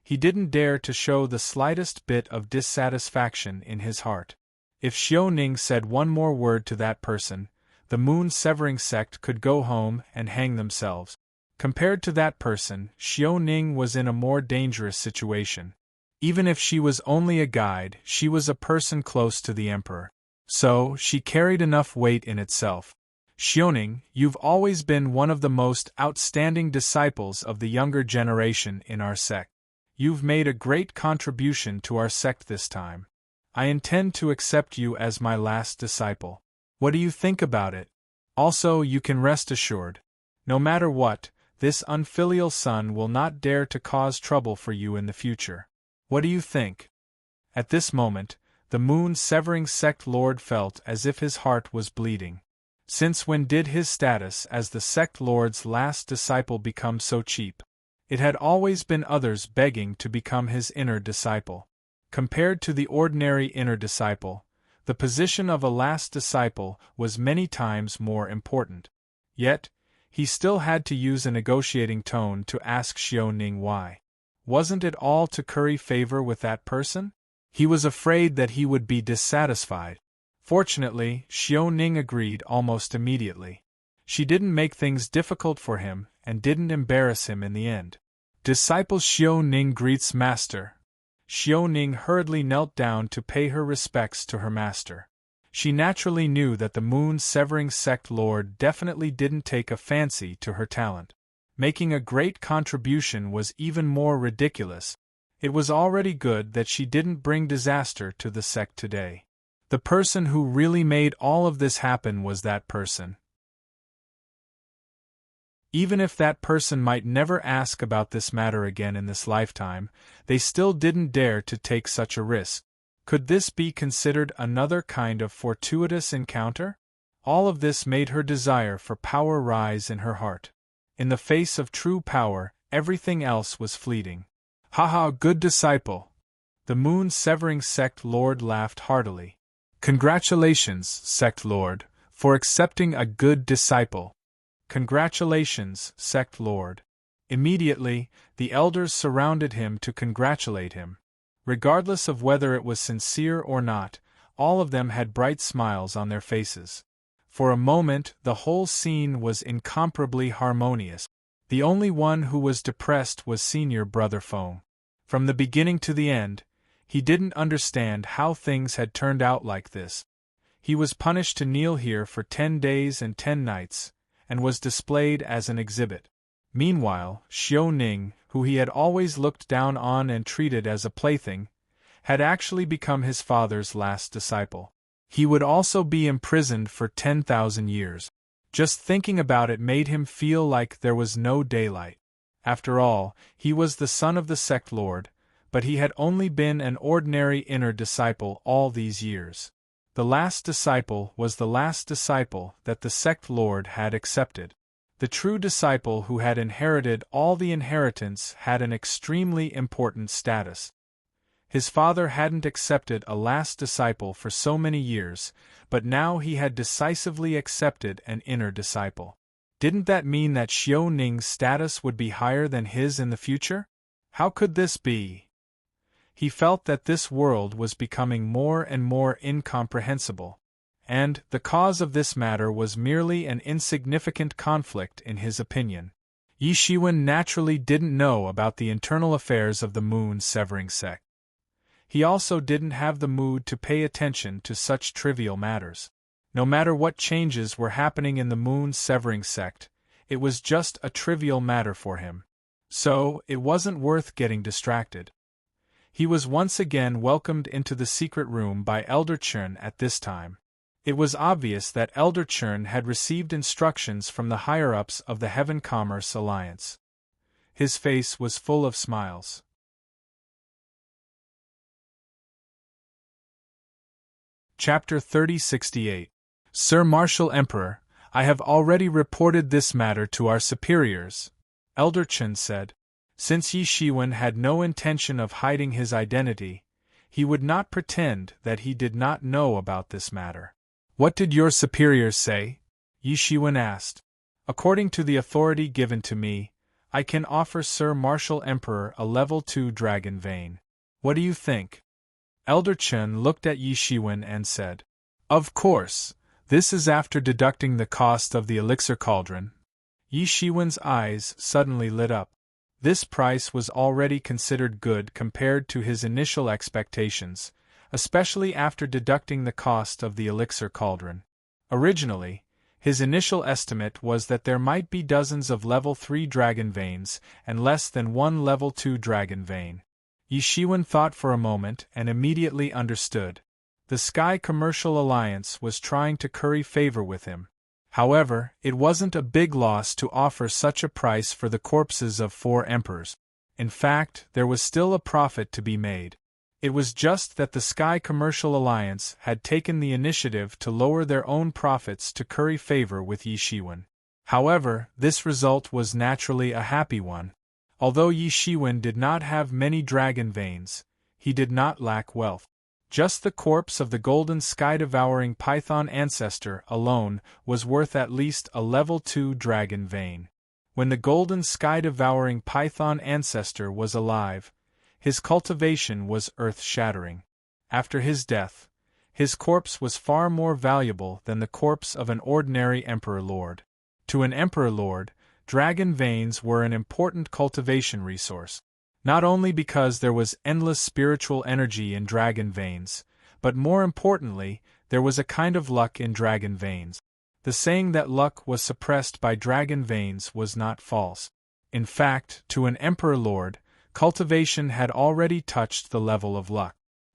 he didn't dare to show the slightest bit of dissatisfaction in his heart. If Xiaoning said one more word to that person, the moon-severing sect could go home and hang themselves. Compared to that person, Xiaoning was in a more dangerous situation. Even if she was only a guide, she was a person close to the emperor. So, she carried enough weight in itself. Xiaoning, you've always been one of the most outstanding disciples of the younger generation in our sect. You've made a great contribution to our sect this time. I intend to accept you as my last disciple. What do you think about it? Also, you can rest assured. No matter what, this unfilial son will not dare to cause trouble for you in the future. What do you think? At this moment, the moon-severing sect lord felt as if his heart was bleeding. Since when did his status as the sect lord's last disciple become so cheap? It had always been others begging to become his inner disciple. Compared to the ordinary inner disciple, the position of a last disciple was many times more important. Yet, he still had to use a negotiating tone to ask Xiaoning why. Wasn't it all to curry favor with that person? He was afraid that he would be dissatisfied. Fortunately, Xiaoning agreed almost immediately. She didn't make things difficult for him and didn't embarrass him in the end. Disciple Xiaoning greets master. Xiaoning hurriedly knelt down to pay her respects to her master. She naturally knew that the moon-severing sect lord definitely didn't take a fancy to her talent. Making a great contribution was even more ridiculous. It was already good that she didn't bring disaster to the sect today. The person who really made all of this happen was that person. Even if that person might never ask about this matter again in this lifetime, they still didn't dare to take such a risk. Could this be considered another kind of fortuitous encounter? All of this made her desire for power rise in her heart. In the face of true power, everything else was fleeting. Haha, good disciple! The moon-severing sect lord laughed heartily. Congratulations, sect lord, for accepting a good disciple. Congratulations, sect lord. Immediately, the elders surrounded him to congratulate him. Regardless of whether it was sincere or not, all of them had bright smiles on their faces. For a moment, the whole scene was incomparably harmonious. The only one who was depressed was senior brother Feng. From the beginning to the end, he didn't understand how things had turned out like this. He was punished to kneel here for 10 days and 10 nights, and was displayed as an exhibit. Meanwhile, Xiaoning, who he had always looked down on and treated as a plaything, had actually become his father's last disciple. He would also be imprisoned for 10,000 years. Just thinking about it made him feel like there was no daylight. After all, he was the son of the sect lord, but he had only been an ordinary inner disciple all these years. The last disciple was the last disciple that the sect lord had accepted. The true disciple who had inherited all the inheritance had an extremely important status. His father hadn't accepted a last disciple for so many years, but now he had decisively accepted an inner disciple. Didn't that mean that Xiaoning's status would be higher than his in the future? How could this be? He felt that this world was becoming more and more incomprehensible, and the cause of this matter was merely an insignificant conflict in his opinion. Yi Shiwen naturally didn't know about the internal affairs of the Moon's severing sect. He also didn't have the mood to pay attention to such trivial matters. No matter what changes were happening in the Moon's severing sect, it was just a trivial matter for him. So, it wasn't worth getting distracted. He was once again welcomed into the secret room by Elder Chern at this time. It was obvious that Elder Chern had received instructions from the higher-ups of the Heaven Commerce Alliance. His face was full of smiles. Chapter 3068. Sir Marshal Emperor, I have already reported this matter to our superiors, Elder Chern said. Since Yi Shiwen had no intention of hiding his identity, he would not pretend that he did not know about this matter. What did your superiors say? Yi Shiwen asked. According to the authority given to me, I can offer Sir Marshal Emperor a level 2 dragon vein. What do you think? Elder Chern looked at Yi Shiwen and said, Of course, this is after deducting the cost of the elixir cauldron. Yi Shiwen's eyes suddenly lit up. This price was already considered good compared to his initial expectations, especially after deducting the cost of the elixir cauldron. Originally, his initial estimate was that there might be dozens of level 3 dragon veins and less than one level 2 dragon vein. Yi Shiwen thought for a moment and immediately understood. The Sky Commercial Alliance was trying to curry favor with him. However, it wasn't a big loss to offer such a price for the corpses of 4 emperors. In fact, there was still a profit to be made. It was just that the Sky Commercial Alliance had taken the initiative to lower their own profits to curry favor with Yi Shiwen. However, this result was naturally a happy one. Although Yi Shiwen did not have many dragon veins, he did not lack wealth. Just the corpse of the golden sky-devouring python ancestor alone was worth at least a level 2 dragon vein. When the golden sky-devouring python ancestor was alive, his cultivation was earth-shattering. After his death, his corpse was far more valuable than the corpse of an ordinary Emperor Lord. To an Emperor Lord, dragon veins were an important cultivation resource. Not only because there was endless spiritual energy in dragon veins, but more importantly, there was a kind of luck in dragon veins. The saying that luck was suppressed by dragon veins was not false. In fact, to an Emperor Lord, cultivation had already touched the level of luck.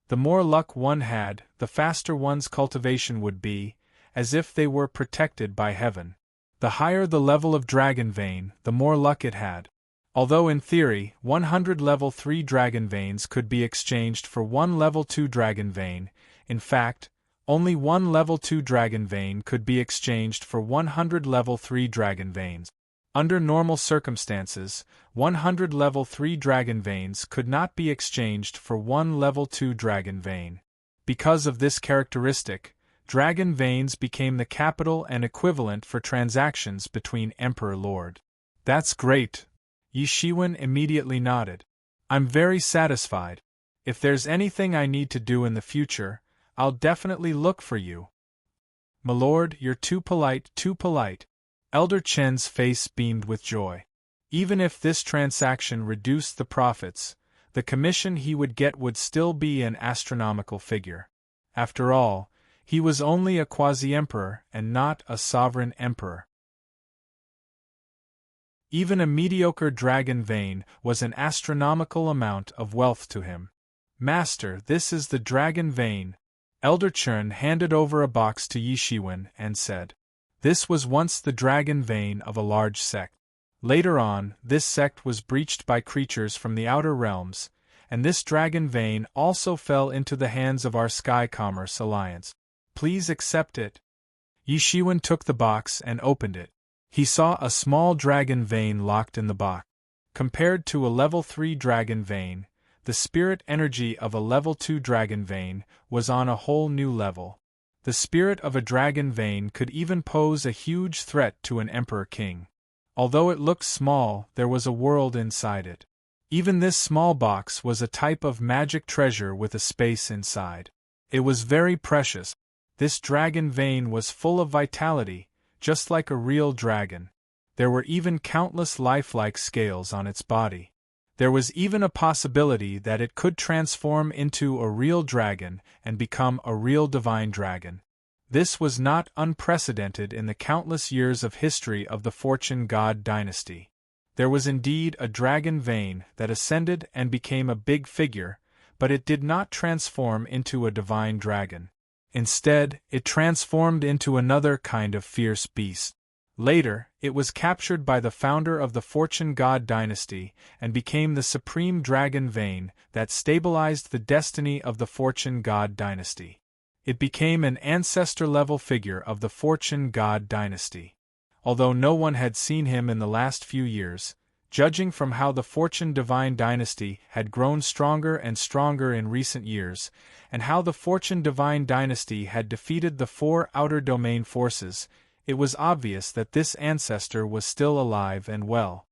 The more luck one had, the faster one's cultivation would be, as if they were protected by heaven. The higher the level of dragon vein, the more luck it had. Although in theory, 100 level 3 dragon veins could be exchanged for 1 level 2 dragon vein, in fact, only 1 level 2 dragon vein could be exchanged for 100 level 3 dragon veins. Under normal circumstances, 100 level 3 dragon veins could not be exchanged for 1 level 2 dragon vein. Because of this characteristic, dragon veins became the capital and equivalent for transactions between Emperor Lord. That's great. Yi Shiwen immediately nodded. I'm very satisfied. If there's anything I need to do in the future, I'll definitely look for you. Milord, you're too polite, too polite. Elder Chen's face beamed with joy. Even if this transaction reduced the profits, the commission he would get would still be an astronomical figure. After all, he was only a quasi-emperor and not a sovereign emperor. Even a mediocre dragon vein was an astronomical amount of wealth to him. Master, this is the dragon vein. Elder Chern handed over a box to Yi Shiwen and said, This was once the dragon vein of a large sect. Later on, this sect was breached by creatures from the outer realms, and this dragon vein also fell into the hands of our Sky Commerce Alliance. Please accept it. Yi Shiwen took the box and opened it. He saw a small dragon vein locked in the box. Compared to a level 3 dragon vein, the spirit energy of a level 2 dragon vein was on a whole new level. The spirit of a dragon vein could even pose a huge threat to an emperor king. Although it looked small, there was a world inside it. Even this small box was a type of magic treasure with a space inside. It was very precious. This dragon vein was full of vitality, just like a real dragon. There were even countless lifelike scales on its body. There was even a possibility that it could transform into a real dragon and become a real divine dragon. This was not unprecedented in the countless years of history of the Fortune God dynasty. There was indeed a dragon vein that ascended and became a big figure, but it did not transform into a divine dragon. Instead, it transformed into another kind of fierce beast. Later, it was captured by the founder of the Fortune God dynasty and became the supreme dragon vein that stabilized the destiny of the Fortune God dynasty. It became an ancestor-level figure of the Fortune God dynasty. Although no one had seen him in the last few years, judging from how the Fortune Divine dynasty had grown stronger and stronger in recent years, and how the Fortune Divine dynasty had defeated the 4 outer domain forces, it was obvious that this ancestor was still alive and well.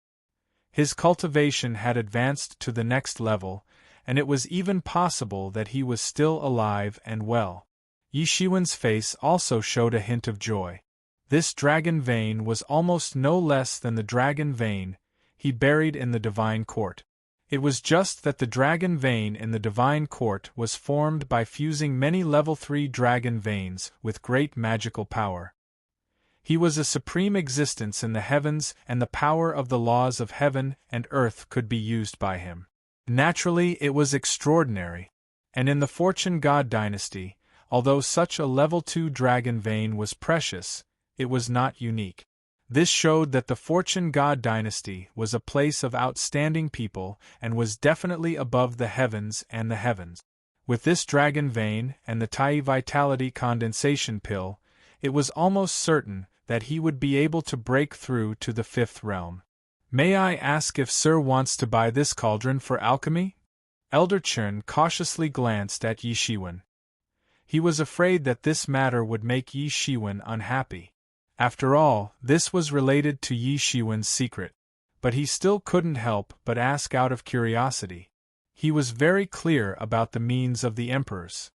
His cultivation had advanced to the next level, and it was even possible that he was still alive and well. Yi Shiwen's face also showed a hint of joy. This dragon vein was almost no less than the dragon vein he buried in the divine court. It was just that the dragon vein in the divine court was formed by fusing many level 3 dragon veins with great magical power. He was a supreme existence in the heavens, and the power of the laws of heaven and earth could be used by him. Naturally, it was extraordinary. And in the Fortune God dynasty, although such a level 2 dragon vein was precious, it was not unique. This showed that the Fortune God dynasty was a place of outstanding people and was definitely above the heavens and the heavens. With this dragon vein and the Tai Vitality condensation pill, it was almost certain that he would be able to break through to the 5th realm. May I ask if Sir wants to buy this cauldron for alchemy? Elder Chen cautiously glanced at Yi Shiwen. He was afraid that this matter would make Yi Shiwen unhappy. After all, this was related to Yi Shiwen's secret. But he still couldn't help but ask out of curiosity. He was very clear about the means of the emperors.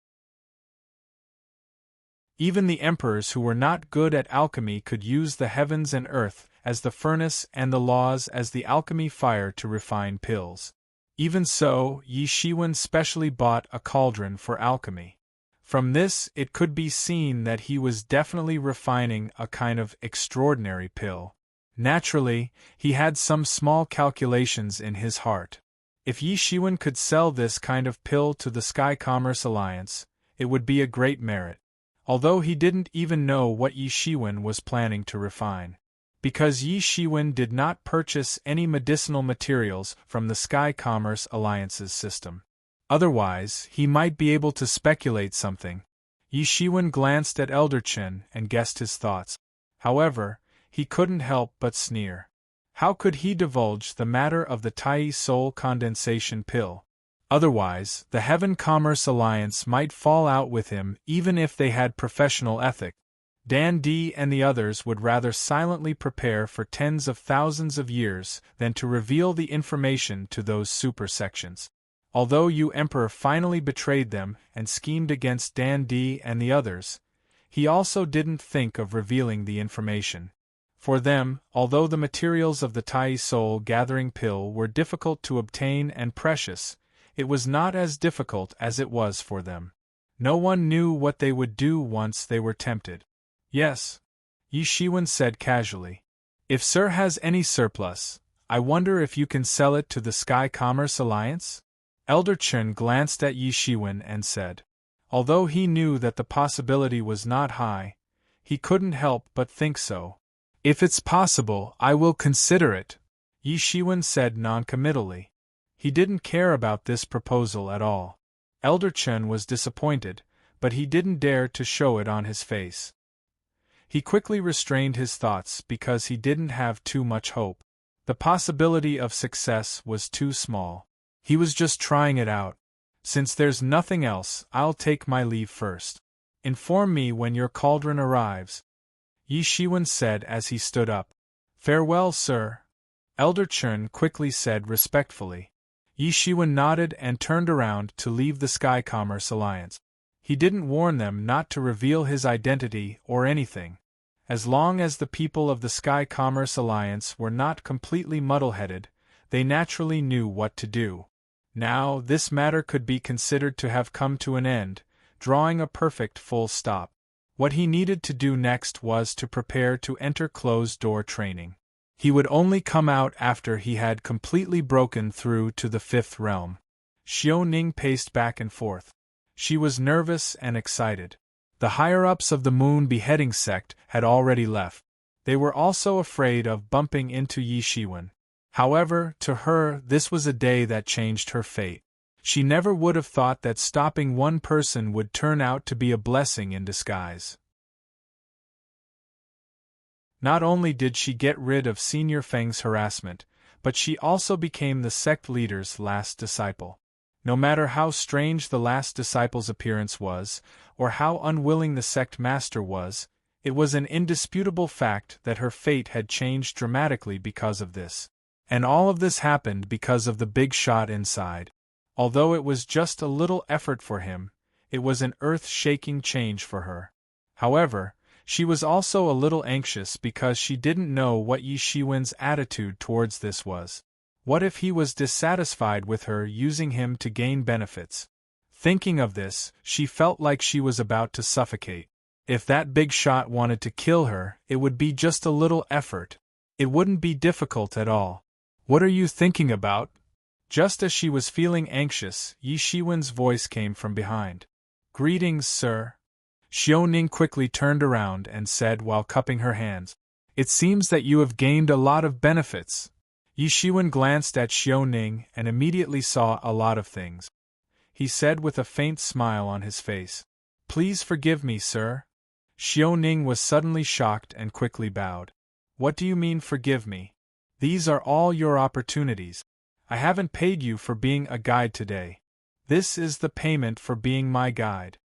Even the emperors who were not good at alchemy could use the heavens and earth as the furnace and the laws as the alchemy fire to refine pills. Even so, Yi Shiwen specially bought a cauldron for alchemy. From this, it could be seen that he was definitely refining a kind of extraordinary pill. Naturally, he had some small calculations in his heart. If Yi Shiwen could sell this kind of pill to the Sky Commerce Alliance, it would be a great merit. Although he didn't even know what Yi Shiwen was planning to refine. Because Yi Shiwen did not purchase any medicinal materials from the Sky Commerce Alliance's system. Otherwise, he might be able to speculate something. Yi Shiwen glanced at Elder Chen and guessed his thoughts. However, he couldn't help but sneer. How could he divulge the matter of the Tai Soul condensation pill? Otherwise, the Heaven Commerce Alliance might fall out with him even if they had professional ethics. Dan D and the others would rather silently prepare for tens of thousands of years than to reveal the information to those super sections. Although Yu Emperor finally betrayed them and schemed against Dan D and the others, he also didn't think of revealing the information. For them, although the materials of the Tai Soul gathering pill were difficult to obtain and precious, it was not as difficult as it was for them. No one knew what they would do once they were tempted. Yes, Yi Shiwen said casually. If Sir has any surplus, I wonder if you can sell it to the Sky Commerce Alliance? Elder Chen glanced at Yi Shiwen and said. Although he knew that the possibility was not high, he couldn't help but think so. If it's possible, I will consider it, Yi Shiwen said noncommittally. He didn't care about this proposal at all. Elder Chen was disappointed, but he didn't dare to show it on his face. He quickly restrained his thoughts because he didn't have too much hope. The possibility of success was too small. He was just trying it out. Since there's nothing else, I'll take my leave first. Inform me when your cauldron arrives, Yi Shiwen said as he stood up. Farewell, sir, Elder Chen quickly said respectfully. Yi Shiwen nodded and turned around to leave the Sky Commerce Alliance. He didn't warn them not to reveal his identity or anything. As long as the people of the Sky Commerce Alliance were not completely muddle-headed, they naturally knew what to do. Now, this matter could be considered to have come to an end, drawing a perfect full stop. What he needed to do next was to prepare to enter closed-door training. He would only come out after he had completely broken through to the fifth realm. Xiao Ning paced back and forth. She was nervous and excited. The higher-ups of the Moon Beheading sect had already left. They were also afraid of bumping into Yi Shiwen. However, to her, this was a day that changed her fate. She never would have thought that stopping one person would turn out to be a blessing in disguise. Not only did she get rid of Senior Feng's harassment, but she also became the sect leader's last disciple. No matter how strange the last disciple's appearance was, or how unwilling the sect master was, it was an indisputable fact that her fate had changed dramatically because of this. And all of this happened because of the big shot inside. Although it was just a little effort for him, it was an earth-shaking change for her. However, she was also a little anxious because she didn't know what Yi Shiwen's attitude towards this was. What if he was dissatisfied with her using him to gain benefits? Thinking of this, she felt like she was about to suffocate. If that big shot wanted to kill her, it would be just a little effort. It wouldn't be difficult at all. "What are you thinking about?" Just as she was feeling anxious, Yi Shiwen's voice came from behind. "Greetings, sir." Xiao Ning quickly turned around and said while cupping her hands, "It seems that you have gained a lot of benefits." Yi Shiwen glanced at Xiao Ning and immediately saw a lot of things. He said with a faint smile on his face, "Please forgive me, sir." Xiao Ning was suddenly shocked and quickly bowed. "What do you mean forgive me? These are all your opportunities. I haven't paid you for being a guide today. This is the payment for being my guide."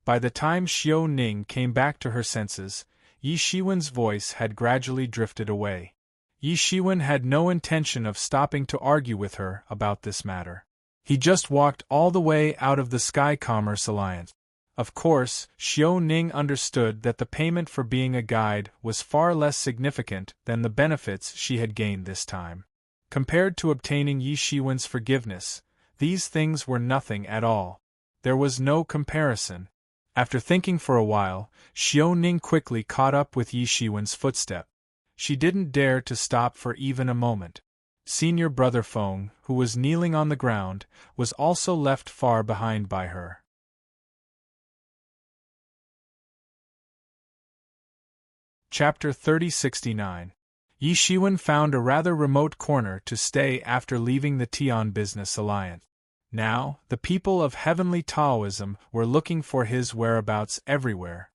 By the time Xiao Ning came back to her senses, Yi Shiwen's voice had gradually drifted away. Yi Shiwen had no intention of stopping to argue with her about this matter. He just walked all the way out of the Sky Commerce Alliance. Of course, Xiao Ning understood that the payment for being a guide was far less significant than the benefits she had gained this time. Compared to obtaining Yi Shiwen's forgiveness, these things were nothing at all. There was no comparison. After thinking for a while, Xiao Ning quickly caught up with Yi Shiwen's footstep. She didn't dare to stop for even a moment. Senior Brother Feng, who was kneeling on the ground, was also left far behind by her. Chapter 3069. Yi Shiwen found a rather remote corner to stay after leaving the Tian Business Alliance. Now, the people of Heavenly Taoism were looking for his whereabouts everywhere.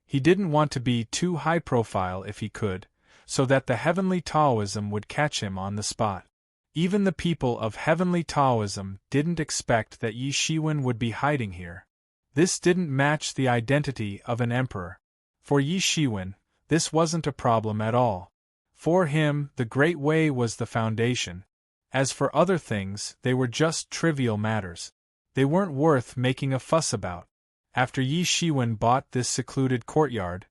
He didn't want to be too high-profile if he could, so that the Heavenly Taoism would catch him on the spot. Even the people of Heavenly Taoism didn't expect that Yi Shiwen would be hiding here. This didn't match the identity of an emperor. For Yi Shiwen, this wasn't a problem at all. For him, the Great Way was the foundation. As for other things, they were just trivial matters. They weren't worth making a fuss about. After Yi Shiwen bought this secluded courtyard,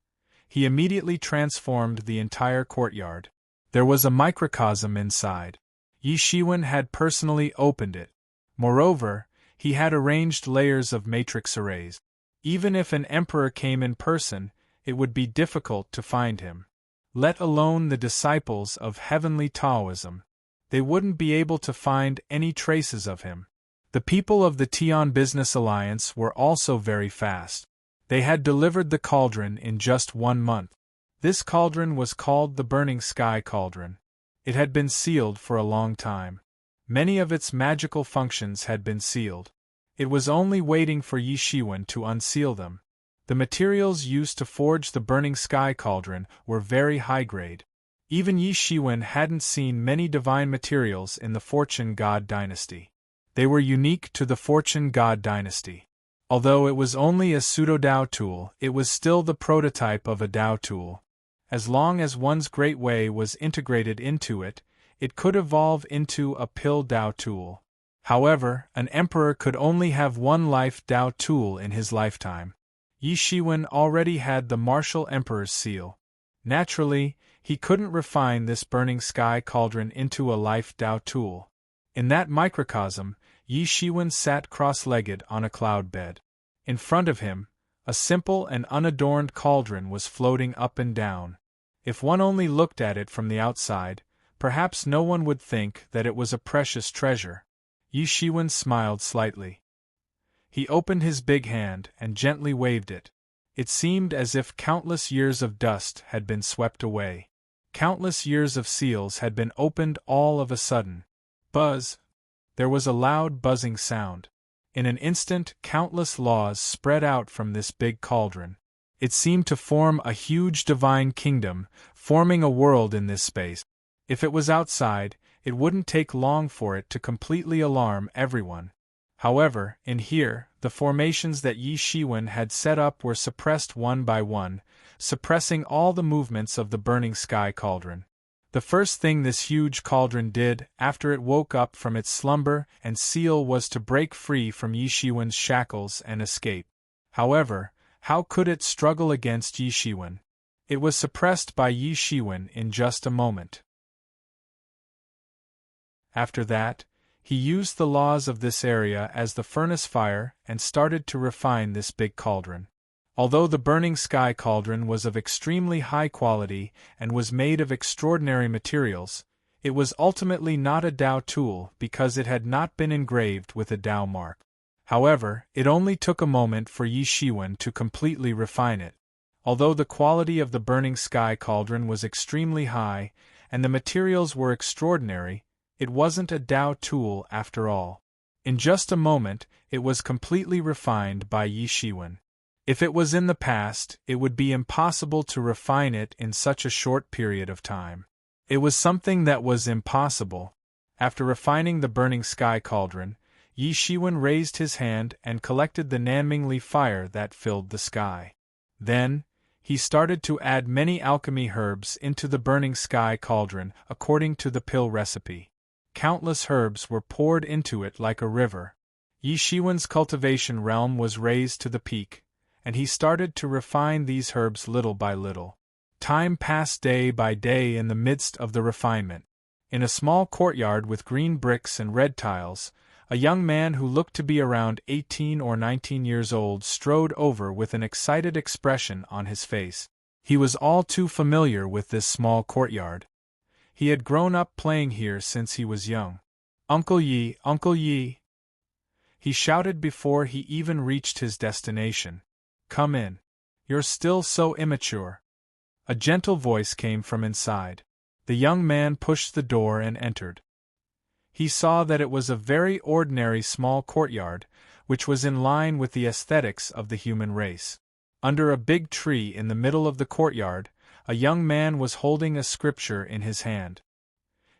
he immediately transformed the entire courtyard. There was a microcosm inside. Yi Shiwen had personally opened it. Moreover, he had arranged layers of matrix arrays. Even if an emperor came in person, it would be difficult to find him. Let alone the disciples of Heavenly Taoism. They wouldn't be able to find any traces of him. The people of the Tian Business Alliance were also very fast. They had delivered the cauldron in just 1 month. This cauldron was called the Burning Sky Cauldron. It had been sealed for a long time. Many of its magical functions had been sealed. It was only waiting for Yi Shiwen to unseal them. The materials used to forge the Burning Sky Cauldron were very high grade. Even Yi Shiwen hadn't seen many divine materials in the Fortune God dynasty. They were unique to the Fortune God dynasty. Although it was only a pseudo-Dao tool, it was still the prototype of a Dao tool. As long as one's Great Way was integrated into it, it could evolve into a Pill Dao tool. However, an emperor could only have one life Dao tool in his lifetime. Yi Shiwen already had the martial emperor's seal. Naturally, he couldn't refine this burning sky cauldron into a life Dao tool. In that microcosm, Yi Shiwen sat cross-legged on a cloud bed. In front of him, a simple and unadorned cauldron was floating up and down. If one only looked at it from the outside, perhaps no one would think that it was a precious treasure. Yi Shiwen smiled slightly. He opened his big hand and gently waved it. It seemed as if countless years of dust had been swept away. Countless years of seals had been opened all of a sudden. Buzz! There was a loud buzzing sound. In an instant, countless laws spread out from this big cauldron. It seemed to form a huge divine kingdom, forming a world in this space. If it was outside, it wouldn't take long for it to completely alarm everyone. However, in here, the formations that Yi Shiwen had set up were suppressed one by one, suppressing all the movements of the burning sky cauldron. The first thing this huge cauldron did, after it woke up from its slumber and seal, was to break free from Yi Shiwen's shackles and escape. However, how could it struggle against Yi Shiwen? It was suppressed by Yi Shiwen in just a moment. After that, he used the laws of this area as the furnace fire and started to refine this big cauldron. Although the burning sky cauldron was of extremely high quality and was made of extraordinary materials, it was ultimately not a Dao tool because it had not been engraved with a Dao mark. However, it only took a moment for Yi Shiwen to completely refine it. Although the quality of the burning sky cauldron was extremely high and the materials were extraordinary, it wasn't a Dao tool after all. In just a moment, it was completely refined by Yi Shiwen. If it was in the past, it would be impossible to refine it in such a short period of time. It was something that was impossible. After refining the burning sky cauldron, Yi Shiwen raised his hand and collected the Nanmingli fire that filled the sky. Then, he started to add many alchemy herbs into the burning sky cauldron according to the pill recipe. Countless herbs were poured into it like a river. Yi Shiwen's cultivation realm was raised to the peak, and he started to refine these herbs little by little. Time passed day by day in the midst of the refinement. In a small courtyard with green bricks and red tiles, a young man who looked to be around 18 or 19 years old strode over with an excited expression on his face. He was all too familiar with this small courtyard. He had grown up playing here since he was young. "Uncle Yi, Uncle Yi!" he shouted before he even reached his destination. "Come in. You're still so immature." A gentle voice came from inside. The young man pushed the door and entered. He saw that it was a very ordinary small courtyard, which was in line with the aesthetics of the human race. Under a big tree in the middle of the courtyard, a young man was holding a scripture in his hand.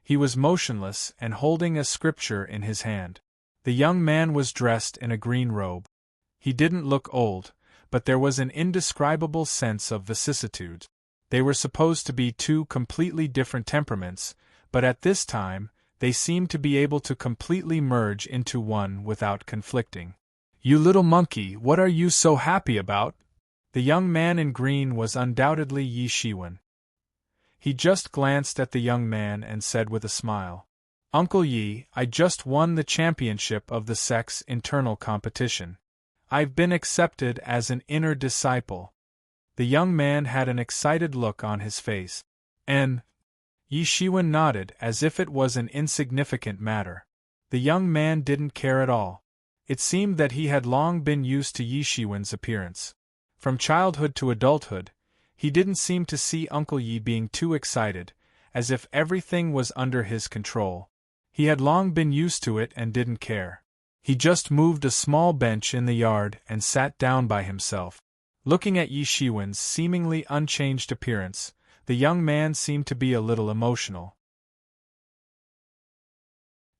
He was motionless and holding a scripture in his hand. The young man was dressed in a green robe. He didn't look old, but there was an indescribable sense of vicissitude. They were supposed to be two completely different temperaments, but at this time, they seemed to be able to completely merge into one without conflicting. "You little monkey, what are you so happy about?" The young man in green was undoubtedly Yi Shiwen. He just glanced at the young man and said with a smile, "Uncle Yi, I just won the championship of the sect's internal competition. I've been accepted as an inner disciple." The young man had an excited look on his face. "And?" Yi Shiwen nodded as if it was an insignificant matter. The young man didn't care at all. It seemed that he had long been used to Yi Shiwen's appearance. From childhood to adulthood, he didn't seem to see Uncle Yi being too excited, as if everything was under his control. He had long been used to it and didn't care. He just moved a small bench in the yard and sat down by himself. Looking at Yi Shiwen's seemingly unchanged appearance, the young man seemed to be a little emotional.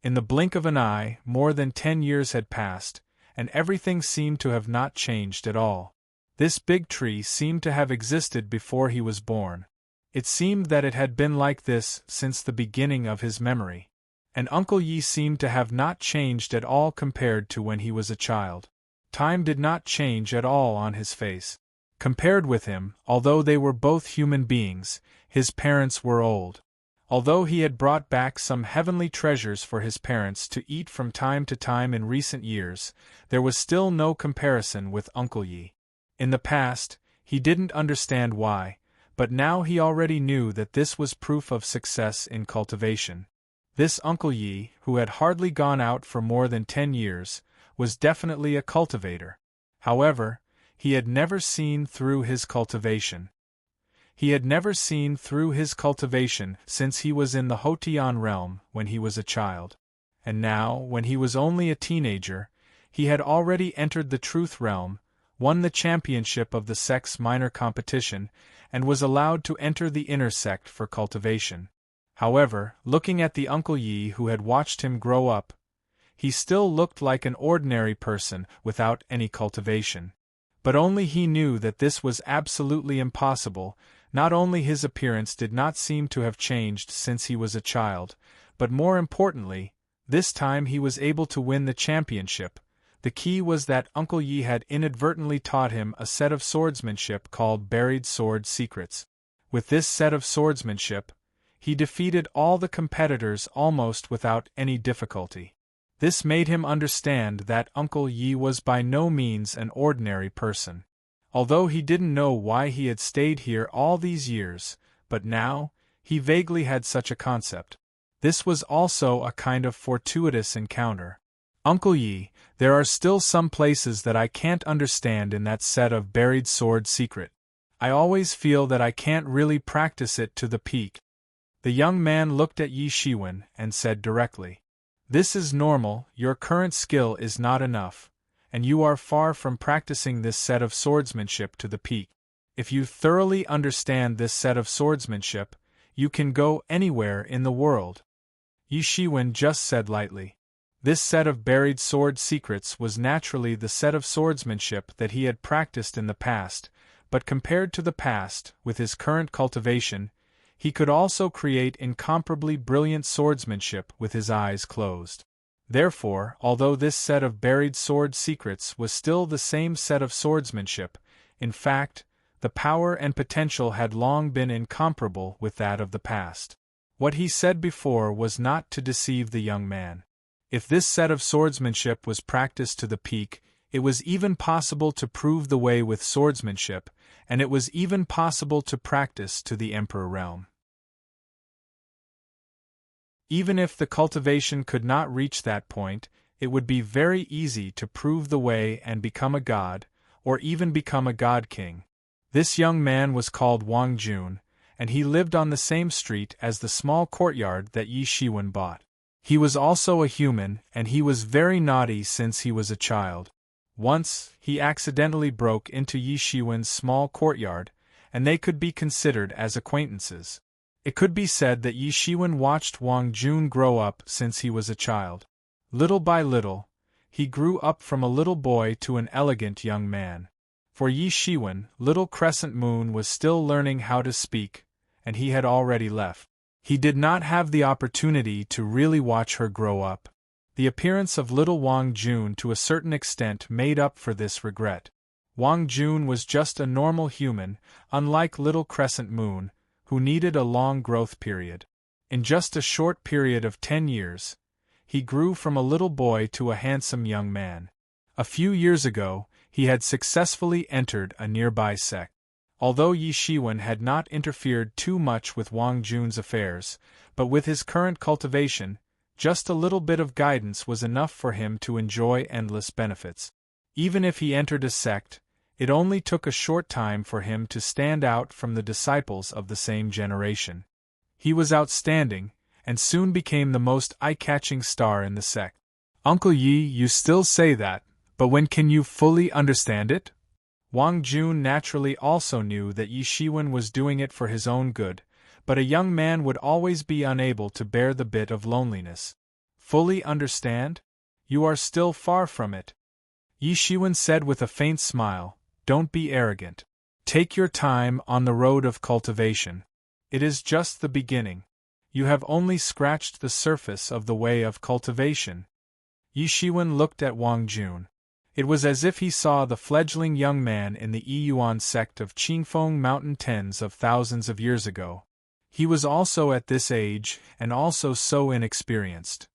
In the blink of an eye, more than 10 years had passed, and everything seemed to have not changed at all. This big tree seemed to have existed before he was born. It seemed that it had been like this since the beginning of his memory. And Uncle Yi seemed to have not changed at all compared to when he was a child. Time did not change at all on his face. Compared with him, although they were both human beings, his parents were old. Although he had brought back some heavenly treasures for his parents to eat from time to time in recent years, there was still no comparison with Uncle Yi. In the past, he didn't understand why, but now he already knew that this was proof of success in cultivation. This Uncle Yi, who had hardly gone out for more than 10 years, was definitely a cultivator. However, he had never seen through his cultivation. He had never seen through his cultivation since he was in the Hotian realm when he was a child. And now, when he was only a teenager, he had already entered the truth realm, won the championship of the sect's minor competition, and was allowed to enter the inner sect for cultivation. However, looking at the Uncle Yi who had watched him grow up, he still looked like an ordinary person without any cultivation. But only he knew that this was absolutely impossible. Not only his appearance did not seem to have changed since he was a child, but more importantly, this time he was able to win the championship. The key was that Uncle Yi had inadvertently taught him a set of swordsmanship called Buried Sword Secrets. With this set of swordsmanship, he defeated all the competitors almost without any difficulty. This made him understand that Uncle Yi was by no means an ordinary person. Although he didn't know why he had stayed here all these years, but now, he vaguely had such a concept. This was also a kind of fortuitous encounter. Uncle Yi, there are still some places that I can't understand in that set of Buried Sword Secret. I always feel that I can't really practice it to the peak. The young man looked at Yi Shiwen and said directly, "This is normal, your current skill is not enough, and you are far from practicing this set of swordsmanship to the peak. If you thoroughly understand this set of swordsmanship, you can go anywhere in the world." Yi Shiwen just said lightly. This set of Buried Sword Secrets was naturally the set of swordsmanship that he had practiced in the past, but compared to the past, with his current cultivation, he could also create incomparably brilliant swordsmanship with his eyes closed. Therefore, although this set of Buried Sword Secrets was still the same set of swordsmanship, in fact, the power and potential had long been incomparable with that of the past. What he said before was not to deceive the young man. If this set of swordsmanship was practiced to the peak, it was even possible to prove the way with swordsmanship, and it was even possible to practice to the Emperor realm. Even if the cultivation could not reach that point, it would be very easy to prove the way and become a god, or even become a god king. This young man was called Wang Jun, and he lived on the same street as the small courtyard that Yi Shiwen bought. He was also a human, and he was very naughty since he was a child. Once, he accidentally broke into Yi Shiwen's small courtyard, and they could be considered as acquaintances. It could be said that Yi Shiwen watched Wang Jun grow up since he was a child. Little by little, he grew up from a little boy to an elegant young man. For Yi Shiwen, little Crescent Moon was still learning how to speak, and he had already left. He did not have the opportunity to really watch her grow up. The appearance of little Wang Jun to a certain extent made up for this regret. Wang Jun was just a normal human, unlike little Crescent Moon, who needed a long growth period. In just a short period of 10 years, he grew from a little boy to a handsome young man. A few years ago, he had successfully entered a nearby sect. Although Yi Shiwen had not interfered too much with Wang Jun's affairs, but with his current cultivation, just a little bit of guidance was enough for him to enjoy endless benefits. Even if he entered a sect, it only took a short time for him to stand out from the disciples of the same generation. He was outstanding, and soon became the most eye-catching star in the sect. "Uncle Yi, you still say that, but when can you fully understand it?" Wang Jun naturally also knew that Yi Shiwen was doing it for his own good, but a young man would always be unable to bear the bit of loneliness. "Fully understand? You are still far from it," Yi Shiwen said with a faint smile. "Don't be arrogant. Take your time on the road of cultivation. It is just the beginning. You have only scratched the surface of the way of cultivation. Yi Shiwen looked at Wang Jun. It was as if he saw the fledgling young man in the Yiyuan sect of Qingfeng Mountain tens of thousands of years ago. He was also at this age, and also so inexperienced.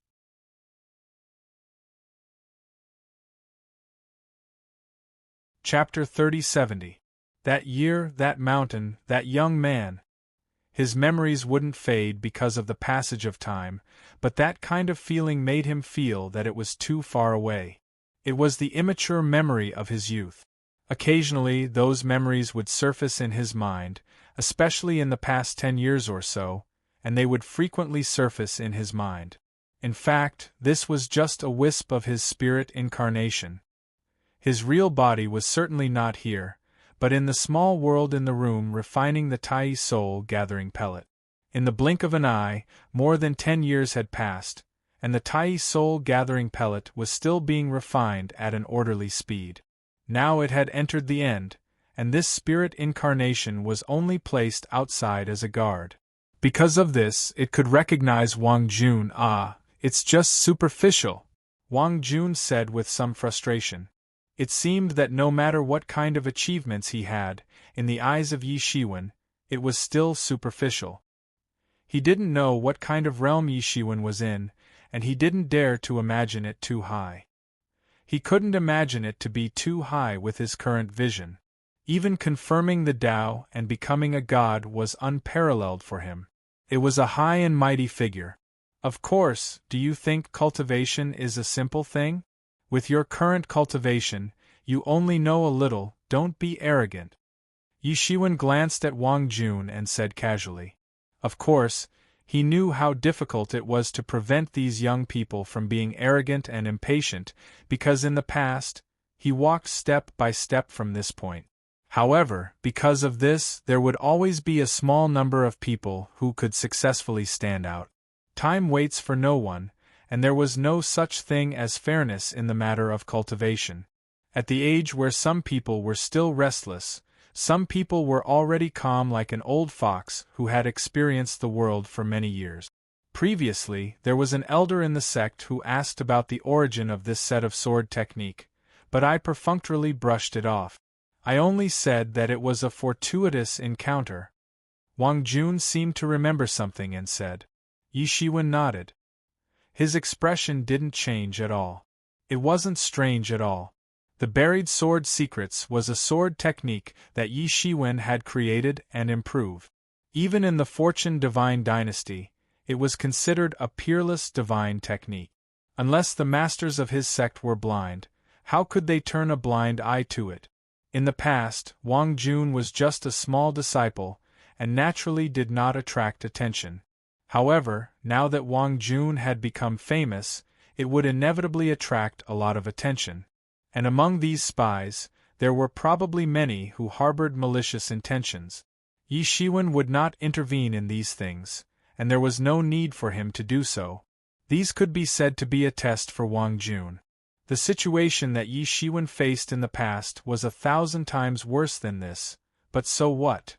Chapter 3070. That year, that mountain, that young man. His memories wouldn't fade because of the passage of time, but that kind of feeling made him feel that it was too far away. It was the immature memory of his youth. Occasionally, those memories would surface in his mind, especially in the past 10 years or so, and they would frequently surface in his mind. In fact, this was just a wisp of his spirit incarnation. His real body was certainly not here, but in the small world in the room refining the Tai soul gathering pellet. In the blink of an eye, more than 10 years had passed, and the Tai soul gathering pellet was still being refined at an orderly speed. Now it had entered the end, and this spirit incarnation was only placed outside as a guard. Because of this, it could recognize Wang Jun. It's just superficial, Wang Jun said with some frustration. It seemed that no matter what kind of achievements he had, in the eyes of Yi Shiwen, it was still superficial. He didn't know what kind of realm Yi Shiwen was in, and he didn't dare to imagine it too high. He couldn't imagine it to be too high with his current vision. Even confirming the Tao and becoming a god was unparalleled for him. It was a high and mighty figure. Of course, do you think cultivation is a simple thing? With your current cultivation, you only know a little, don't be arrogant. Yi Shiwen glanced at Wang Jun and said casually. Of course, he knew how difficult it was to prevent these young people from being arrogant and impatient, because in the past, he walked step by step from this point. However, because of this, there would always be a small number of people who could successfully stand out. Time waits for no one, and there was no such thing as fairness in the matter of cultivation. At the age where some people were still restless, some people were already calm like an old fox who had experienced the world for many years. Previously, there was an elder in the sect who asked about the origin of this set of sword technique, but I perfunctorily brushed it off. I only said that it was a fortuitous encounter. Wang Jun seemed to remember something and said. Yi Shiwen nodded. His expression didn't change at all. It wasn't strange at all. The Buried Sword Secrets was a sword technique that Yi Shiwen had created and improved. Even in the Fortune Divine Dynasty, it was considered a peerless divine technique. Unless the masters of his sect were blind, how could they turn a blind eye to it? In the past, Wang Jun was just a small disciple, and naturally did not attract attention. However, now that Wang Jun had become famous, it would inevitably attract a lot of attention. And among these spies, there were probably many who harbored malicious intentions. Yi Shiwen would not intervene in these things, and there was no need for him to do so. These could be said to be a test for Wang Jun. The situation that Yi Shiwen faced in the past was 1,000 times worse than this, but so what?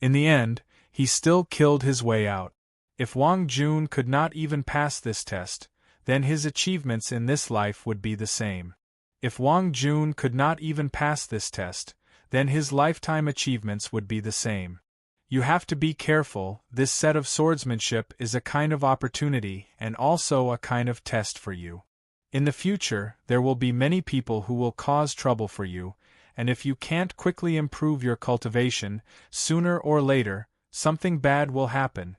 In the end, he still killed his way out. If Wang Jun could not even pass this test, then his achievements in this life would be the same. If Wang Jun could not even pass this test, then his lifetime achievements would be the same. You have to be careful. This set of swordsmanship is a kind of opportunity and also a kind of test for you. In the future, there will be many people who will cause trouble for you, and if you can't quickly improve your cultivation, sooner or later, something bad will happen.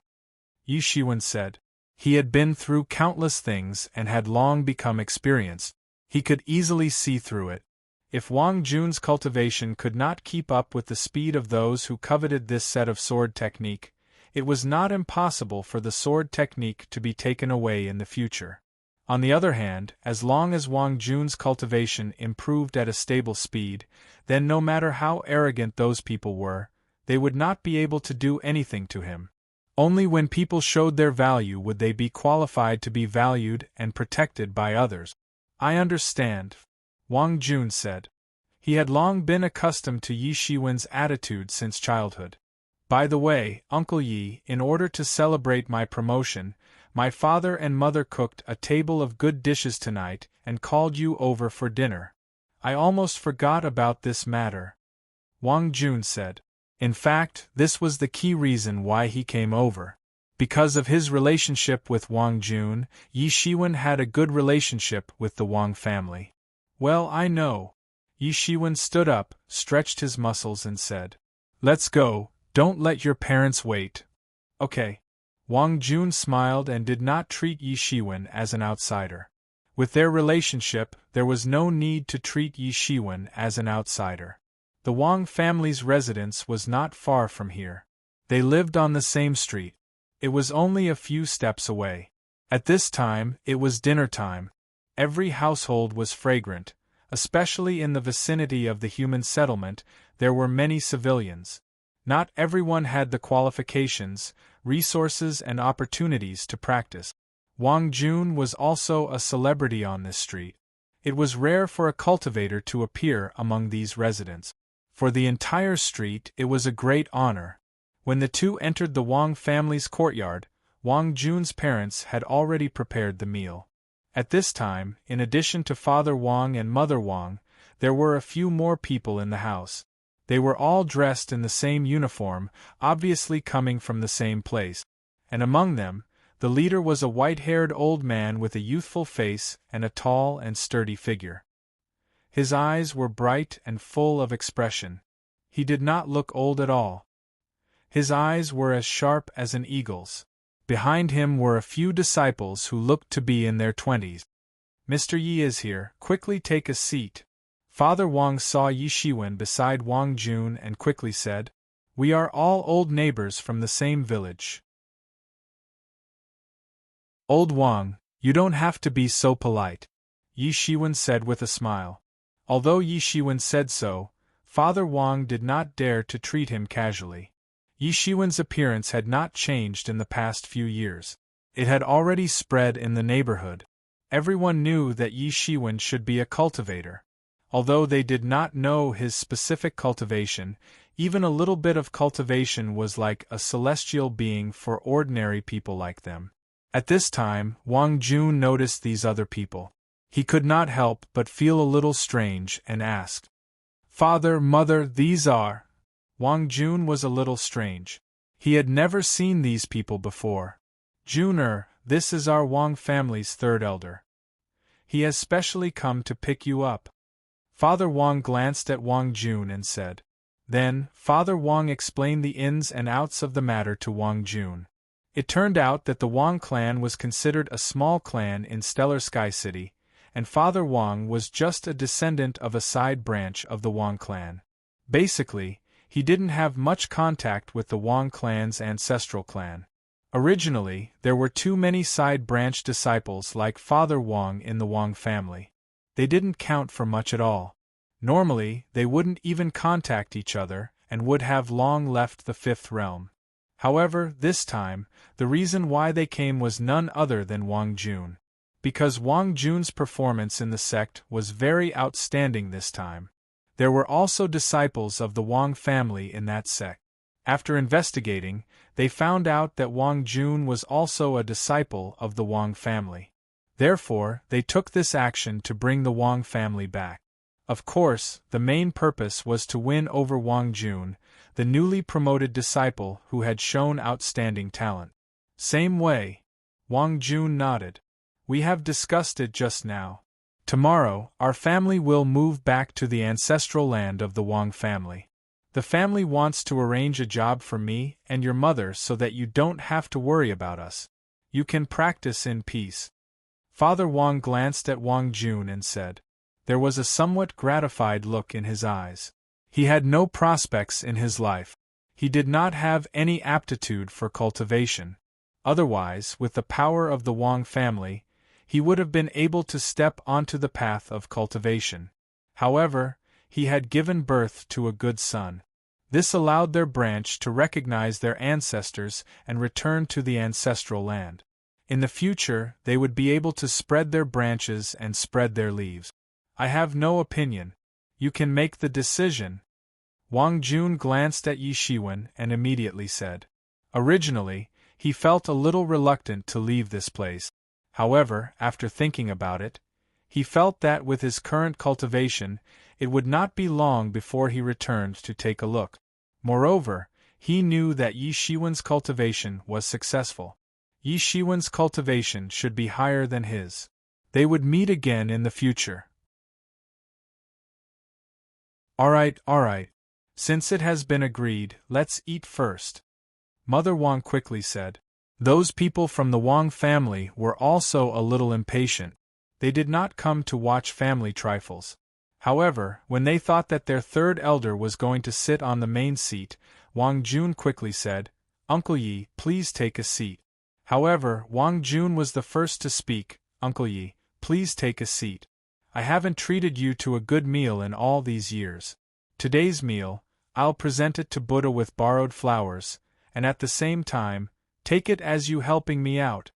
Yi Shiwen said. He had been through countless things and had long become experienced. He could easily see through it. If Wang Jun's cultivation could not keep up with the speed of those who coveted this set of sword technique, it was not impossible for the sword technique to be taken away in the future. On the other hand, as long as Wang Jun's cultivation improved at a stable speed, then no matter how arrogant those people were, they would not be able to do anything to him. Only when people showed their value would they be qualified to be valued and protected by others. I understand, Wang Jun said. He had long been accustomed to Yi Shiwen's attitude since childhood. By the way, Uncle Yi, in order to celebrate my promotion, my father and mother cooked a table of good dishes tonight and called you over for dinner. I almost forgot about this matter," Wang Jun said. In fact, this was the key reason why he came over. Because of his relationship with Wang Jun, Yi Shiwen had a good relationship with the Wang family. "Well, I know." Yi Shiwen stood up, stretched his muscles and said, "Let's go, don't let your parents wait." "Okay." Wang Jun smiled and did not treat Yi Shiwen as an outsider. With their relationship, there was no need to treat Yi Shiwen as an outsider. The Wang family's residence was not far from here. They lived on the same street. It was only a few steps away. At this time, it was dinner time. Every household was fragrant, especially in the vicinity of the human settlement. There were many civilians. Not everyone had the qualifications, resources and opportunities to practice. Wang Jun was also a celebrity on this street. It was rare for a cultivator to appear among these residents. For the entire street, it was a great honor. When the two entered the Wang family's courtyard, Wang Jun's parents had already prepared the meal. At this time, in addition to Father Wang and Mother Wang, there were a few more people in the house. They were all dressed in the same uniform, obviously coming from the same place. And among them, the leader was a white-haired old man with a youthful face and a tall and sturdy figure. His eyes were bright and full of expression. He did not look old at all. His eyes were as sharp as an eagle's. Behind him were a few disciples who looked to be in their 20s. "Mr. Yi is here, quickly take a seat." Father Wang saw Yi Shiwen beside Wang Jun and quickly said, "We are all old neighbors from the same village." "Old Wang, you don't have to be so polite," Yi Shiwen said with a smile. Although Yi Shiwen said so, Father Wang did not dare to treat him casually. Yi Shiwen's appearance had not changed in the past few years. It had already spread in the neighborhood. Everyone knew that Yi Shiwen should be a cultivator. Although they did not know his specific cultivation, even a little bit of cultivation was like a celestial being for ordinary people like them. At this time, Wang Jun noticed these other people. He could not help but feel a little strange and asked, "Father, Mother, these are—" Wang Jun was a little strange. He had never seen these people before. "Jun, this is our Wang family's third elder. He has specially come to pick you up." Father Wang glanced at Wang Jun and said. Then, Father Wang explained the ins and outs of the matter to Wang Jun. It turned out that the Wang clan was considered a small clan in Stellar Sky City, and Father Wang was just a descendant of a side branch of the Wang clan. Basically, he didn't have much contact with the Wang clan's ancestral clan. Originally, there were too many side branch disciples like Father Wang in the Wang family. They didn't count for much at all. Normally, they wouldn't even contact each other and would have long left the fifth realm. However, this time, the reason why they came was none other than Wang Jun. Because Wang Jun's performance in the sect was very outstanding this time. There were also disciples of the Wang family in that sect. After investigating, they found out that Wang Jun was also a disciple of the Wang family. Therefore, they took this action to bring the Wang family back. Of course, the main purpose was to win over Wang Jun, the newly promoted disciple who had shown outstanding talent. Same way. Wang Jun nodded. "We have discussed it just now. Tomorrow, our family will move back to the ancestral land of the Wang family. The family wants to arrange a job for me and your mother so that you don't have to worry about us. You can practice in peace." Father Wang glanced at Wang Jun and said. There was a somewhat gratified look in his eyes. He had no prospects in his life. He did not have any aptitude for cultivation. Otherwise, with the power of the Wang family, he would have been able to step onto the path of cultivation. However, he had given birth to a good son. This allowed their branch to recognize their ancestors and return to the ancestral land. In the future, they would be able to spread their branches and spread their leaves. "I have no opinion. You can make the decision." Wang Jun glanced at Yi Shiwen and immediately said. Originally, he felt a little reluctant to leave this place. However, after thinking about it, he felt that with his current cultivation, it would not be long before he returned to take a look. Moreover, he knew that Yi Shiwen's cultivation was successful. Yi Shiwen's cultivation should be higher than his. They would meet again in the future. Alright. Since it has been agreed, let's eat first. Mother Wang quickly said. Those people from the Wang family were also a little impatient. They did not come to watch family trifles. However, when they thought that their third elder was going to sit on the main seat, Wang Jun quickly said, Uncle Yi, please take a seat. However, Wang Jun was the first to speak. Uncle Yi, please take a seat. I haven't treated you to a good meal in all these years. Today's meal, I'll present it to Buddha with borrowed flowers, and at the same time, take it as you helping me out.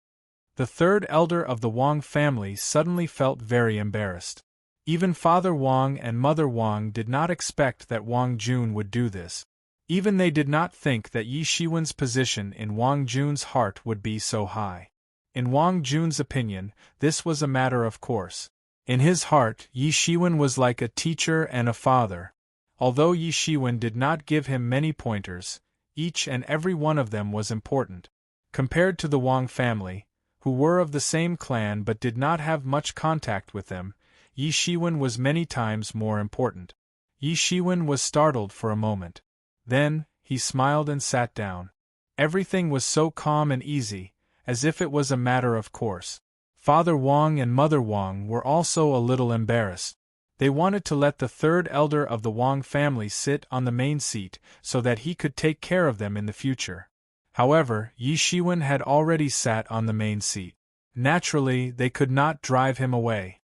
The third elder of the Wang family suddenly felt very embarrassed. Even Father Wang and Mother Wang did not expect that Wang Jun would do this. Even they did not think that Yi Shiwen's position in Wang Jun's heart would be so high. In Wang Jun's opinion, this was a matter of course. In his heart, Yi Shiwen was like a teacher and a father. Although Yi Shiwen did not give him many pointers, each and every one of them was important. Compared to the Wang family, who were of the same clan but did not have much contact with them, Yi Shiwen was many times more important. Yi Shiwen was startled for a moment. Then, he smiled and sat down. Everything was so calm and easy, as if it was a matter of course. Father Wang and Mother Wang were also a little embarrassed. They wanted to let the third elder of the Wang family sit on the main seat so that he could take care of them in the future. However, Yi Shiwen had already sat on the main seat. Naturally, they could not drive him away.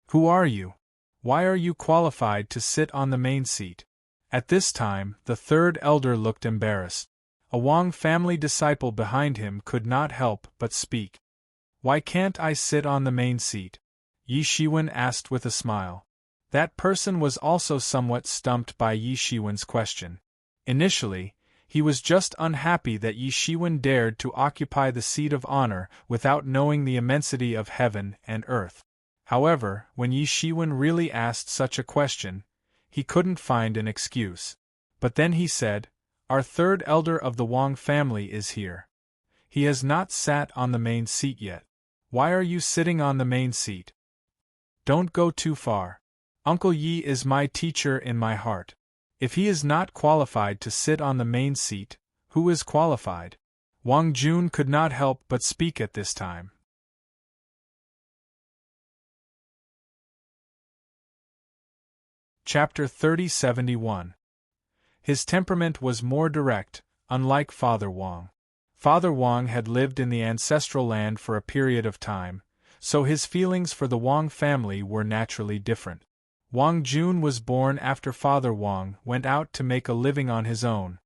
Who are you? Why are you qualified to sit on the main seat? At this time, the third elder looked embarrassed. A Wang family disciple behind him could not help but speak. Why can't I sit on the main seat? Yi Shiwen asked with a smile. That person was also somewhat stumped by Yi Shiwen's question. Initially, he was just unhappy that Yi Shiwen dared to occupy the seat of honor without knowing the immensity of heaven and earth. However, when Yi Shiwen really asked such a question, he couldn't find an excuse. But then he said, Our third elder of the Wang family is here. He has not sat on the main seat yet. Why are you sitting on the main seat? Don't go too far. Uncle Yi is my teacher in my heart. If he is not qualified to sit on the main seat, who is qualified? Wang Jun could not help but speak at this time. Chapter 3071. His temperament was more direct, unlike Father Wang. Father Wang had lived in the ancestral land for a period of time, so his feelings for the Wang family were naturally different. Wang Jun was born after Father Wang went out to make a living on his own.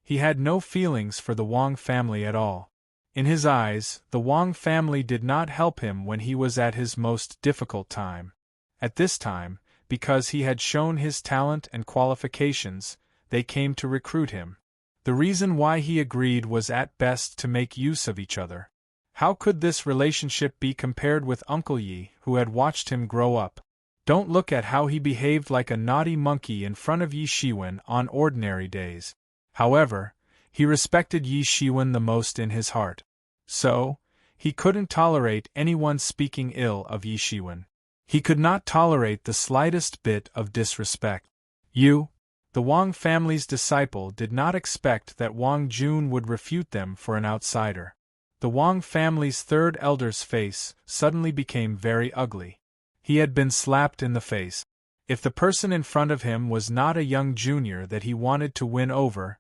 He had no feelings for the Wang family at all. In his eyes, the Wang family did not help him when he was at his most difficult time. At this time, because he had shown his talent and qualifications, they came to recruit him. The reason why he agreed was at best to make use of each other. How could this relationship be compared with Uncle Yi, who had watched him grow up? Don't look at how he behaved like a naughty monkey in front of Yi Shiwen on ordinary days. However, he respected Yi Shiwen the most in his heart. So, he couldn't tolerate anyone speaking ill of Yi Shiwen. He could not tolerate the slightest bit of disrespect. You, the Wang family's disciple, did not expect that Wang Jun would refute them for an outsider. The Wang family's third elder's face suddenly became very ugly. He had been slapped in the face. If the person in front of him was not a young junior that he wanted to win over,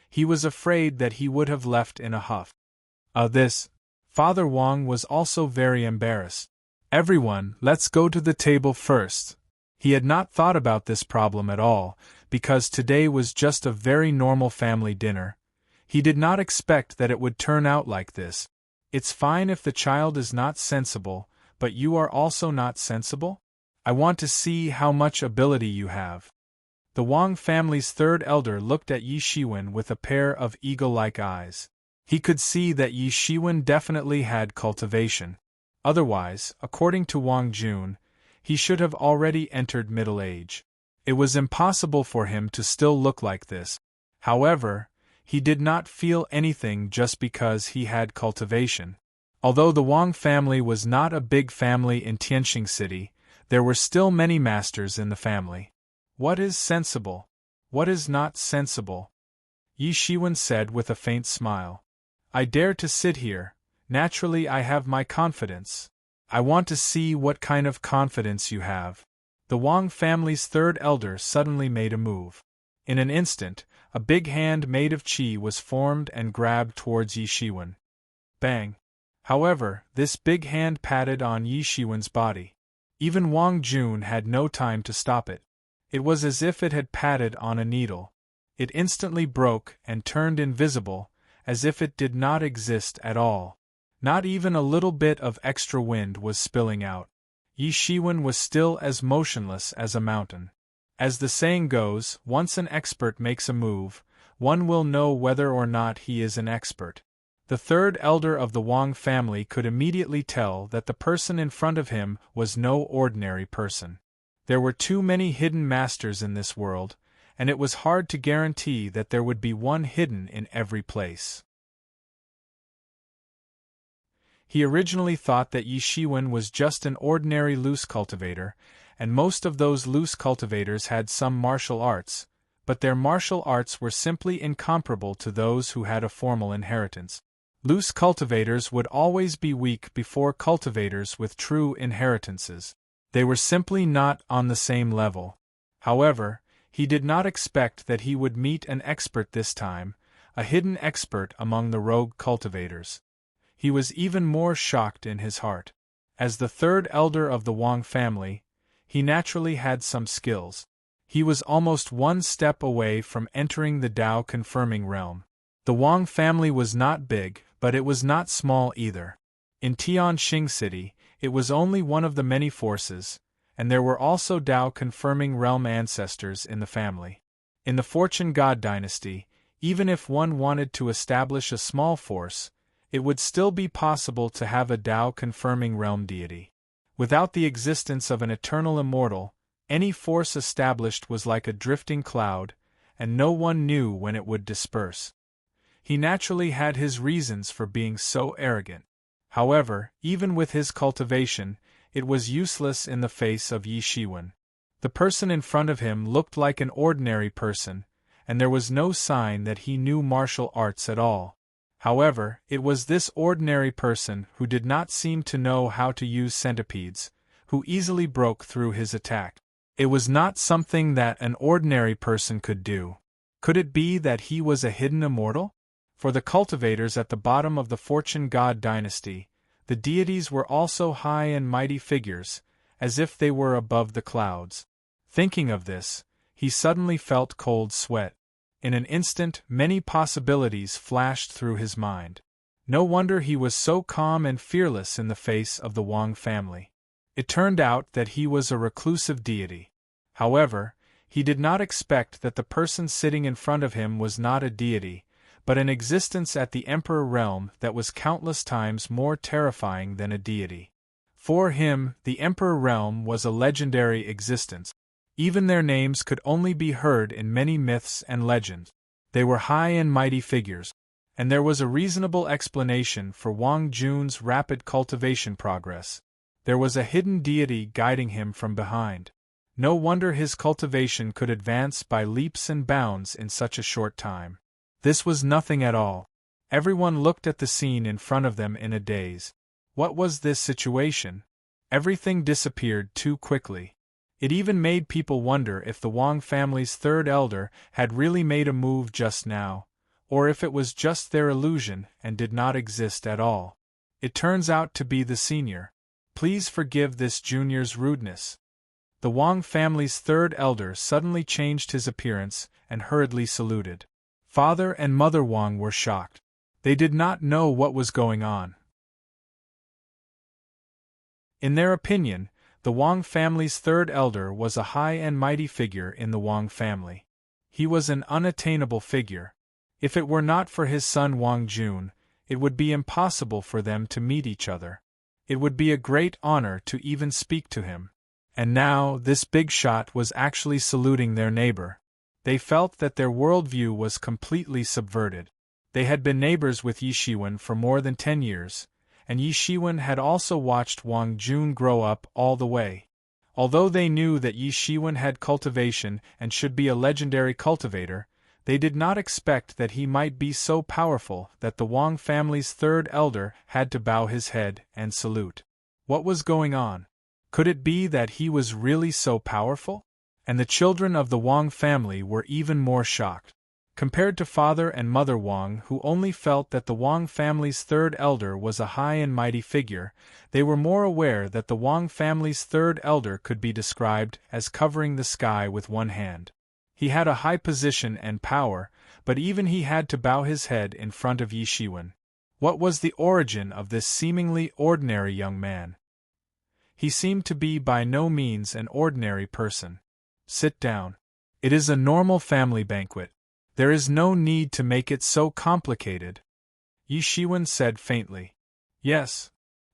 he was afraid that he would have left in a huff. Father Wang was also very embarrassed. Everyone, let's go to the table first. He had not thought about this problem at all, because today was just a very normal family dinner. He did not expect that it would turn out like this. It's fine if the child is not sensible, but you are also not sensible? I want to see how much ability you have. The Wang family's third elder looked at Yi Shiwen with a pair of eagle-like eyes. He could see that Yi Shiwen definitely had cultivation. Otherwise, according to Wang Jun, he should have already entered middle age. It was impossible for him to still look like this. However, he did not feel anything just because he had cultivation. Although the Wang family was not a big family in Tianxing City, there were still many masters in the family. What is sensible? What is not sensible? Yi Shiwen said with a faint smile. I dare to sit here. Naturally I have my confidence. I want to see what kind of confidence you have. The Wang family's third elder suddenly made a move. In an instant, a big hand made of qi was formed and grabbed towards Yi Shiwen. Bang! However, this big hand patted on Yi Shiwen's body. Even Wang Jun had no time to stop it. It was as if it had patted on a needle. It instantly broke and turned invisible, as if it did not exist at all. Not even a little bit of extra wind was spilling out. Yi Shiwen was still as motionless as a mountain. As the saying goes, once an expert makes a move, one will know whether or not he is an expert. The third elder of the Wang family could immediately tell that the person in front of him was no ordinary person. There were too many hidden masters in this world, and it was hard to guarantee that there would be one hidden in every place. He originally thought that Yi Shiwen was just an ordinary loose cultivator, and most of those loose cultivators had some martial arts, but their martial arts were simply incomparable to those who had a formal inheritance. Loose cultivators would always be weak before cultivators with true inheritances. They were simply not on the same level. However, he did not expect that he would meet an expert this time, a hidden expert among the rogue cultivators. He was even more shocked in his heart. As the third elder of the Wang family, he naturally had some skills. He was almost one step away from entering the Tao-confirming realm. The Wang family was not big, but it was not small either. In Tianxing City, it was only one of the many forces, and there were also Tao-confirming realm ancestors in the family. In the Fortune God dynasty, even if one wanted to establish a small force, it would still be possible to have a Tao-confirming realm deity. Without the existence of an eternal immortal, any force established was like a drifting cloud, and no one knew when it would disperse. He naturally had his reasons for being so arrogant. However, even with his cultivation, it was useless in the face of Yi Shiwen. The person in front of him looked like an ordinary person, and there was no sign that he knew martial arts at all. However, it was this ordinary person who did not seem to know how to use centipedes, who easily broke through his attack. It was not something that an ordinary person could do. Could it be that he was a hidden immortal? For the cultivators at the bottom of the Fortune God dynasty, the deities were also high and mighty figures, as if they were above the clouds. Thinking of this, he suddenly felt cold sweat. In an instant, many possibilities flashed through his mind. No wonder he was so calm and fearless in the face of the Wang family. It turned out that he was a reclusive deity. However, he did not expect that the person sitting in front of him was not a deity, but an existence at the Emperor realm that was countless times more terrifying than a deity. For him, the Emperor realm was a legendary existence. Even their names could only be heard in many myths and legends. They were high and mighty figures, and there was a reasonable explanation for Wang Jun's rapid cultivation progress. There was a hidden deity guiding him from behind. No wonder his cultivation could advance by leaps and bounds in such a short time. This was nothing at all. Everyone looked at the scene in front of them in a daze. What was this situation? Everything disappeared too quickly. It even made people wonder if the Wang family's third elder had really made a move just now, or if it was just their illusion and did not exist at all. It turns out to be the senior. Please forgive this junior's rudeness. The Wang family's third elder suddenly changed his appearance and hurriedly saluted. Father and Mother Wang were shocked. They did not know what was going on. In their opinion, The Wang family's third elder was a high and mighty figure in the Wang family. He was an unattainable figure. If it were not for his son Wang Jun, it would be impossible for them to meet each other. It would be a great honor to even speak to him. And now, this big shot was actually saluting their neighbor. They felt that their worldview was completely subverted. They had been neighbors with Yi Shiwen for more than 10 years, and Yi Shiwen had also watched Wang Jun grow up all the way. Although they knew that Yi Shiwen had cultivation and should be a legendary cultivator, they did not expect that he might be so powerful that the Wang family's third elder had to bow his head and salute. What was going on? Could it be that he was really so powerful? And the children of the Wang family were even more shocked. Compared to father and mother Wang, who only felt that the Wang family's third elder was a high and mighty figure, they were more aware that the Wang family's third elder could be described as covering the sky with one hand. He had a high position and power, but even he had to bow his head in front of Yi Shiwen. What was the origin of this seemingly ordinary young man? He seemed to be by no means an ordinary person. Sit down. It is a normal family banquet. There is no need to make it so complicated, Yi Shiwen said faintly. Yes.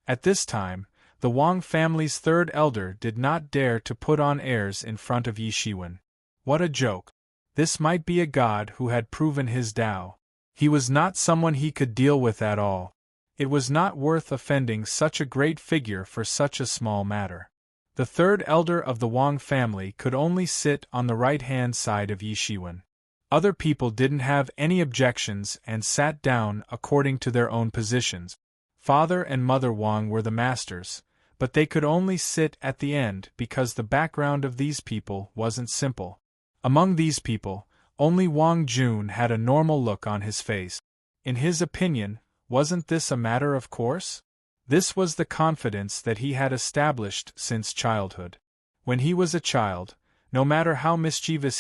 At this time, the Wang family's third elder did not dare to put on airs in front of Yi Shiwen. What a joke. This might be a god who had proven his Tao. He was not someone he could deal with at all. It was not worth offending such a great figure for such a small matter. The third elder of the Wang family could only sit on the right-hand side of Yi Shiwen. Other people didn't have any objections and sat down according to their own positions. Father and mother Wang were the masters, but they could only sit at the end because the background of these people wasn't simple. Among these people, only Wang Jun had a normal look on his face. In his opinion, wasn't this a matter of course? This was the confidence that he had established since childhood. When he was a child, no matter how mischievous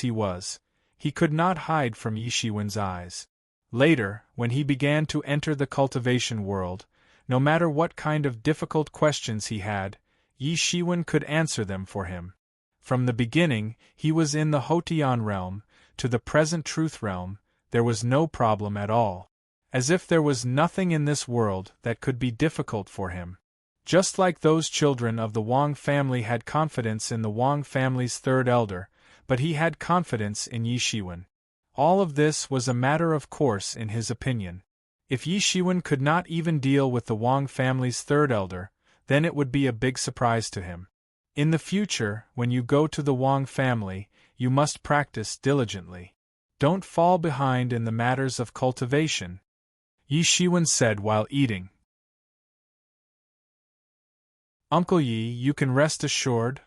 he could not hide from Yi Shiwen's eyes. Later, when he began to enter the cultivation world, no matter what kind of difficult questions he had, Yi Shiwen could answer them for him. From the beginning, he was in the Hotian realm, to the present truth realm, there was no problem at all. As if there was nothing in this world that could be difficult for him. Just like those children of the Wang family had confidence in the Wang family's third elder, but he had confidence in Yi Shiwen. All of this was a matter of course in his opinion. If Yi Shiwen could not even deal with the Wang family's third elder, then it would be a big surprise to him. In the future, when you go to the Wang family, you must practice diligently. Don't fall behind in the matters of cultivation, Yi Shiwen said while eating. Uncle Yi, you can rest assured?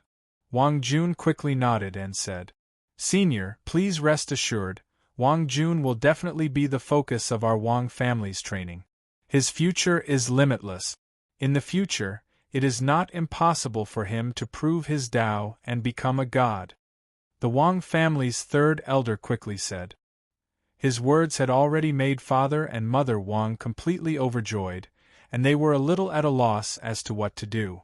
Wang Jun quickly nodded and said. Senior, please rest assured, Wang Jun will definitely be the focus of our Wang family's training. His future is limitless. In the future, it is not impossible for him to prove his Tao and become a god. The Wang family's third elder quickly said. His words had already made father and mother Wang completely overjoyed, and they were a little at a loss as to what to do.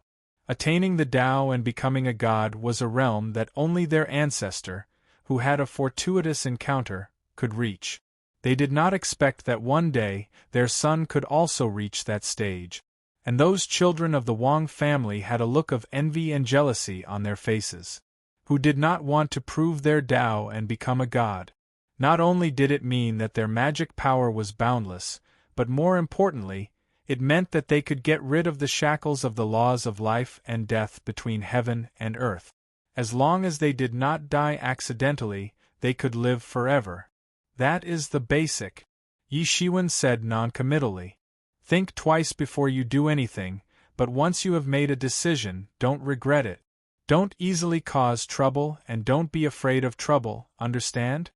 Attaining the Tao and becoming a god was a realm that only their ancestor, who had a fortuitous encounter, could reach. They did not expect that one day their son could also reach that stage. And those children of the Wang family had a look of envy and jealousy on their faces. Who did not want to prove their Tao and become a god. Not only did it mean that their magic power was boundless, but more importantly, it meant that they could get rid of the shackles of the laws of life and death between heaven and earth. As long as they did not die accidentally, they could live forever. That is the basic, Yi Shiwen said non-committally. Think twice before you do anything, but once you have made a decision, don't regret it. Don't easily cause trouble and don't be afraid of trouble, understand?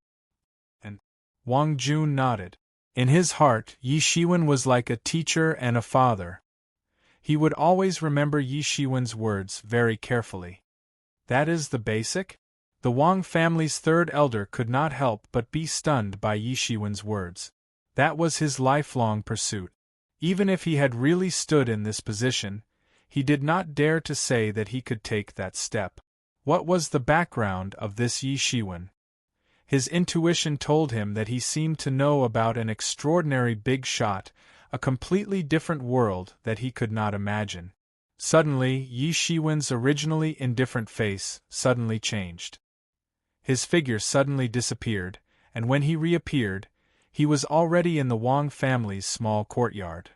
And Wang Jun nodded. In his heart, Yi Shiwen was like a teacher and a father. He would always remember Yi Shiwen's words very carefully. That is the basic? The Wang family's third elder could not help but be stunned by Yi Shiwen's words. That was his lifelong pursuit. Even if he had really stood in this position, he did not dare to say that he could take that step. What was the background of this Yi Shiwen? His intuition told him that he seemed to know about an extraordinary big shot, a completely different world that he could not imagine. Suddenly, Yi Shiwen's originally indifferent face suddenly changed. His figure suddenly disappeared, and when he reappeared, he was already in the Wang family's small courtyard.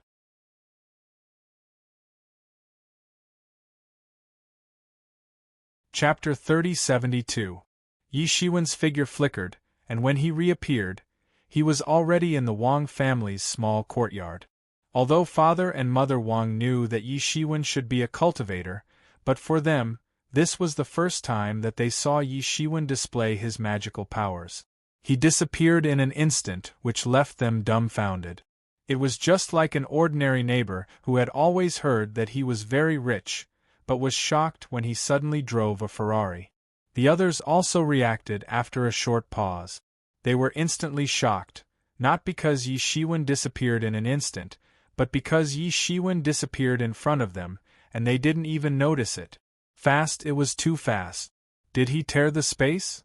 Chapter 3072. Yi Shiwen's figure flickered, and when he reappeared, he was already in the Wang family's small courtyard. Although father and mother Wang knew that Yi Shiwen should be a cultivator, but for them, this was the first time that they saw Yi Shiwen display his magical powers. He disappeared in an instant, which left them dumbfounded. It was just like an ordinary neighbor who had always heard that he was very rich, but was shocked when he suddenly drove a Ferrari. The others also reacted after a short pause. They were instantly shocked, not because Yi Shiwen disappeared in an instant, but because Yi Shiwen disappeared in front of them, and they didn't even notice it. Fast, it was too fast. Did he tear the space?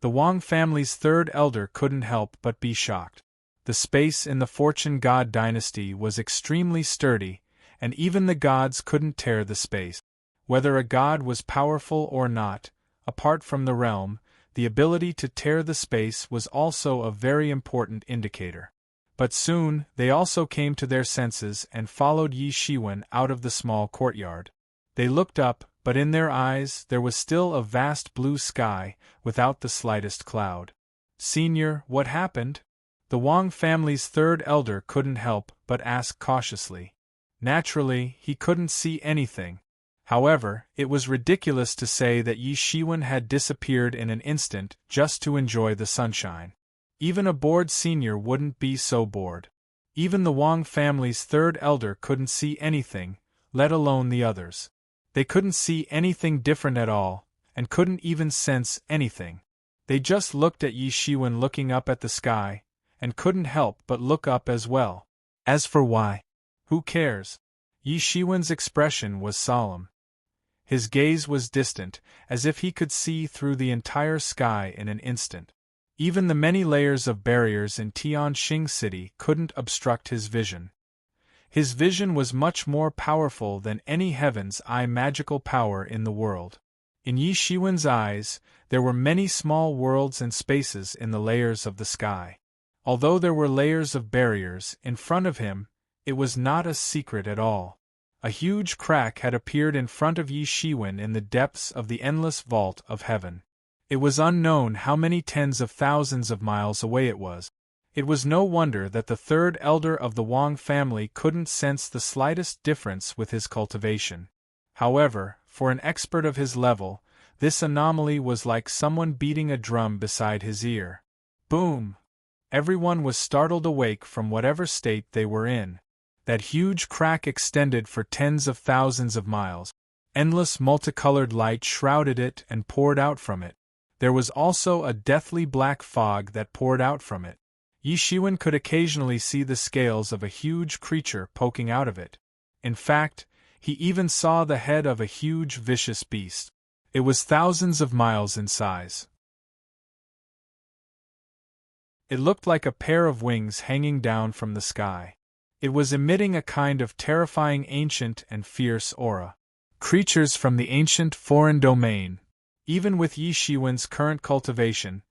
The Wang family's third elder couldn't help but be shocked. The space in the Fortune God dynasty was extremely sturdy, and even the gods couldn't tear the space. Whether a god was powerful or not, apart from the realm, the ability to tear the space was also a very important indicator. But soon, they also came to their senses and followed Yi Shiwen out of the small courtyard. They looked up, but in their eyes there was still a vast blue sky, without the slightest cloud. "Senior, what happened?" The Wang family's third elder couldn't help but ask cautiously. Naturally, he couldn't see anything. However, it was ridiculous to say that Yi Shiwen had disappeared in an instant just to enjoy the sunshine. Even a bored senior wouldn't be so bored. Even the Wang family's third elder couldn't see anything, let alone the others. They couldn't see anything different at all, and couldn't even sense anything. They just looked at Yi Shiwen looking up at the sky, and couldn't help but look up as well. As for why, who cares? Yi Shiwen's expression was solemn. His gaze was distant, as if he could see through the entire sky in an instant. Even the many layers of barriers in Tianxing City couldn't obstruct his vision. His vision was much more powerful than any heaven's eye magical power in the world. In Yi Shiwen's eyes, there were many small worlds and spaces in the layers of the sky. Although there were layers of barriers in front of him, it was not a secret at all. A huge crack had appeared in front of Yi Shiwen in the depths of the endless vault of heaven. It was unknown how many tens of thousands of miles away it was. It was no wonder that the third elder of the Wang family couldn't sense the slightest difference with his cultivation. However, for an expert of his level, this anomaly was like someone beating a drum beside his ear. Boom! Everyone was startled awake from whatever state they were in. That huge crack extended for tens of thousands of miles. Endless multicolored light shrouded it and poured out from it. There was also a deathly black fog that poured out from it. Yi Shiwen could occasionally see the scales of a huge creature poking out of it. In fact, he even saw the head of a huge vicious beast. It was thousands of miles in size. It looked like a pair of wings hanging down from the sky. It was emitting a kind of terrifying ancient and fierce aura. Creatures from the ancient foreign domain. Even with Yi Shiwen's current cultivation,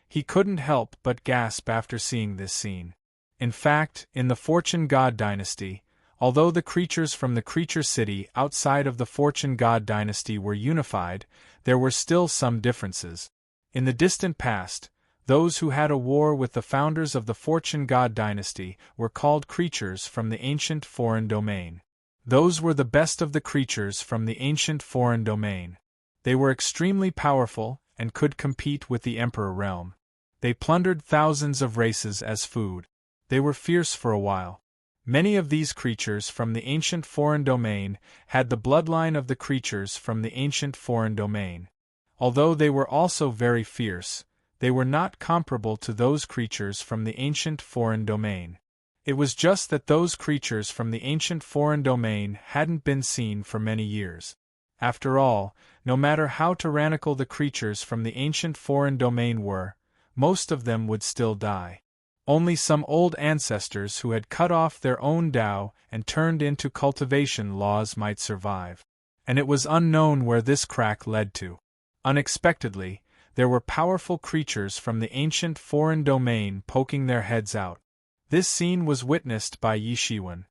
he couldn't help but gasp after seeing this scene. In fact, in the Fortune God dynasty, although the creatures from the creature city outside of the Fortune God dynasty were unified, there were still some differences. In the distant past, those who had a war with the founders of the Fortune God dynasty were called creatures from the ancient foreign domain. Those were the best of the creatures from the ancient foreign domain. They were extremely powerful and could compete with the Emperor realm. They plundered thousands of races as food. They were fierce for a while. Many of these creatures from the ancient foreign domain had the bloodline of the creatures from the ancient foreign domain. Although they were also very fierce, they were not comparable to those creatures from the ancient foreign domain. It was just that those creatures from the ancient foreign domain hadn't been seen for many years. After all, no matter how tyrannical the creatures from the ancient foreign domain were, most of them would still die. Only some old ancestors who had cut off their own Tao and turned into cultivation laws might survive. And it was unknown where this crack led to. Unexpectedly, there were powerful creatures from the ancient foreign domain poking their heads out. This scene was witnessed by Yi Shiwen.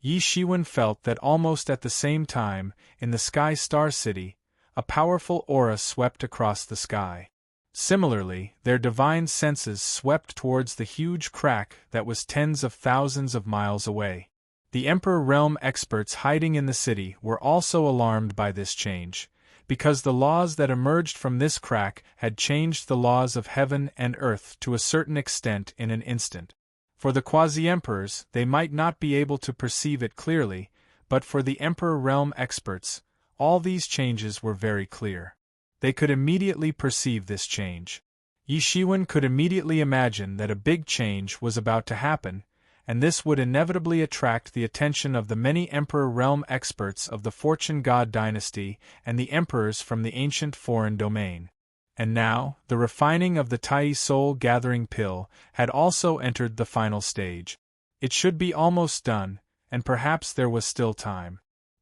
Yi Shiwen felt that almost at the same time, in the Sky Star City, a powerful aura swept across the sky. Similarly, their divine senses swept towards the huge crack that was tens of thousands of miles away. The Emperor Realm experts hiding in the city were also alarmed by this change, because the laws that emerged from this crack had changed the laws of heaven and earth to a certain extent in an instant. For the quasi-emperors, they might not be able to perceive it clearly, but for the Emperor Realm experts, all these changes were very clear. They could immediately perceive this change. Yi Shiwen could immediately imagine that a big change was about to happen, and this would inevitably attract the attention of the many Emperor Realm experts of the Fortune God dynasty and the emperors from the ancient foreign domain. And now, the refining of the Tai Soul Gathering Pill had also entered the final stage. It should be almost done, and perhaps there was still time.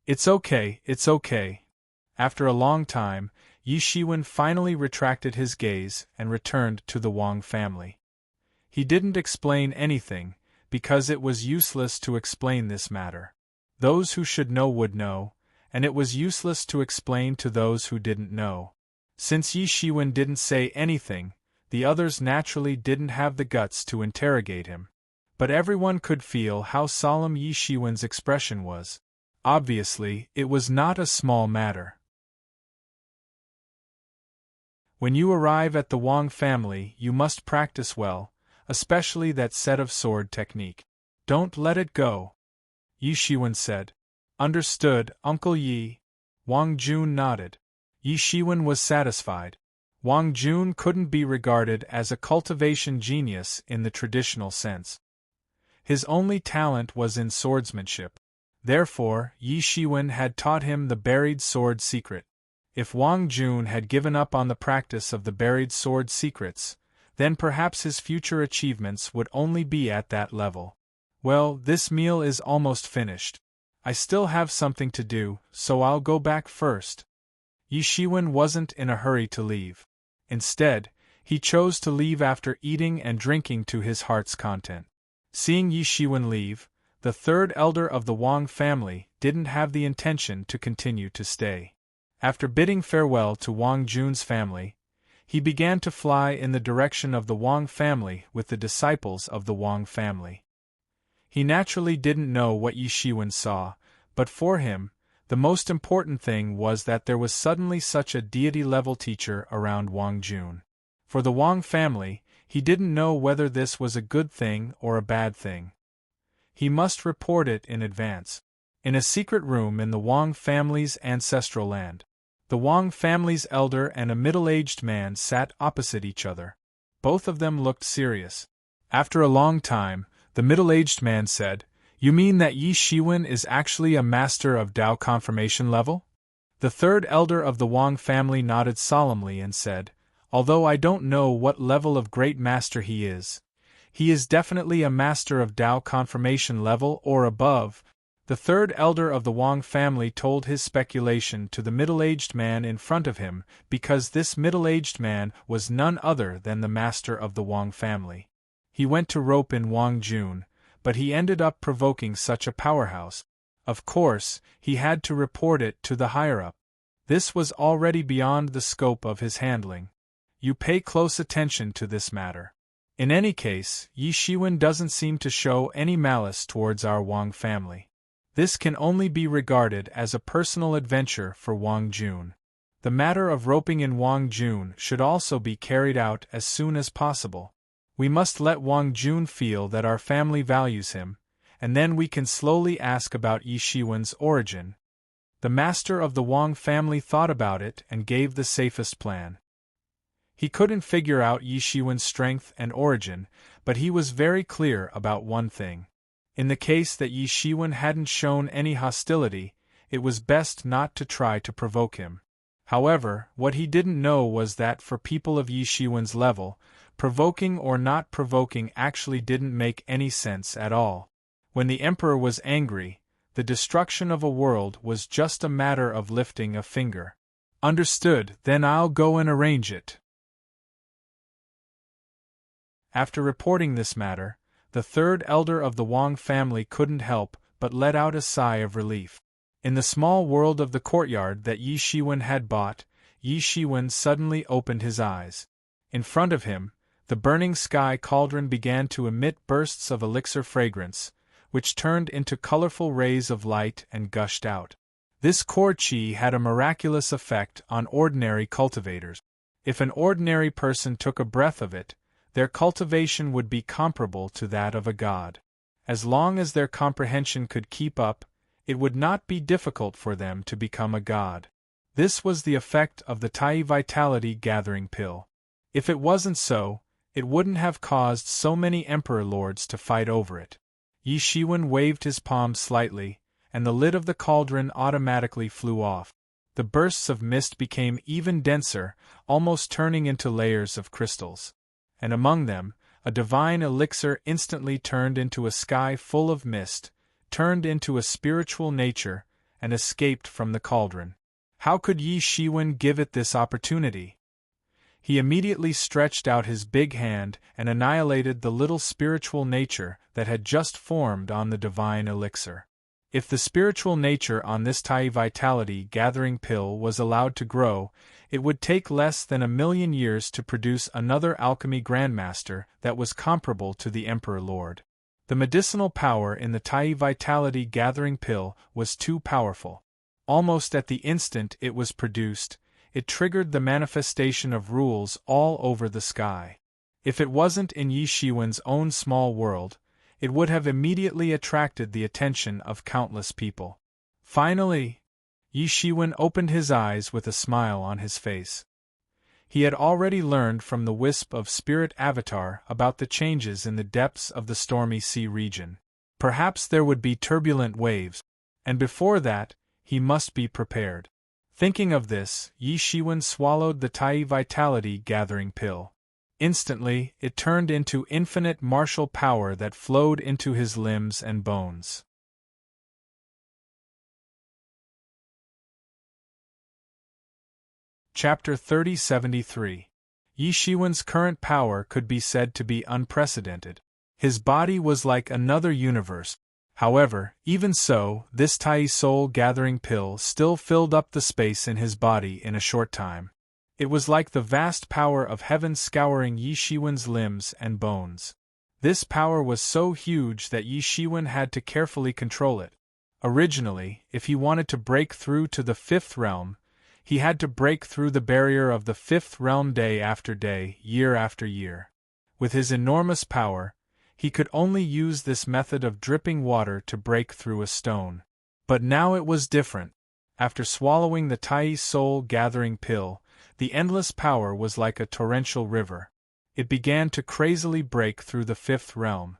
It's okay. After a long time, Yi Shiwen finally retracted his gaze and returned to the Wang family. He didn't explain anything, because it was useless to explain this matter. Those who should know would know, and it was useless to explain to those who didn't know. Since Yi Shiwen didn't say anything, the others naturally didn't have the guts to interrogate him. But everyone could feel how solemn Yi Shiwen's expression was. Obviously, it was not a small matter. When you arrive at the Wang family, you must practice well, especially that set of sword technique. Don't let it go, Yi Shiwen said. Understood, Uncle Yi. Wang Jun nodded. Yi Shiwen was satisfied. Wang Jun couldn't be regarded as a cultivation genius in the traditional sense. His only talent was in swordsmanship. Therefore, Yi Shiwen had taught him the buried sword secret. If Wang Jun had given up on the practice of the buried sword secrets, then perhaps his future achievements would only be at that level. Well, this meal is almost finished. I still have something to do, so I'll go back first. Yi Shiwen wasn't in a hurry to leave. Instead, he chose to leave after eating and drinking to his heart's content. Seeing Yi Shiwen leave, the third elder of the Wang family didn't have the intention to continue to stay. After bidding farewell to Wang Jun's family, he began to fly in the direction of the Wang family with the disciples of the Wang family. He naturally didn't know what Yi Shiwen saw, but for him, the most important thing was that there was suddenly such a deity-level teacher around Wang Jun. For the Wang family, he didn't know whether this was a good thing or a bad thing. He must report it in advance. In a secret room in the Wang family's ancestral land, the Wang family's elder and a middle-aged man sat opposite each other. Both of them looked serious. After a long time, the middle-aged man said, "You mean that Yi Shiwen is actually a master of Tao confirmation level?" The third elder of the Wang family nodded solemnly and said, "Although I don't know what level of great master he is definitely a master of Tao confirmation level or above." The third elder of the Wang family told his speculation to the middle-aged man in front of him because this middle-aged man was none other than the master of the Wang family. He went to rope in Wang Jun, but he ended up provoking such a powerhouse. Of course, he had to report it to the higher-up. This was already beyond the scope of his handling. You pay close attention to this matter. In any case, Yi Shiwen doesn't seem to show any malice towards our Wang family. This can only be regarded as a personal adventure for Wang Jun. The matter of roping in Wang Jun should also be carried out as soon as possible. We must let Wang Jun feel that our family values him, and then we can slowly ask about Yi Shiwen's origin. The master of the Wang family thought about it and gave the safest plan. He couldn't figure out Yi Shiwen's strength and origin, but he was very clear about one thing. In the case that Yi Shiwen hadn't shown any hostility, it was best not to try to provoke him. However, what he didn't know was that for people of Yi Shiwen's level, provoking or not provoking actually didn't make any sense at all. When the Emperor was angry, the destruction of a world was just a matter of lifting a finger. Understood, then I'll go and arrange it. After reporting this matter, the third elder of the Wang family couldn't help but let out a sigh of relief. In the small world of the courtyard that Yi Shiwen had bought, Yi Shiwen suddenly opened his eyes. In front of him, the burning sky cauldron began to emit bursts of elixir fragrance, which turned into colorful rays of light and gushed out. This core qi had a miraculous effect on ordinary cultivators. If an ordinary person took a breath of it, their cultivation would be comparable to that of a god. As long as their comprehension could keep up, it would not be difficult for them to become a god. This was the effect of the Tai Vitality Gathering Pill. If it wasn't so, it wouldn't have caused so many Emperor Lords to fight over it. Yi Shiwen waved his palm slightly, and the lid of the cauldron automatically flew off. The bursts of mist became even denser, almost turning into layers of crystals. And among them, a divine elixir instantly turned into a sky full of mist, turned into a spiritual nature, and escaped from the cauldron. How could Yi Shiwen give it this opportunity? He immediately stretched out his big hand and annihilated the little spiritual nature that had just formed on the divine elixir. If the spiritual nature on this Tai Vitality Gathering Pill was allowed to grow, it would take less than 1,000,000 years to produce another alchemy grandmaster that was comparable to the Emperor Lord. The medicinal power in the Tai Vitality Gathering Pill was too powerful. Almost at the instant it was produced, it triggered the manifestation of rules all over the sky. If it wasn't in Yi Shiwen's own small world, it would have immediately attracted the attention of countless people. Finally, Yi Shiwen opened his eyes with a smile on his face. He had already learned from the wisp of spirit avatar about the changes in the depths of the stormy sea region. Perhaps there would be turbulent waves, and before that, he must be prepared. Thinking of this, Yi Shiwen swallowed the Tai Vitality Gathering Pill. Instantly, it turned into infinite martial power that flowed into his limbs and bones. Chapter 3073. Yi Shiwen's current power could be said to be unprecedented. His body was like another universe. However, even so, this Tai Soul Gathering Pill still filled up the space in his body in a short time. It was like the vast power of heaven scouring Yi Shiwen's limbs and bones. This power was so huge that Yi Shiwen had to carefully control it. Originally, if he wanted to break through to the fifth realm, he had to break through the barrier of the fifth realm day after day, year after year. With his enormous power, he could only use this method of dripping water to break through a stone. But now it was different. After swallowing the Tai Soul Gathering Pill, the endless power was like a torrential river. It began to crazily break through the fifth realm.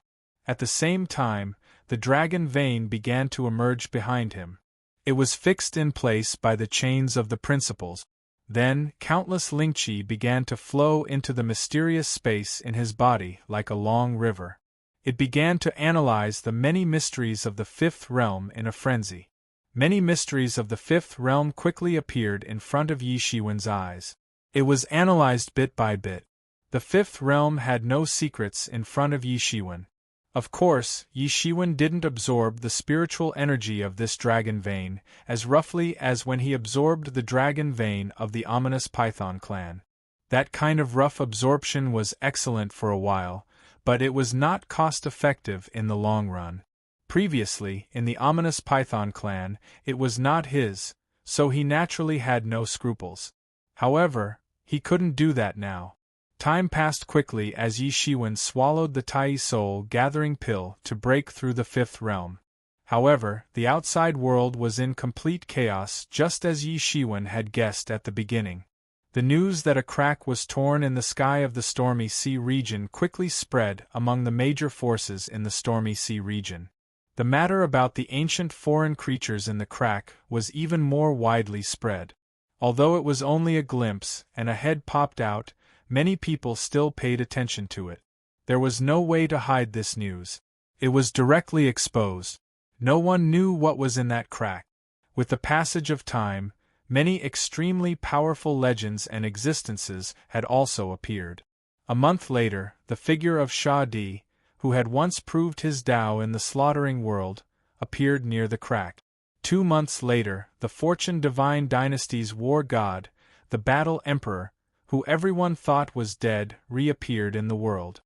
At the same time, the dragon vein began to emerge behind him. It was fixed in place by the chains of the principles. Then, countless Lingqi began to flow into the mysterious space in his body like a long river. It began to analyze the many mysteries of the fifth realm in a frenzy. Many mysteries of the fifth realm quickly appeared in front of Yi Shiwen's eyes. It was analyzed bit by bit. The fifth realm had no secrets in front of Yi Shiwen. Of course, Yi Shiwen didn't absorb the spiritual energy of this dragon vein as roughly as when he absorbed the dragon vein of the ominous Python clan. That kind of rough absorption was excellent for a while, but it was not cost-effective in the long run. Previously, in the ominous Python clan, it was not his, so he naturally had no scruples. However, he couldn't do that now. Time passed quickly as Yi Shiwen swallowed the Tai Soul Gathering Pill to break through the fifth realm. However, the outside world was in complete chaos just as Yi Shiwen had guessed at the beginning. The news that a crack was torn in the sky of the Stormy Sea region quickly spread among the major forces in the Stormy Sea region. The matter about the ancient foreign creatures in the crack was even more widely spread. Although it was only a glimpse and a head popped out, many people still paid attention to it. There was no way to hide this news. It was directly exposed. No one knew what was in that crack. With the passage of time, many extremely powerful legends and existences had also appeared. A month later, the figure of Shah Di, who had once proved his Tao in the slaughtering world, appeared near the crack. 2 months later, the Fortune Divine Dynasty's war god, the Battle Emperor, who everyone thought was dead, reappeared in the world.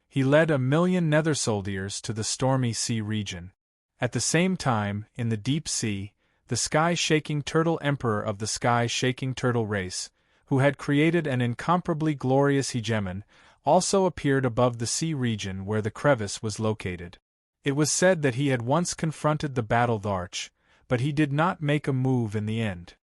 He led 1,000,000 nether soldiers to the stormy sea region. At the same time, in the deep sea, the sky-shaking turtle emperor of the sky-shaking turtle race, who had created an incomparably glorious hegemon, also appeared above the sea region where the crevice was located. It was said that he had once confronted the battle arch, but he did not make a move in the end.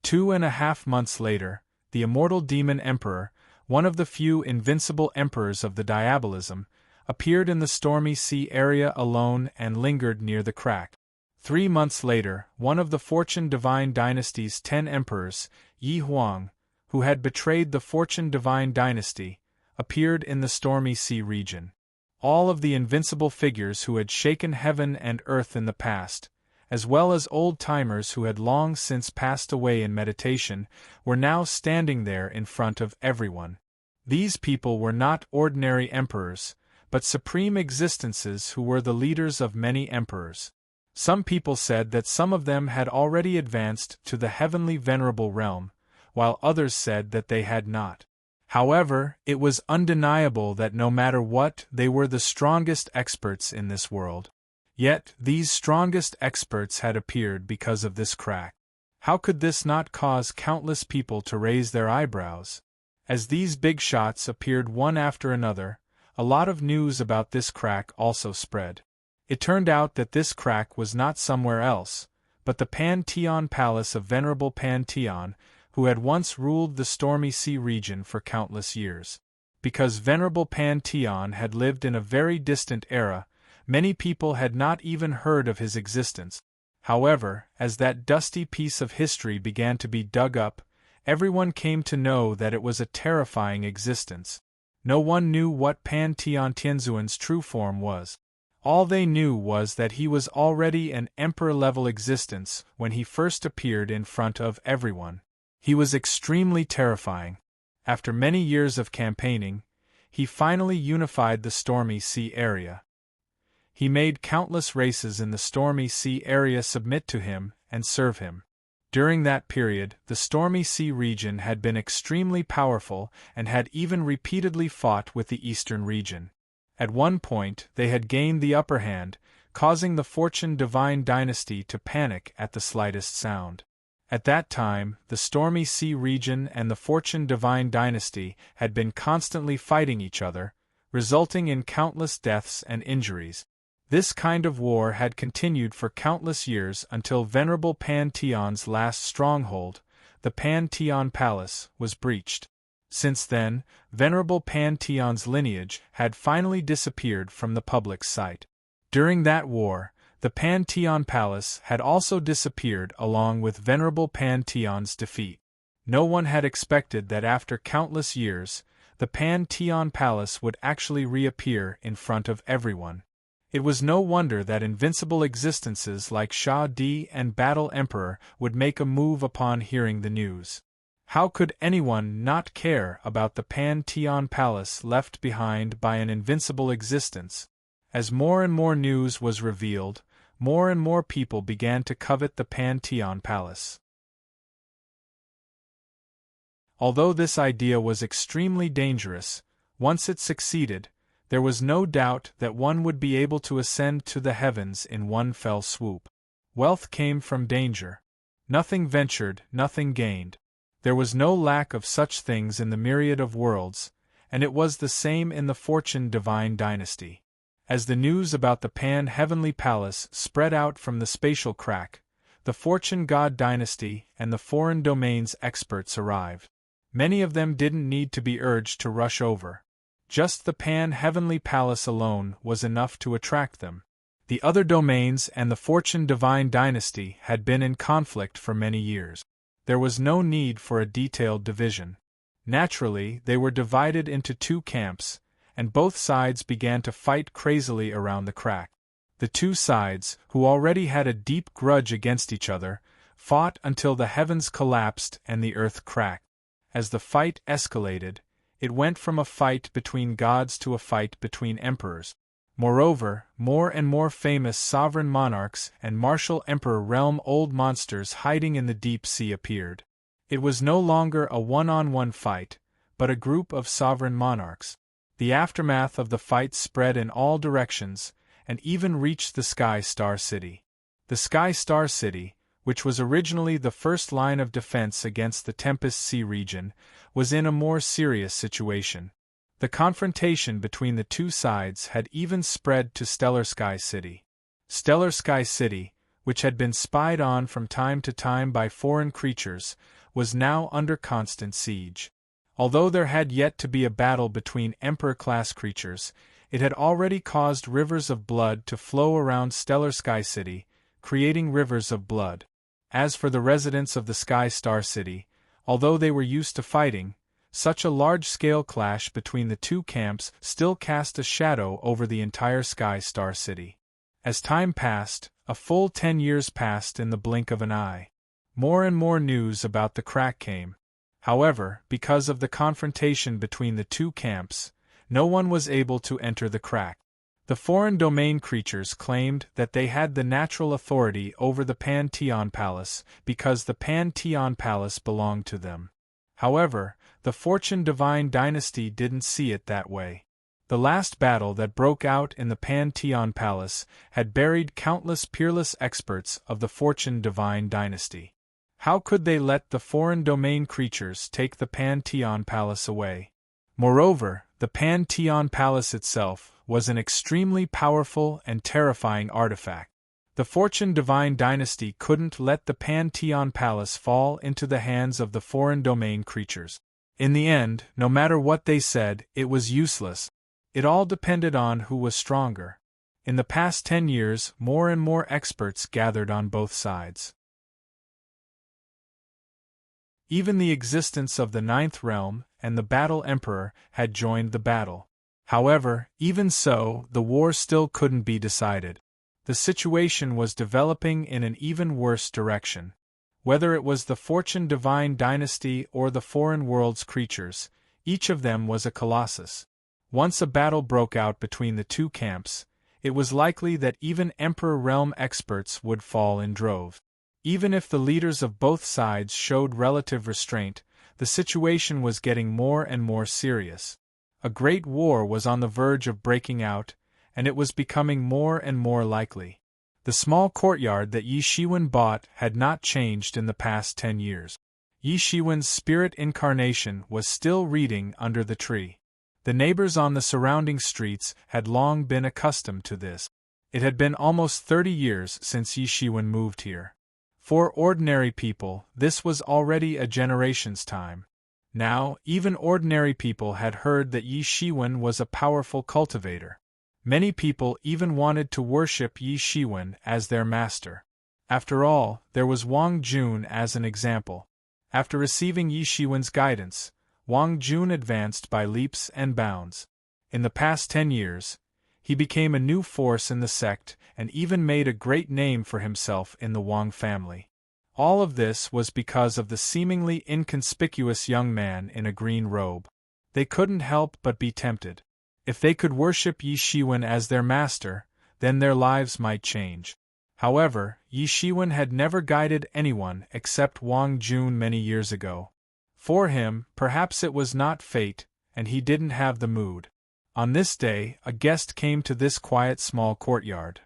2.5 months later, the immortal demon emperor, one of the few invincible emperors of the diabolism, appeared in the stormy sea area alone and lingered near the crack. 3 months later, one of the Fortune Divine Dynasty's 10 emperors, Yi Huang, who had betrayed the Fortune Divine Dynasty, appeared in the stormy sea region. All of the invincible figures who had shaken heaven and earth in the past, as well as old-timers who had long since passed away in meditation, were now standing there in front of everyone. These people were not ordinary emperors, but supreme existences who were the leaders of many emperors. Some people said that some of them had already advanced to the heavenly venerable realm, while others said that they had not. However, it was undeniable that no matter what, they were the strongest experts in this world. Yet, these strongest experts had appeared because of this crack. How could this not cause countless people to raise their eyebrows? As these big shots appeared one after another, a lot of news about this crack also spread. It turned out that this crack was not somewhere else, but the Pantheon Palace of Venerable Pantheon, who had once ruled the stormy sea region for countless years. Because Venerable Pantheon had lived in a very distant era, many people had not even heard of his existence. However, as that dusty piece of history began to be dug up, everyone came to know that it was a terrifying existence. No one knew what Pantheon Tianzuan's true form was. All they knew was that he was already an emperor-level existence when he first appeared in front of everyone. He was extremely terrifying. After many years of campaigning, he finally unified the stormy sea area. He made countless races in the stormy sea area submit to him and serve him. During that period, the stormy sea region had been extremely powerful and had even repeatedly fought with the eastern region. At one point, they had gained the upper hand, causing the Fortune Divine Dynasty to panic at the slightest sound. At that time, the stormy sea region and the Fortune Divine Dynasty had been constantly fighting each other, resulting in countless deaths and injuries. This kind of war had continued for countless years until Venerable Pantheon's last stronghold, the Pantheon Palace, was breached. Since then, Venerable Pantheon's lineage had finally disappeared from the public sight. During that war, the Pantheon Palace had also disappeared along with Venerable Pantheon's defeat. No one had expected that after countless years, the Pantheon Palace would actually reappear in front of everyone. It was no wonder that invincible existences like Shah Di and Battle Emperor would make a move upon hearing the news. How could anyone not care about the Pantheon Palace left behind by an invincible existence? As more and more news was revealed, more and more people began to covet the Pantheon Palace. Although this idea was extremely dangerous, once it succeeded, there was no doubt that one would be able to ascend to the heavens in one fell swoop. Wealth came from danger. Nothing ventured, nothing gained. There was no lack of such things in the myriad of worlds, and it was the same in the Fortune Divine Dynasty. As the news about the Pan-Heavenly Palace spread out from the spatial crack, the Fortune God Dynasty and the foreign domains experts arrived. Many of them didn't need to be urged to rush over. Just the Pan-Heavenly Palace alone was enough to attract them. The other domains and the Fortune Divine dynasty had been in conflict for many years. There was no need for a detailed division. Naturally, they were divided into two camps, and both sides began to fight crazily around the crack. The two sides, who already had a deep grudge against each other, fought until the heavens collapsed and the earth cracked. As the fight escalated, it went from a fight between gods to a fight between emperors. Moreover, more and more famous sovereign monarchs and martial emperor realm old monsters hiding in the deep sea appeared. It was no longer a one-on-one fight, but a group of sovereign monarchs. The aftermath of the fight spread in all directions, and even reached the Sky Star City. The Sky Star City, which was originally the first line of defense against the Tempest Sea region, was in a more serious situation. The confrontation between the two sides had even spread to Stellar Sky City. Stellar Sky City, which had been spied on from time to time by foreign creatures, was now under constant siege. Although there had yet to be a battle between Emperor-class creatures, it had already caused rivers of blood to flow around Stellar Sky City, creating rivers of blood. As for the residents of the Sky Star City, although they were used to fighting, such a large-scale clash between the two camps still cast a shadow over the entire Sky Star City. As time passed, a full 10 years passed in the blink of an eye. More and more news about the crack came. However, because of the confrontation between the two camps, no one was able to enter the crack. The foreign domain creatures claimed that they had the natural authority over the Pantheon Palace because the Pantheon Palace belonged to them. However, the Fortune Divine dynasty didn't see it that way. The last battle that broke out in the Pantheon Palace had buried countless peerless experts of the Fortune Divine dynasty. How could they let the foreign domain creatures take the Pantheon Palace away? Moreover, the Pantheon Palace itself was an extremely powerful and terrifying artifact. The Fortune Divine dynasty couldn't let the Pantheon Palace fall into the hands of the foreign domain creatures. In the end, no matter what they said, it was useless. It all depended on who was stronger. In the past 10 years, more and more experts gathered on both sides. Even the existence of the Ninth Realm and the Battle Emperor had joined the battle. However, even so, the war still couldn't be decided. The situation was developing in an even worse direction. Whether it was the Fortune Divine dynasty or the foreign world's creatures, each of them was a colossus. Once a battle broke out between the two camps, it was likely that even Emperor Realm experts would fall in droves. Even if the leaders of both sides showed relative restraint, the situation was getting more and more serious. A great war was on the verge of breaking out, and it was becoming more and more likely. The small courtyard that Yi Shiwen bought had not changed in the past 10 years. Yi Shiwen's spirit incarnation was still reading under the tree. The neighbors on the surrounding streets had long been accustomed to this. It had been almost 30 years since Yi Shiwen moved here. For ordinary people, this was already a generation's time. Now, even ordinary people had heard that Yi Shiwen was a powerful cultivator. Many people even wanted to worship Yi Shiwen as their master. After all, there was Wang Jun as an example. After receiving Yi Shiwen's guidance, Wang Jun advanced by leaps and bounds. In the past 10 years, he became a new force in the sect and even made a great name for himself in the Wang family. All of this was because of the seemingly inconspicuous young man in a green robe. They couldn't help but be tempted. If they could worship Yi Shiwen as their master, then their lives might change. However, Yi Shiwen had never guided anyone except Wang Jun many years ago. For him, perhaps it was not fate, and he didn't have the mood. On this day, a guest came to this quiet small courtyard.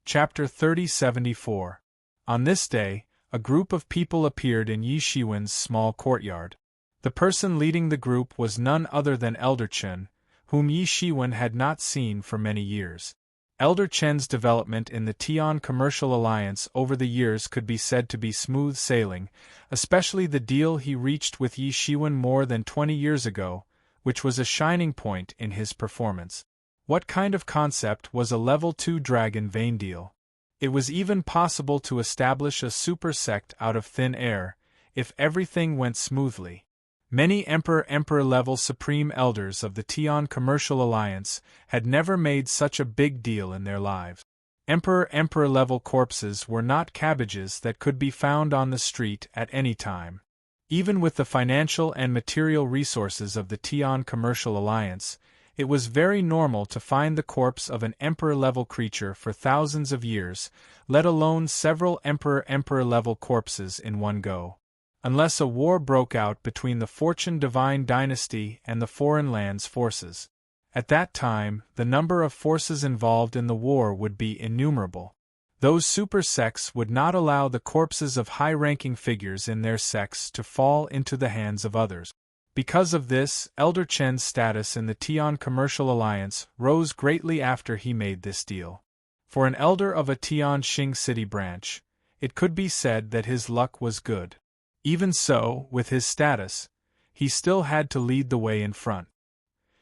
Chapter 3074. On this day, a group of people appeared in Yi Shiwen's small courtyard. The person leading the group was none other than Elder Chen, whom Yi Shiwen had not seen for many years. Elder Chen's development in the Tian commercial alliance over the years could be said to be smooth sailing, especially the deal he reached with Yi Shiwen more than 20 years ago, which was a shining point in his performance. What kind of concept was a level 2 dragon vein deal? It was even possible to establish a super sect out of thin air, if everything went smoothly. Many Emperor level supreme elders of the Tian commercial alliance had never made such a big deal in their lives. Emperor level corpses were not cabbages that could be found on the street at any time. Even with the financial and material resources of the Tian commercial alliance, it was very normal to find the corpse of an Emperor level creature for thousands of years, let alone several Emperor level corpses in one go. Unless a war broke out between the Fortune Divine dynasty and the Foreign Lands forces. At that time, the number of forces involved in the war would be innumerable. Those super sects would not allow the corpses of high-ranking figures in their sects to fall into the hands of others. Because of this, Elder Chen's status in the Tian commercial alliance rose greatly after he made this deal. For an elder of a Tian Xing city branch, it could be said that his luck was good. Even so, with his status, he still had to lead the way in front.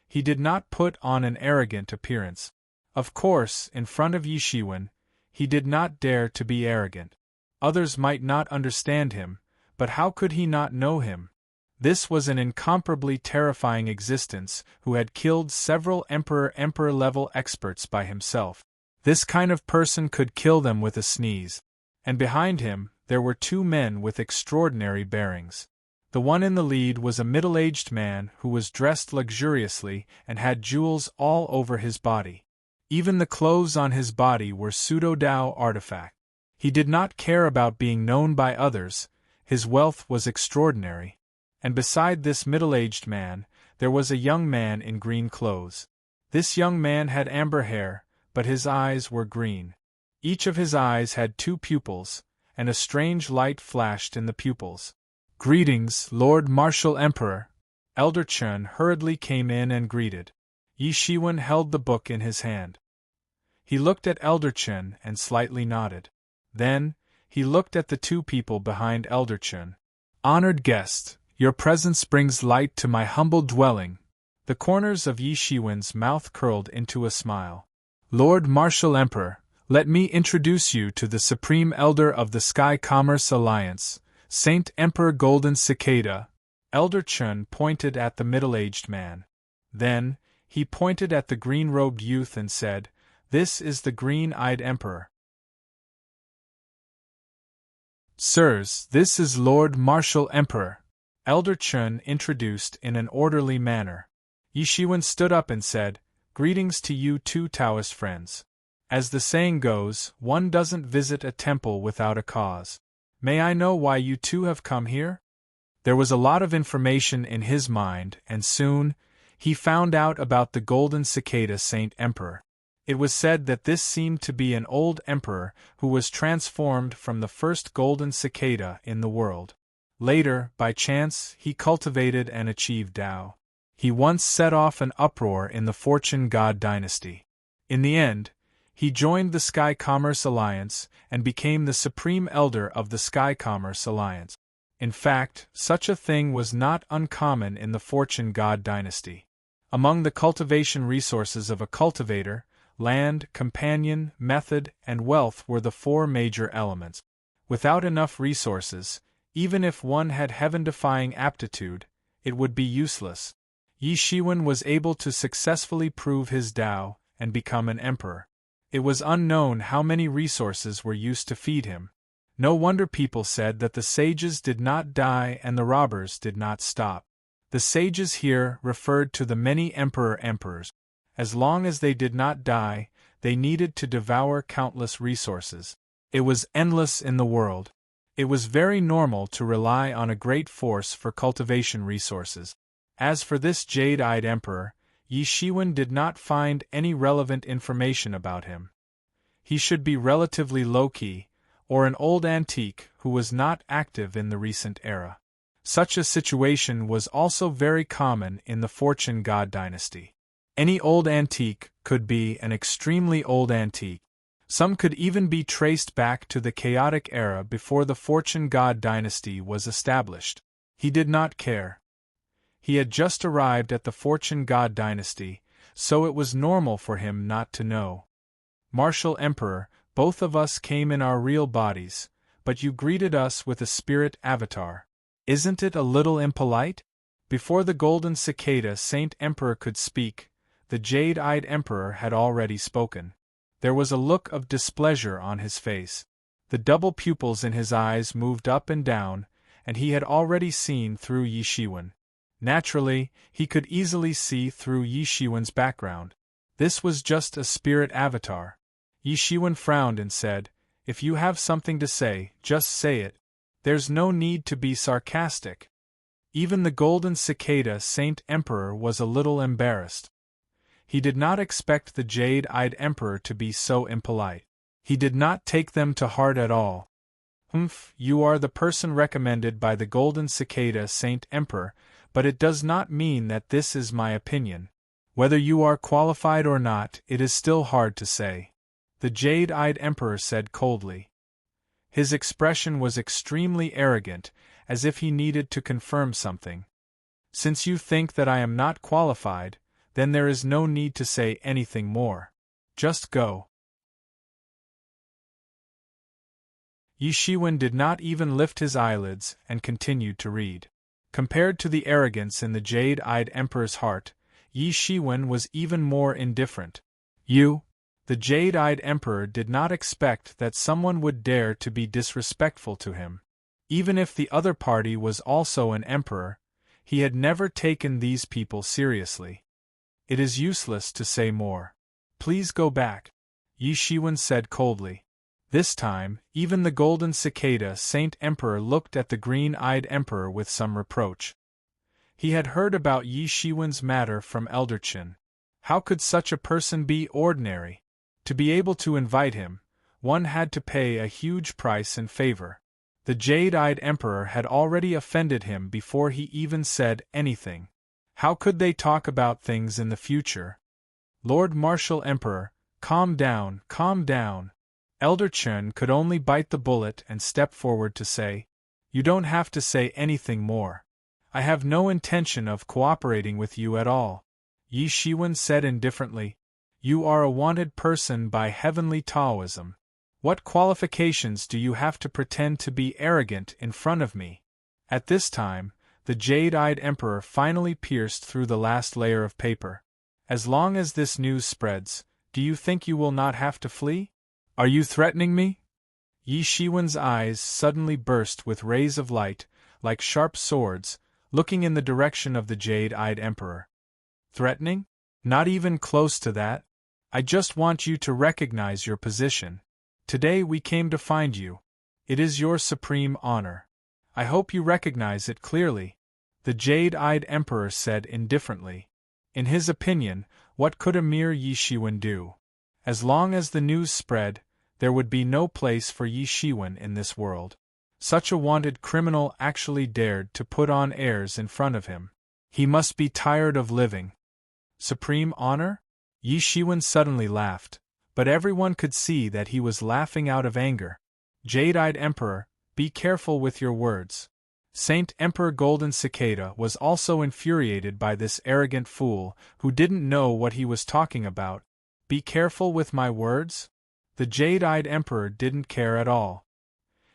He did not put on an arrogant appearance. Of course, in front of Yi Shiwen, he did not dare to be arrogant. Others might not understand him, but how could he not know him? This was an incomparably terrifying existence who had killed several Emperor-level experts by himself. This kind of person could kill them with a sneeze. And behind him, there were two men with extraordinary bearings. The one in the lead was a middle-aged man who was dressed luxuriously and had jewels all over his body. Even the clothes on his body were pseudo-Dao artifacts. He did not care about being known by others, his wealth was extraordinary. And beside this middle-aged man, there was a young man in green clothes. This young man had amber hair, but his eyes were green. Each of his eyes had two pupils, and a strange light flashed in the pupils. "Greetings, Lord Martial Emperor." Elder Chen hurriedly came in and greeted. Yi Shiwen held the book in his hand. He looked at Elder Chen and slightly nodded. Then, he looked at the two people behind Elder Chen. "Honored guest, your presence brings light to my humble dwelling." The corners of Yi Shiwen's mouth curled into a smile. "Lord Martial Emperor, let me introduce you to the Supreme Elder of the Sky Commerce Alliance, Saint Emperor Golden Cicada." Elder Chen pointed at the middle-aged man. Then, he pointed at the green-robed youth and said, "This is the green-eyed Emperor." "Sirs, this is Lord Martial Emperor." Elder Chen introduced in an orderly manner. Yi Shiwen stood up and said, "Greetings to you two Taoist friends. As the saying goes, one doesn't visit a temple without a cause. May I know why you two have come here?" There was a lot of information in his mind, and soon, he found out about the Golden Cicada Saint Emperor. It was said that this seemed to be an old emperor who was transformed from the first golden cicada in the world. Later, by chance, he cultivated and achieved Tao. He once set off an uproar in the Fortune God dynasty. In the end, he joined the Sky Commerce Alliance and became the Supreme Elder of the Sky Commerce Alliance. In fact, such a thing was not uncommon in the Fortune God dynasty. Among the cultivation resources of a cultivator, land, companion, method, and wealth were the four major elements. Without enough resources, even if one had heaven-defying aptitude, it would be useless. Yi Shiwen was able to successfully prove his Tao and become an emperor. It was unknown how many resources were used to feed him. No wonder people said that the sages did not die and the robbers did not stop. The sages here referred to the many emperors. As long as they did not die, they needed to devour countless resources. It was endless in the world. It was very normal to rely on a great force for cultivation resources. As for this jade-eyed emperor, Yi Shiwen did not find any relevant information about him. He should be relatively low-key, or an old antique who was not active in the recent era. Such a situation was also very common in the Fortune God dynasty. Any old antique could be an extremely old antique. Some could even be traced back to the chaotic era before the Fortune God dynasty was established. He did not care. He had just arrived at the Fortune God dynasty, so it was normal for him not to know. Martial Emperor, both of us came in our real bodies, but you greeted us with a spirit avatar. Isn't it a little impolite? Before the golden cicada Saint Emperor could speak, the jade-eyed emperor had already spoken. There was a look of displeasure on his face. The double pupils in his eyes moved up and down, and he had already seen through Yi Shiwen. Naturally, he could easily see through Yi Shiwen's background. This was just a spirit avatar. Yi Shiwen frowned and said, "If you have something to say, just say it. There's no need to be sarcastic." Even the golden cicada Saint Emperor was a little embarrassed. He did not expect the jade-eyed emperor to be so impolite. He did not take them to heart at all. You are the person recommended by the golden cicada Saint Emperor, but it does not mean that this is my opinion. Whether you are qualified or not, it is still hard to say. The jade-eyed emperor said coldly. His expression was extremely arrogant, as if he needed to confirm something. Since you think that I am not qualified, then there is no need to say anything more. Just go. Yi Shiwen did not even lift his eyelids and continued to read. Compared to the arrogance in the jade-eyed emperor's heart, Yi Shiwen was even more indifferent. The jade-eyed emperor did not expect that someone would dare to be disrespectful to him. Even if the other party was also an emperor, he had never taken these people seriously. It is useless to say more. Please go back, Yi Shiwen said coldly. This time, even the golden cicada Saint Emperor looked at the green-eyed emperor with some reproach. He had heard about Yi Shiwen's matter from Elder Qin. How could such a person be ordinary? To be able to invite him, one had to pay a huge price in favor. The jade-eyed emperor had already offended him before he even said anything. How could they talk about things in the future? Lord Martial Emperor, calm down, calm down. Elder Qin could only bite the bullet and step forward to say, "You don't have to say anything more. I have no intention of cooperating with you at all." Yi Shiwen said indifferently, "You are a wanted person by heavenly Taoism. What qualifications do you have to pretend to be arrogant in front of me?" At this time, the jade-eyed emperor finally pierced through the last layer of paper. "As long as this news spreads, do you think you will not have to flee? Are you threatening me?" Yi Shiwen's eyes suddenly burst with rays of light, like sharp swords, looking in the direction of the jade-eyed emperor. "Threatening? Not even close to that. I just want you to recognize your position. Today we came to find you. It is your supreme honor. I hope you recognize it clearly," the jade-eyed emperor said indifferently. In his opinion, what could a mere Yi Shiwen do? As long as the news spread, there would be no place for Yi Shiwen in this world. Such a wanted criminal actually dared to put on airs in front of him. He must be tired of living. Supreme honor? Yi Shiwen suddenly laughed, but everyone could see that he was laughing out of anger. Jade-eyed Emperor, be careful with your words. Saint Emperor Golden Cicada was also infuriated by this arrogant fool who didn't know what he was talking about. Be careful with my words? The jade-eyed emperor didn't care at all.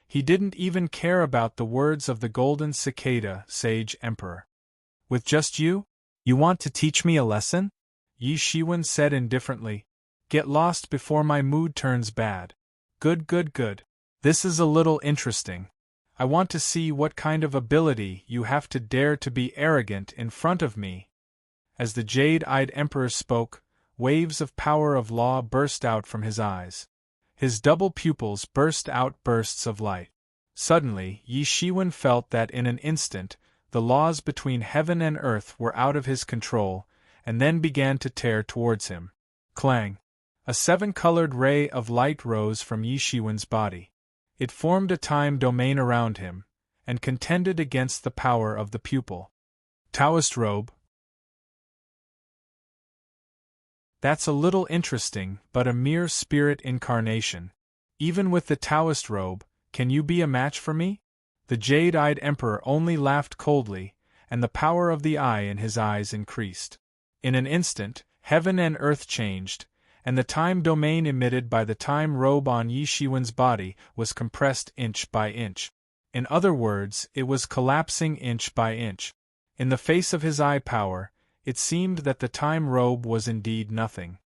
He didn't even care about the words of the Golden Cicada Sage Emperor. With just you? You want to teach me a lesson? Yi Shiwen said indifferently. Get lost before my mood turns bad. Good. This is a little interesting. I want to see what kind of ability you have to dare to be arrogant in front of me. As the jade-eyed emperor spoke, waves of power of law burst out from his eyes. His double pupils burst out bursts of light. Suddenly, Yi Shiwen felt that in an instant, the laws between heaven and earth were out of his control, and then began to tear towards him. Clang! A seven-colored ray of light rose from Yi Shiwen's body. It formed a time domain around him, and contended against the power of the pupil. Taoist robe. That's a little interesting, but a mere spirit incarnation. Even with the Taoist robe, can you be a match for me? The jade-eyed emperor only laughed coldly, and the power of the eye in his eyes increased. In an instant, heaven and earth changed, and the time domain emitted by the time robe on Yi Shiwen's body was compressed inch by inch. In other words, it was collapsing inch by inch. In the face of his eye power, it seemed that the time robe was indeed nothing.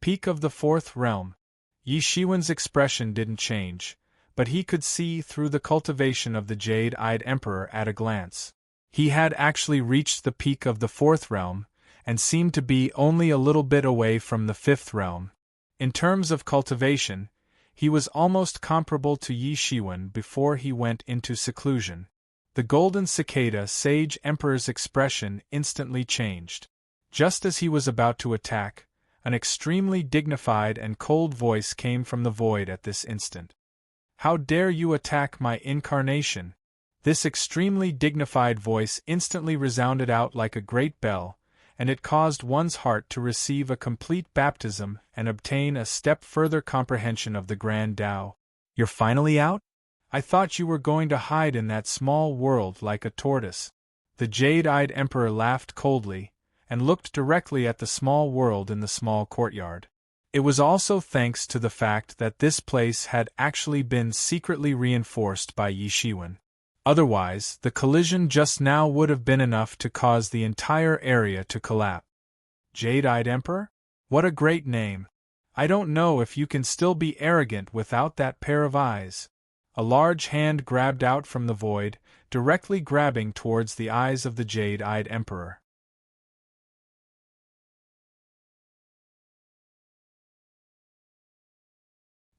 Peak of the fourth realm. Yi Shiwen's expression didn't change, but he could see through the cultivation of the jade-eyed emperor at a glance. He had actually reached the peak of the fourth realm, and seemed to be only a little bit away from the fifth realm. In terms of cultivation, he was almost comparable to Yi Shiwen before he went into seclusion. The golden cicada sage emperor's expression instantly changed. Just as he was about to attack, an extremely dignified and cold voice came from the void at this instant. "How dare you attack my incarnation?" This extremely dignified voice instantly resounded out like a great bell, and it caused one's heart to receive a complete baptism and obtain a step further comprehension of the Grand Tao. "You're finally out? I thought you were going to hide in that small world like a tortoise." The jade-eyed emperor laughed coldly, and looked directly at the small world in the small courtyard. It was also thanks to the fact that this place had actually been secretly reinforced by Yi Shiwen. Otherwise, the collision just now would have been enough to cause the entire area to collapse. Jade-eyed Emperor? What a great name! I don't know if you can still be arrogant without that pair of eyes. A large hand grabbed out from the void, directly grabbing towards the eyes of the jade-eyed emperor.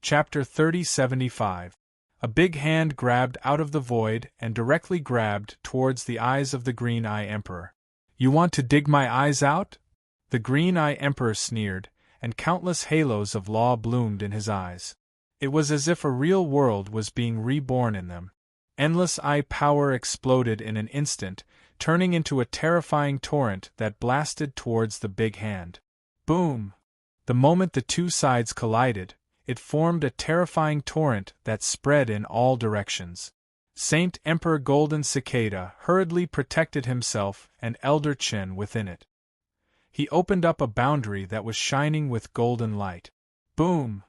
Chapter 3075. A big hand grabbed out of the void and directly grabbed towards the eyes of the Green-Eye Emperor. "You want to dig my eyes out?" The Green-Eye Emperor sneered, and countless halos of law bloomed in his eyes. It was as if a real world was being reborn in them. Endless eye power exploded in an instant, turning into a terrifying torrent that blasted towards the big hand. Boom! The moment the two sides collided, it formed a terrifying torrent that spread in all directions. Saint Emperor Golden Cicada hurriedly protected himself and Elder Chen within it. He opened up a boundary that was shining with golden light. Boom!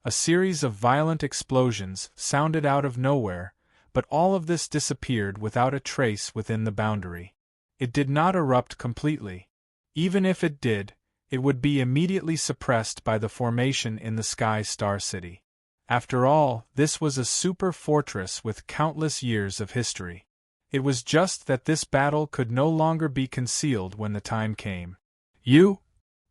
A series of violent explosions sounded out of nowhere, but all of this disappeared without a trace within the boundary. It did not erupt completely. Even if it did, it would be immediately suppressed by the formation in the Sky Star City. After all, this was a super fortress with countless years of history. It was just that this battle could no longer be concealed when the time came. "You?"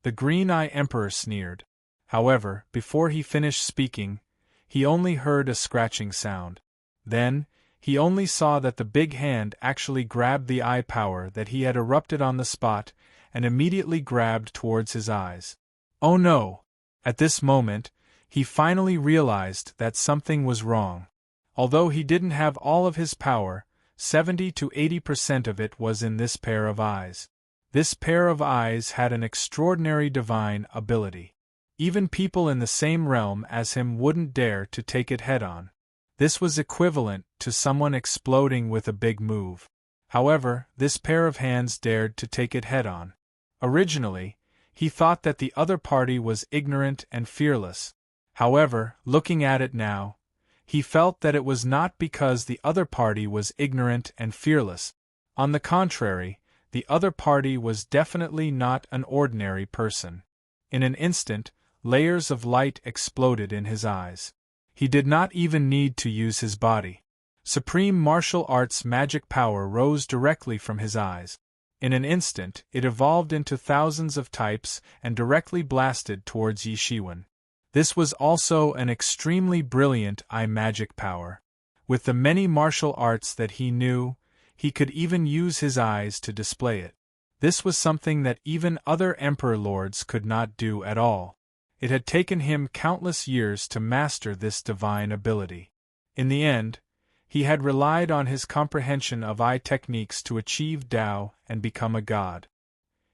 The Green-Eye Emperor sneered. However, before he finished speaking, he only heard a scratching sound. Then, he only saw that the big hand actually grabbed the eye power that he had erupted on the spot and immediately grabbed towards his eyes. Oh no! At this moment, he finally realized that something was wrong. Although he didn't have all of his power, 70 to 80% of it was in this pair of eyes. This pair of eyes had an extraordinary divine ability. Even people in the same realm as him wouldn't dare to take it head-on. This was equivalent to someone exploding with a big move. However, this pair of hands dared to take it head-on. Originally, he thought that the other party was ignorant and fearless. However, looking at it now, he felt that it was not because the other party was ignorant and fearless. On the contrary, the other party was definitely not an ordinary person. In an instant, layers of light exploded in his eyes. He did not even need to use his body. Supreme martial arts magic power rose directly from his eyes. In an instant, it evolved into thousands of types and directly blasted towards Yi Shiwen. This was also an extremely brilliant eye magic power. With the many martial arts that he knew, he could even use his eyes to display it. This was something that even other Emperor Lords could not do at all. It had taken him countless years to master this divine ability. In the end, he had relied on his comprehension of eye techniques to achieve Tao and become a god.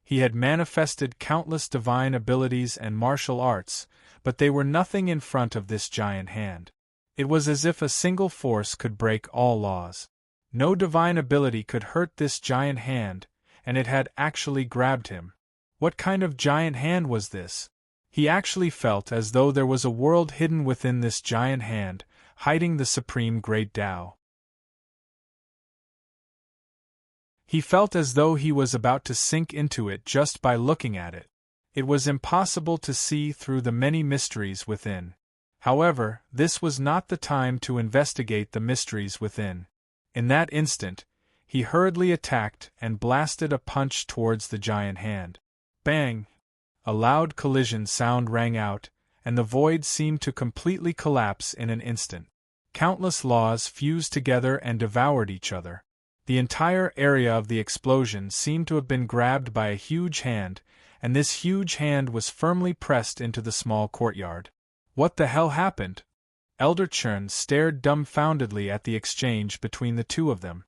He had manifested countless divine abilities and martial arts, but they were nothing in front of this giant hand. It was as if a single force could break all laws. No divine ability could hurt this giant hand, and it had actually grabbed him. What kind of giant hand was this? He actually felt as though there was a world hidden within this giant hand, hiding the supreme great Tao. He felt as though he was about to sink into it just by looking at it. It was impossible to see through the many mysteries within. However, this was not the time to investigate the mysteries within. In that instant, he hurriedly attacked and blasted a punch towards the giant hand. Bang! A loud collision sound rang out, and the void seemed to completely collapse in an instant. Countless laws fused together and devoured each other. The entire area of the explosion seemed to have been grabbed by a huge hand, and this huge hand was firmly pressed into the small courtyard. What the hell happened? Elder Chern stared dumbfoundedly at the exchange between the two of them.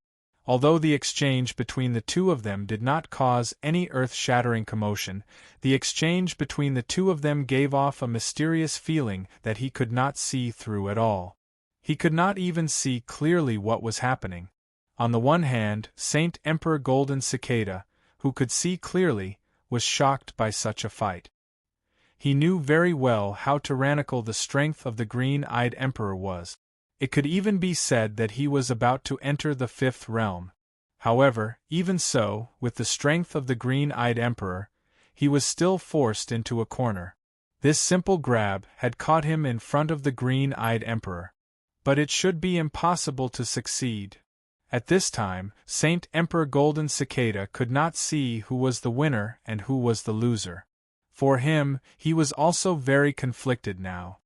Although the exchange between the two of them did not cause any earth-shattering commotion, the exchange between the two of them gave off a mysterious feeling that he could not see through at all. He could not even see clearly what was happening. On the one hand, Saint Emperor Golden Cicada, who could see clearly, was shocked by such a fight. He knew very well how tyrannical the strength of the green-eyed emperor was. It could even be said that he was about to enter the fifth realm. However, even so, with the strength of the green-eyed emperor, he was still forced into a corner. This simple grab had caught him in front of the green-eyed emperor. But it should be impossible to succeed. At this time, Saint Emperor Golden Cicada could not see who was the winner and who was the loser. For him, he was also very conflicted now.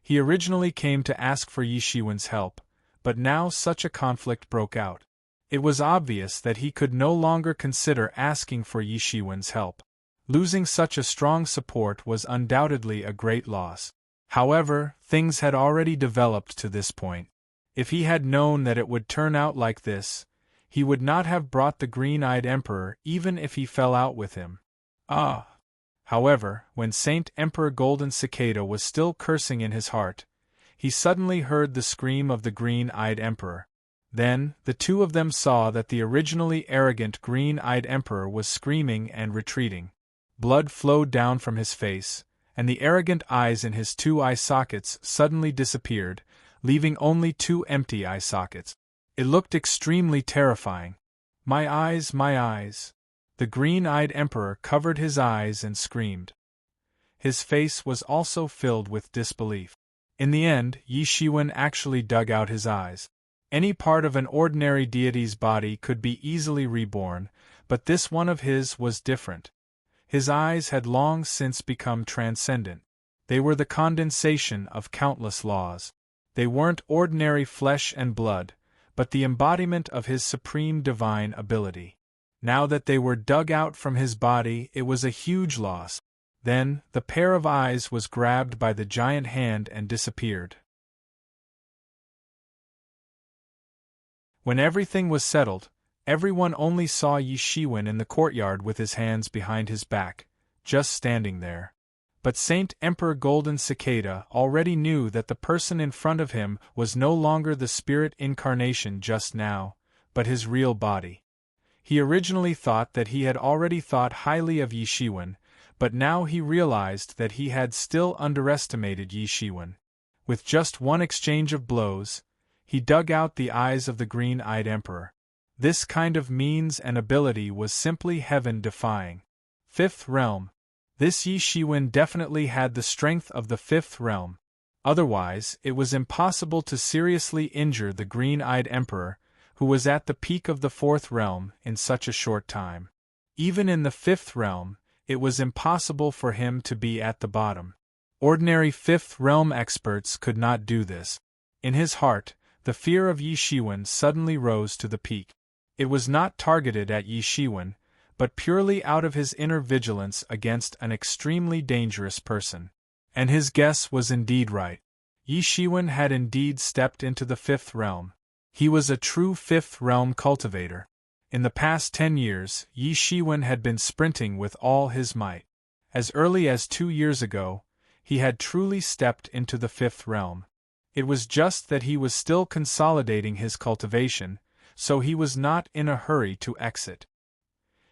He originally came to ask for Yi Shiwen's help, but now such a conflict broke out. It was obvious that he could no longer consider asking for Yi Shiwen's help. Losing such a strong support was undoubtedly a great loss. However, things had already developed to this point. If he had known that it would turn out like this, he would not have brought the green-eyed emperor even if he fell out with him. However, when Saint Emperor Golden Cicada was still cursing in his heart, he suddenly heard the scream of the green-eyed emperor. Then, the two of them saw that the originally arrogant green-eyed emperor was screaming and retreating. Blood flowed down from his face, and the arrogant eyes in his two eye sockets suddenly disappeared, leaving only two empty eye sockets. It looked extremely terrifying. My eyes, my eyes! The green-eyed emperor covered his eyes and screamed. His face was also filled with disbelief. In the end, Yi Shiwen actually dug out his eyes. Any part of an ordinary deity's body could be easily reborn, but this one of his was different. His eyes had long since become transcendent. They were the condensation of countless laws. They weren't ordinary flesh and blood, but the embodiment of his supreme divine ability. Now that they were dug out from his body, it was a huge loss. Then, the pair of eyes was grabbed by the giant hand and disappeared. When everything was settled, everyone only saw Yi Shiwen in the courtyard with his hands behind his back, just standing there. But Saint Emperor Golden Cicada already knew that the person in front of him was no longer the spirit incarnation just now, but his real body. He originally thought that he had already thought highly of Yi Shiwen, but now he realized that he had still underestimated Yi Shiwen. With just one exchange of blows, he dug out the eyes of the green-eyed emperor. This kind of means and ability was simply heaven-defying. Fifth realm. This Yi Shiwen definitely had the strength of the fifth realm. Otherwise, it was impossible to seriously injure the green-eyed emperor, who was at the peak of the fourth realm in such a short time. Even in the fifth realm, it was impossible for him to be at the bottom. Ordinary fifth realm experts could not do this. In his heart, the fear of Yi Shiwen suddenly rose to the peak. It was not targeted at Yi Shiwen, but purely out of his inner vigilance against an extremely dangerous person. And his guess was indeed right. Yi Shiwen had indeed stepped into the fifth realm. He was a true fifth realm cultivator. In the past 10 years, Yi Shiwen had been sprinting with all his might. As early as 2 years ago, he had truly stepped into the fifth realm. It was just that he was still consolidating his cultivation, so he was not in a hurry to exit.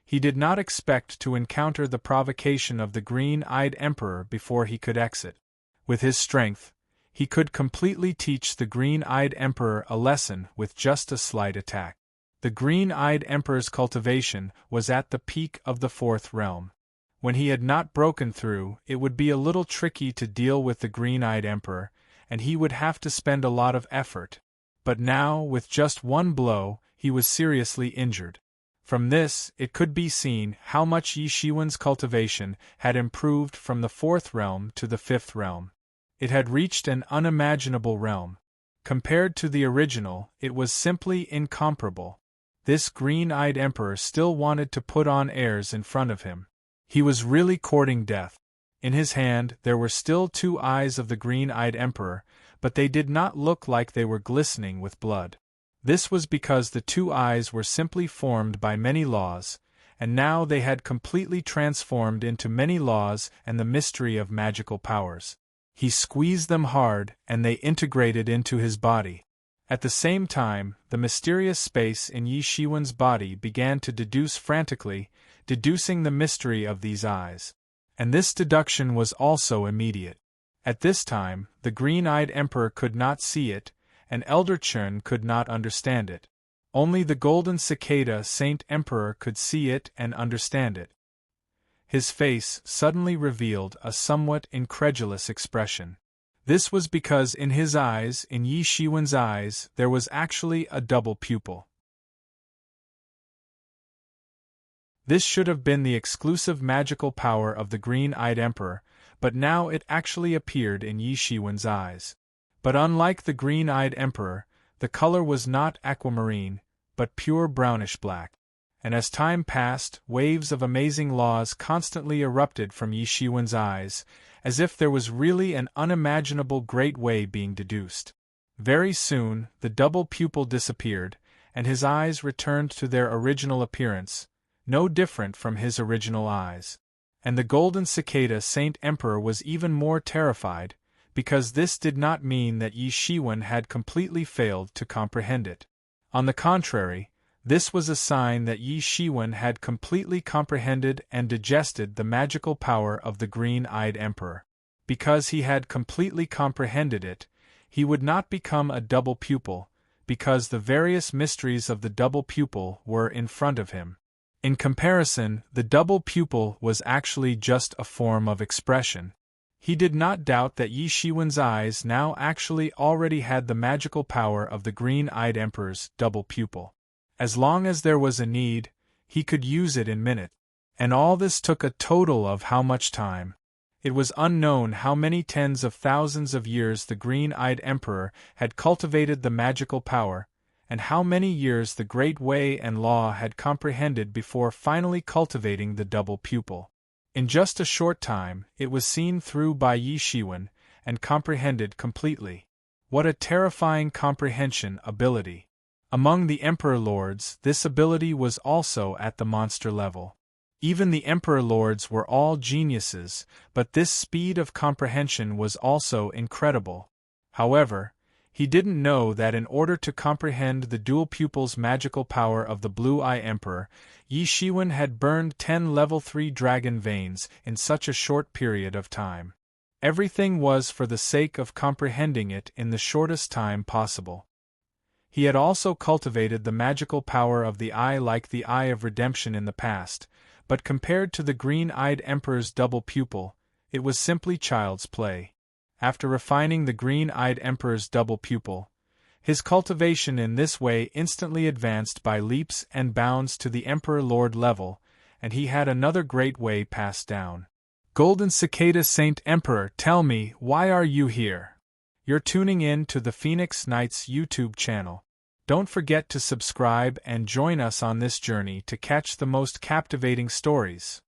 He did not expect to encounter the provocation of the green-eyed emperor before he could exit. With his strength, he could completely teach the green-eyed emperor a lesson with just a slight attack. The green-eyed emperor's cultivation was at the peak of the fourth realm. When he had not broken through, it would be a little tricky to deal with the green-eyed emperor, and he would have to spend a lot of effort. But now, with just one blow, he was seriously injured. From this, it could be seen how much Yi Shiwen's cultivation had improved from the fourth realm to the fifth realm. It had reached an unimaginable realm. Compared to the original, it was simply incomparable. This green-eyed emperor still wanted to put on airs in front of him. He was really courting death. In his hand there were still 2 eyes of the green-eyed emperor, but they did not look like they were glistening with blood. This was because the 2 eyes were simply formed by many laws, and now they had completely transformed into many laws and the mystery of magical powers. He squeezed them hard, and they integrated into his body. At the same time, the mysterious space in Yi Shiwen's body began to deduce frantically, deducing the mystery of these eyes. And this deduction was also immediate. At this time, the green-eyed emperor could not see it, and Elder Chun could not understand it. Only the golden cicada Saint Emperor could see it and understand it. His face suddenly revealed a somewhat incredulous expression. This was because in his eyes, in Yi Shiwen's eyes, there was actually a double pupil. This should have been the exclusive magical power of the green-eyed emperor, but now it actually appeared in Yi Shiwen's eyes. But unlike the green-eyed emperor, the color was not aquamarine, but pure brownish-black. And as time passed, waves of amazing laws constantly erupted from Yi Shiwen's eyes, as if there was really an unimaginable great way being deduced. Very soon, the double pupil disappeared, and his eyes returned to their original appearance, no different from his original eyes. And the golden cicada Saint Emperor was even more terrified, because this did not mean that Yi Shiwen had completely failed to comprehend it. On the contrary, this was a sign that Yi Shiwen had completely comprehended and digested the magical power of the green-eyed emperor. Because he had completely comprehended it, he would not become a double pupil, because the various mysteries of the double pupil were in front of him. In comparison, the double pupil was actually just a form of expression. He did not doubt that Yi Shiwen's eyes now actually already had the magical power of the green-eyed emperor's double pupil. As long as there was a need, he could use it in minutes. And all this took a total of how much time? It was unknown how many tens of thousands of years the green-eyed emperor had cultivated the magical power, and how many years the Great Way and Law had comprehended before finally cultivating the double pupil. In just a short time, it was seen through by Yi Shiwen, and comprehended completely. What a terrifying comprehension ability! Among the Emperor Lords, this ability was also at the monster level. Even the Emperor Lords were all geniuses, but this speed of comprehension was also incredible. However, he didn't know that in order to comprehend the dual pupil's magical power of the Blue-Eye Emperor, Yi Shiwen had burned 10 level 3 dragon veins in such a short period of time. Everything was for the sake of comprehending it in the shortest time possible. He had also cultivated the magical power of the eye like the Eye of Redemption in the past, but compared to the green-eyed Emperor's double pupil, it was simply child's play. After refining the green-eyed Emperor's double pupil, his cultivation in this way instantly advanced by leaps and bounds to the Emperor Lord level, and he had another great way passed down. Golden Cicada Saint Emperor, tell me, why are you here? You're tuning in to the Phoenix Knights YouTube channel. Don't forget to subscribe and join us on this journey to catch the most captivating stories.